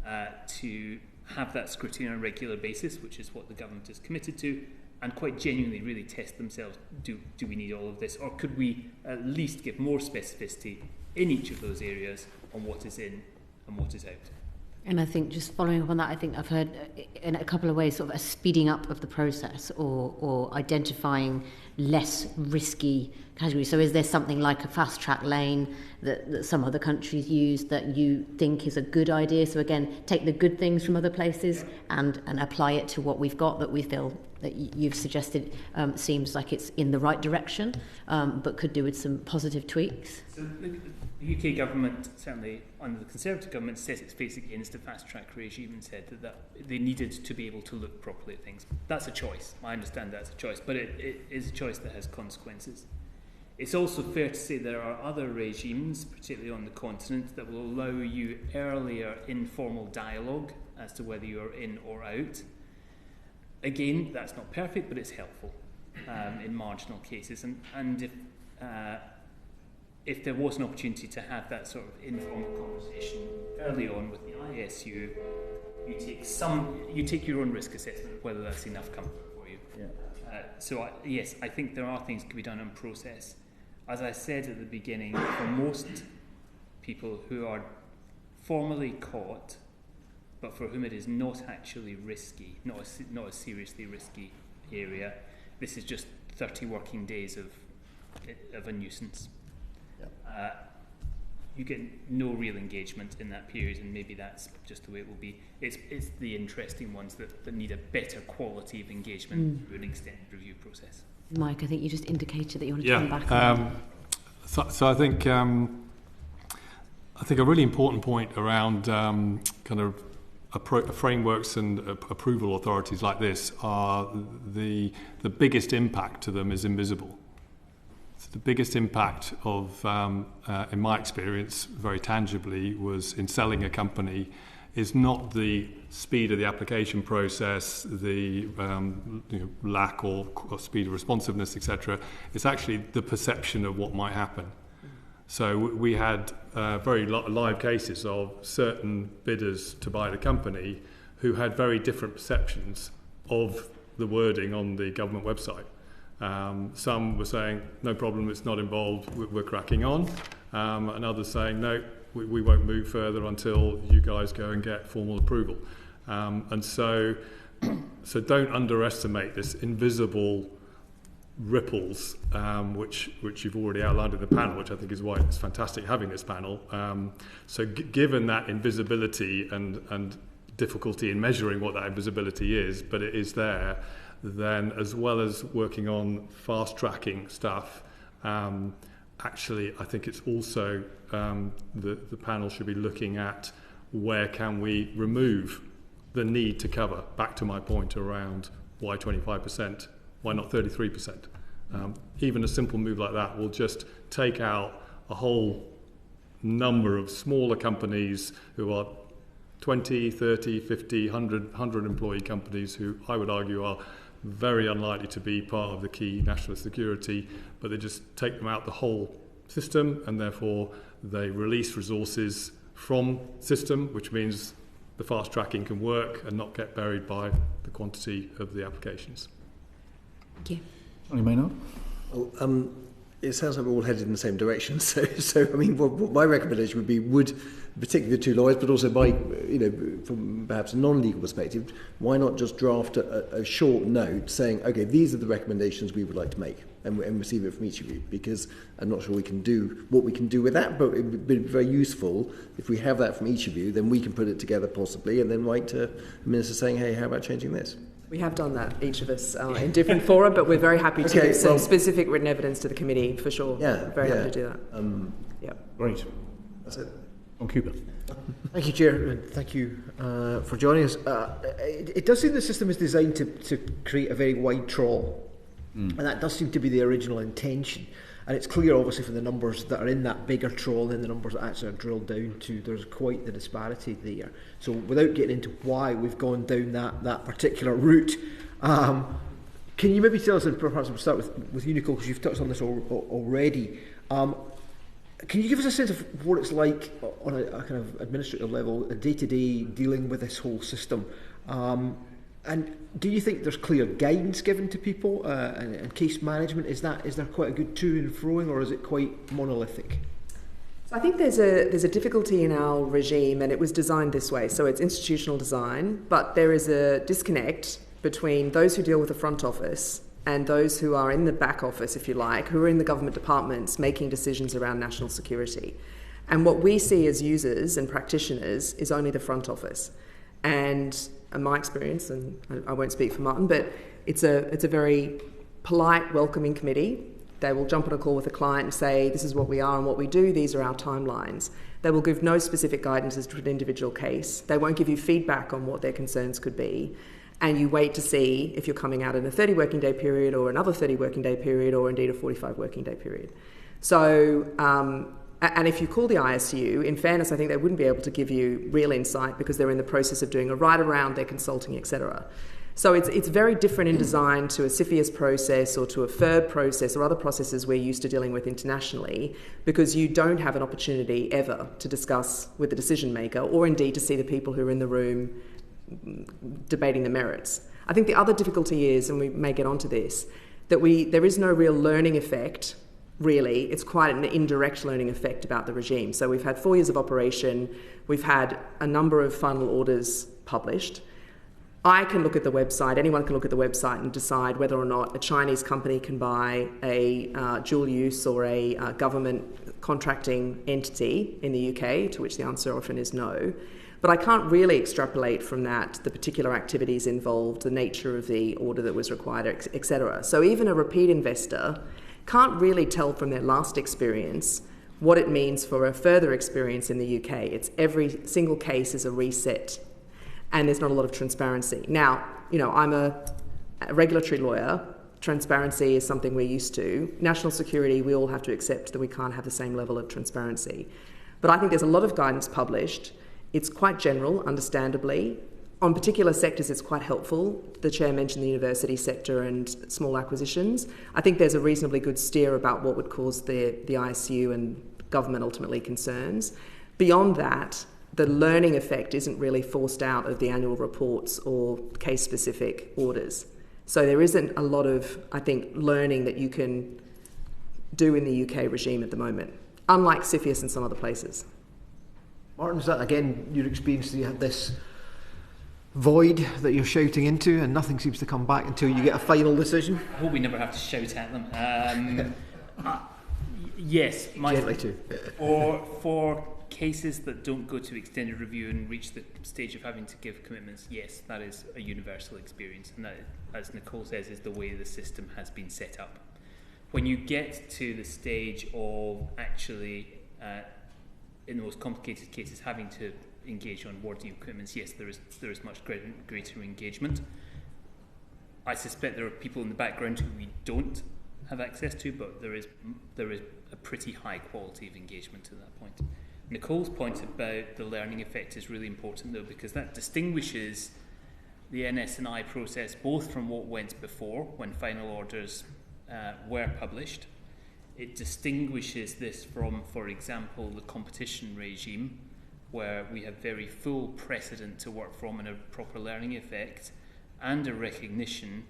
to have that scrutiny on a regular basis, which is what the government is committed to, and quite genuinely really test themselves. Do we need all of this, or could we at least give more specificity in each of those areas on what is in and what is out? And I think just following up on that, I think I've heard in a couple of ways sort of a speeding up of the process or identifying less risky categories. So is there something like a fast track lane that some other countries use that you think is a good idea? So again, take the good things from other places and apply it to what we've got that we feel that you've suggested seems like it's in the right direction, but could do with some positive tweaks. So the UK government, certainly under the Conservative government, set its face against a fast-track regime and said that they needed to be able to look properly at things. That's a choice. I understand that's a choice, but it is a choice that has consequences. It's also fair to say there are other regimes, particularly on the continent, that will allow you earlier informal dialogue as to whether you're in or out. Again, that's not perfect, but it's helpful in marginal cases. And if there was an opportunity to have that sort of informal conversation early on with the ISU, you take your own risk assessment of whether that's enough comfort for you. Yeah. So yes, I think there are things that can be done on process. As I said at the beginning, for most people who are formally caught, but for whom it is not actually risky, not a seriously risky area, this is just 30 working days of a nuisance. Yeah. You get no real engagement in that period, and maybe that's just the way it will be. It's the interesting ones that need a better quality of engagement through an extended review process. Mike, I think you just indicated that you want to come back on that. So I think a really important point around kind of frameworks and approval authorities like this are the biggest impact to them is invisible. So the biggest impact of, in my experience, very tangibly, was in selling a company is not the speed of the application process, the lack or speed of responsiveness, etc. It's actually the perception of what might happen. So we had very live cases of certain bidders to buy the company who had very different perceptions of the wording on the government website. Some were saying, no problem, it's not involved, we're cracking on. And others saying, no, we won't move further until you guys go and get formal approval. And so don't underestimate this invisible ripples, which you've already outlined in the panel, which I think is why it's fantastic having this panel. So given that invisibility and difficulty in measuring what that invisibility is, but it is there, then as well as working on fast-tracking stuff, Actually, I think it's also the panel should be looking at where can we remove the need to cover, back to my point around why 25%, why not 33%? Even a simple move like that will just take out a whole number of smaller companies who are 20, 30, 50, 100 employee companies who I would argue are very unlikely to be part of the key national security, but they just take them out the whole system, and therefore they release resources from system, which means the fast tracking can work and not get buried by the quantity of the applications. Thank you. Johnny Maynard? Well, it sounds like we're all headed in the same direction. So I mean, what my recommendation would be, particularly the two lawyers, but also by, from perhaps a non-legal perspective, why not just draft a short note saying, okay, these are the recommendations we would like to make, and receive it from each of you, because I'm not sure we can do what we can do with that, but it would be very useful if we have that from each of you, then we can put it together possibly, and then write to the minister saying, hey, how about changing this? We have done that, each of us, in different fora, but we're very happy to send specific written evidence to the committee, for sure. Yeah, very happy to do that. Great. That's it. On Cooper. Thank you, Chair, and thank you for joining us. It does seem the system is designed to create a very wide trawl, and that does seem to be the original intention. And it's clear, obviously, from the numbers that are in that bigger trawl and the numbers that actually are drilled down to, there's quite the disparity there. So without getting into why we've gone down that particular route, can you maybe tell us, and perhaps we'll start with you, Nicole, because you've touched on this already, can you give us a sense of what it's like on a kind of administrative level, a day-to-day dealing with this whole system? And do you think there's clear guidance given to people and case management? Is there quite a good to and froing, or is it quite monolithic? So I think there's a difficulty in our regime, and it was designed this way. So it's institutional design, but there is a disconnect between those who deal with the front office and those who are in the back office, if you like, who are in the government departments making decisions around national security. And what we see as users and practitioners is only the front office. And in my experience, and I won't speak for Martin, but it's a very polite, welcoming committee. They will jump on a call with a client and say, this is what we are and what we do, these are our timelines. They will give no specific guidance as to an individual case. They won't give you feedback on what their concerns could be. And you wait to see if you're coming out in a 30 working day period or another 30 working day period or indeed a 45 working day period. So, and if you call the ISU, in fairness, I think they wouldn't be able to give you real insight because they're in the process of doing a write around, they're consulting, etc. So it's very different in design to a CFIUS process or to a FIRB process or other processes we're used to dealing with internationally, because you don't have an opportunity ever to discuss with the decision maker or indeed to see the people who are in the room debating the merits. I think the other difficulty is, and we may get onto this, that there is no real learning effect, really. It's quite an indirect learning effect about the regime. So we've had 4 years of operation, we've had a number of final orders published. I can look at the website, anyone can look at the website and decide whether or not a Chinese company can buy a dual use or a government contracting entity in the UK, to which the answer often is no. But I can't really extrapolate from that the particular activities involved, the nature of the order that was required, etc. So even a repeat investor can't really tell from their last experience what it means for a further experience in the UK. It's every single case is a reset, and there's not a lot of transparency. Now, I'm a regulatory lawyer. Transparency is something we're used to. National security, we all have to accept that we can't have the same level of transparency. But I think there's a lot of guidance published. It's quite general, understandably. On particular sectors, it's quite helpful. The Chair mentioned the university sector and small acquisitions. I think there's a reasonably good steer about what would cause the ISU and government ultimately concerns. Beyond that, the learning effect isn't really forced out of the annual reports or case-specific orders. So there isn't a lot of, I think, learning that you can do in the UK regime at the moment, unlike CFIUS and some other places. Martin, is that again your experience that you had this void that you're shouting into and nothing seems to come back until you get a final decision? I hope we never have to shout at them. Yes, for cases that don't go to extended review and reach the stage of having to give commitments, yes, that is a universal experience, and that, as Nicole says, is the way the system has been set up. when you get to the stage of actually, in the most complicated cases, having to engage on warranty equipment, yes, there is much greater engagement. I suspect there are people in the background who we don't have access to, but there is a pretty high quality of engagement at that point. Nicole's point about the learning effect is really important, though, because that distinguishes the NS&I process both from what went before, when final orders were published. It distinguishes this from, for example, the competition regime, where we have very full precedent to work from and a proper learning effect, and a recognition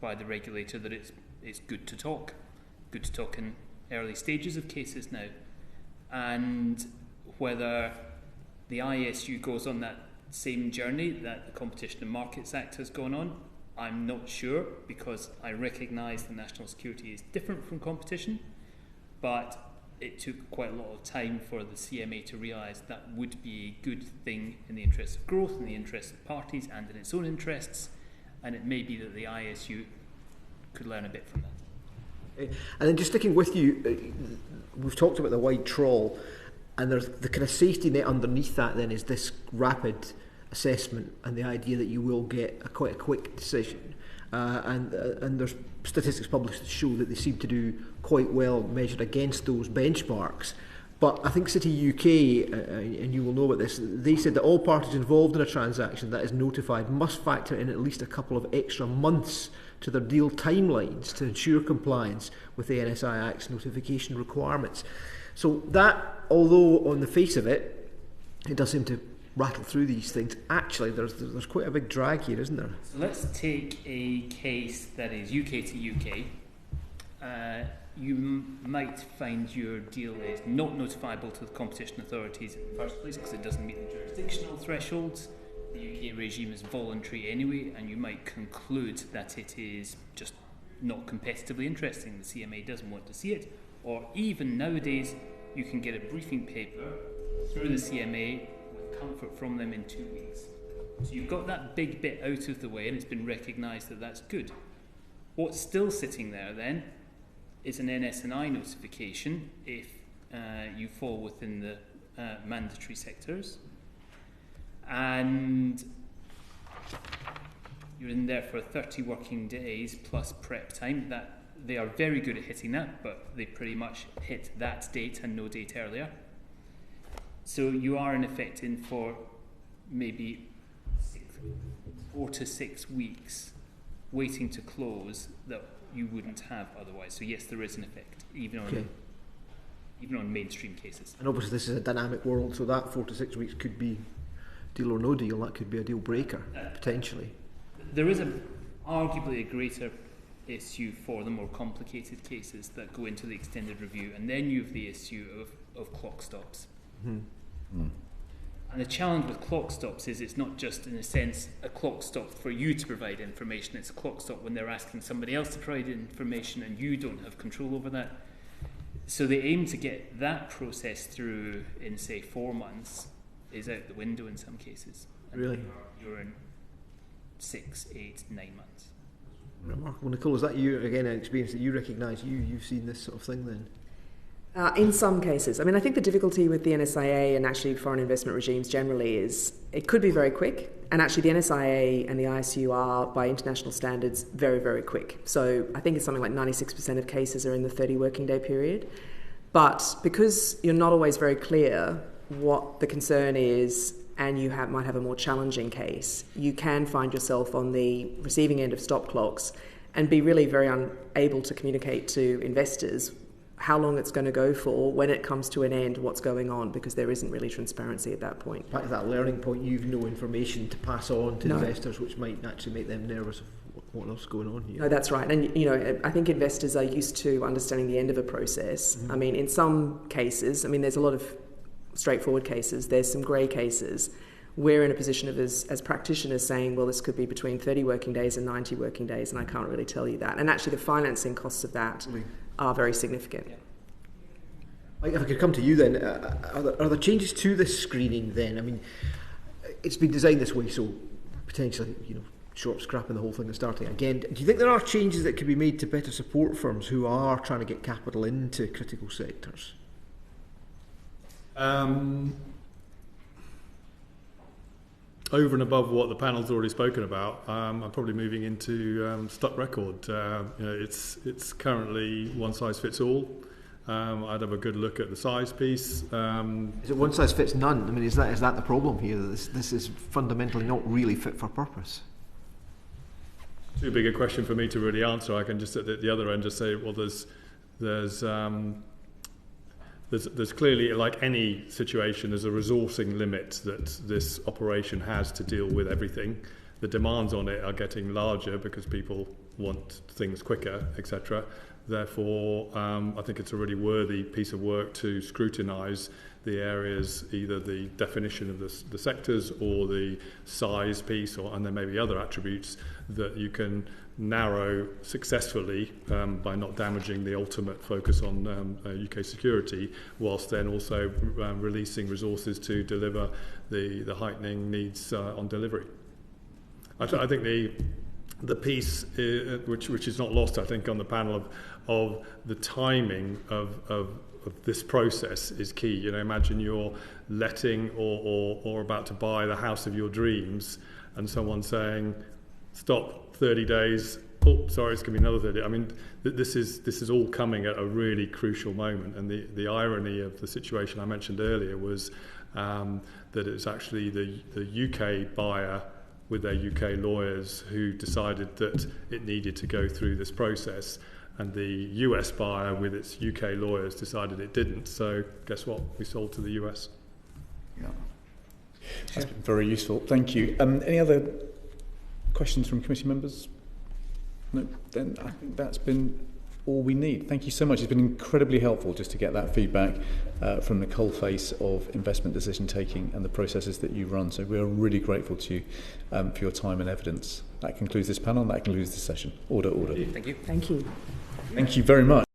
by the regulator that it's good to talk in early stages of cases now. And whether the ISU goes on that same journey that the Competition and Markets Act has gone on, I'm not sure, because I recognise the national security is different from competition, but it took quite a lot of time for the CMA to realise that would be a good thing in the interests of growth, in the interests of parties, and in its own interests, and it may be that the ISU could learn a bit from that. And then just sticking with you, we've talked about the wide trawl, and there's the kind of safety net underneath that then is this rapid assessment and the idea that you will get quite a quick decision. And there's statistics published that show that they seem to do quite well measured against those benchmarks. But I think City UK, and you will know about this, they said that all parties involved in a transaction that is notified must factor in at least a couple of extra months to their deal timelines to ensure compliance with the NSI Act's notification requirements. So that, although on the face of it, it does seem to rattle through these things, actually there's quite a big drag here, isn't there? So let's take a case that is UK to UK. You might find your deal is not notifiable to the competition authorities in the first place because it doesn't meet the jurisdictional thresholds. The UK regime is voluntary anyway, and you might conclude that it is just not competitively interesting. The CMA doesn't want to see it. Or even nowadays, you can get a briefing paper through the CMA with comfort from them in 2 weeks. So you've got that big bit out of the way, and it's been recognised that that's good. What's still sitting there then is an NS&I notification if you fall within the mandatory sectors, and you're in there for 30 working days plus prep time. That they are very good at hitting that, but they pretty much hit that date and no date earlier. So you are in effect in for maybe 4 to 6 weeks waiting to close that you wouldn't have otherwise. So yes, there is an effect, even on mainstream cases. And obviously this is a dynamic world, so that 4 to 6 weeks could be deal or no deal. That could be a deal breaker, potentially. There is arguably a greater issue for the more complicated cases that go into the extended review, and then you have the issue of clock stops. Mm-hmm. Mm. And the challenge with clock stops is it's not just, in a sense, a clock stop for you to provide information. It's a clock stop when they're asking somebody else to provide information and you don't have control over that. So the aim to get that process through in, say, 4 months is out the window in some cases. And really? You're in 6, 8, 9 months. Remarkable. Nicole, is that you, again, an experience that you recognise? You've seen this sort of thing then? In some cases. I mean, I think the difficulty with the NSIA and actually foreign investment regimes generally is it could be very quick, and actually the NSIA and the ISU are, by international standards, very, very quick. So I think it's something like 96% of cases are in the 30 working day period. But because you're not always very clear what the concern is, and you might have a more challenging case, you can find yourself on the receiving end of stop clocks and be really very unable to communicate to investors how long it's going to go for, when it comes to an end, what's going on, because there isn't really transparency at that point. Back to that learning point, you've no information to pass on to investors, which might actually make them nervous of what else is going on here. No, that's right. And, I think investors are used to understanding the end of a process. Mm-hmm. I mean, in some cases, there's a lot of straightforward cases, there's some grey cases. We're in a position of, as practitioners, saying, well, this could be between 30 working days and 90 working days, and I can't really tell you that. And actually the financing costs of that are very significant. Yeah. If I could come to you then, are there changes to this screening then? I mean, it's been designed this way, so potentially, short scrapping the whole thing and starting again. Do you think there are changes that could be made to better support firms who are trying to get capital into critical sectors? Over and above what the panel's already spoken about, I'm probably moving into stock record. It's currently one size fits all. I'd have a good look at the size piece. Is it one size fits none? I mean, is that the problem here? That this is fundamentally not really fit for purpose? Too big a question for me to really answer. I can just at the other end just say, well, there's clearly, like any situation, there's a resourcing limit that this operation has to deal with everything. The demands on it are getting larger because people want things quicker, etc. Therefore, I think it's a really worthy piece of work to scrutinise the areas, either the definition of the sectors or the size piece, and there may be other attributes that you can narrow successfully by not damaging the ultimate focus on UK security, whilst then also releasing resources to deliver the heightening needs on delivery. I think the piece which is not lost, I think, on the panel of the timing of this process is key. You know, imagine you're letting or about to buy the house of your dreams, and someone saying, "Stop, 30 days." Oh, sorry, it's going to be another 30. I mean, this is all coming at a really crucial moment, and the irony of the situation I mentioned earlier was that it's actually the UK buyer with their UK lawyers who decided that it needed to go through this process, and the US buyer with its UK lawyers decided it didn't. So guess what? We sold to the US. Yeah. That's been very useful. Thank you. Any other questions from committee members? No? Then I think that's been all we need. Thank you so much. It's been incredibly helpful just to get that feedback from Nicole face of investment decision taking and the processes that you run. So we're really grateful to you for your time and evidence. That concludes this panel and that concludes this session. Order. Thank you. Thank you. Thank you very much.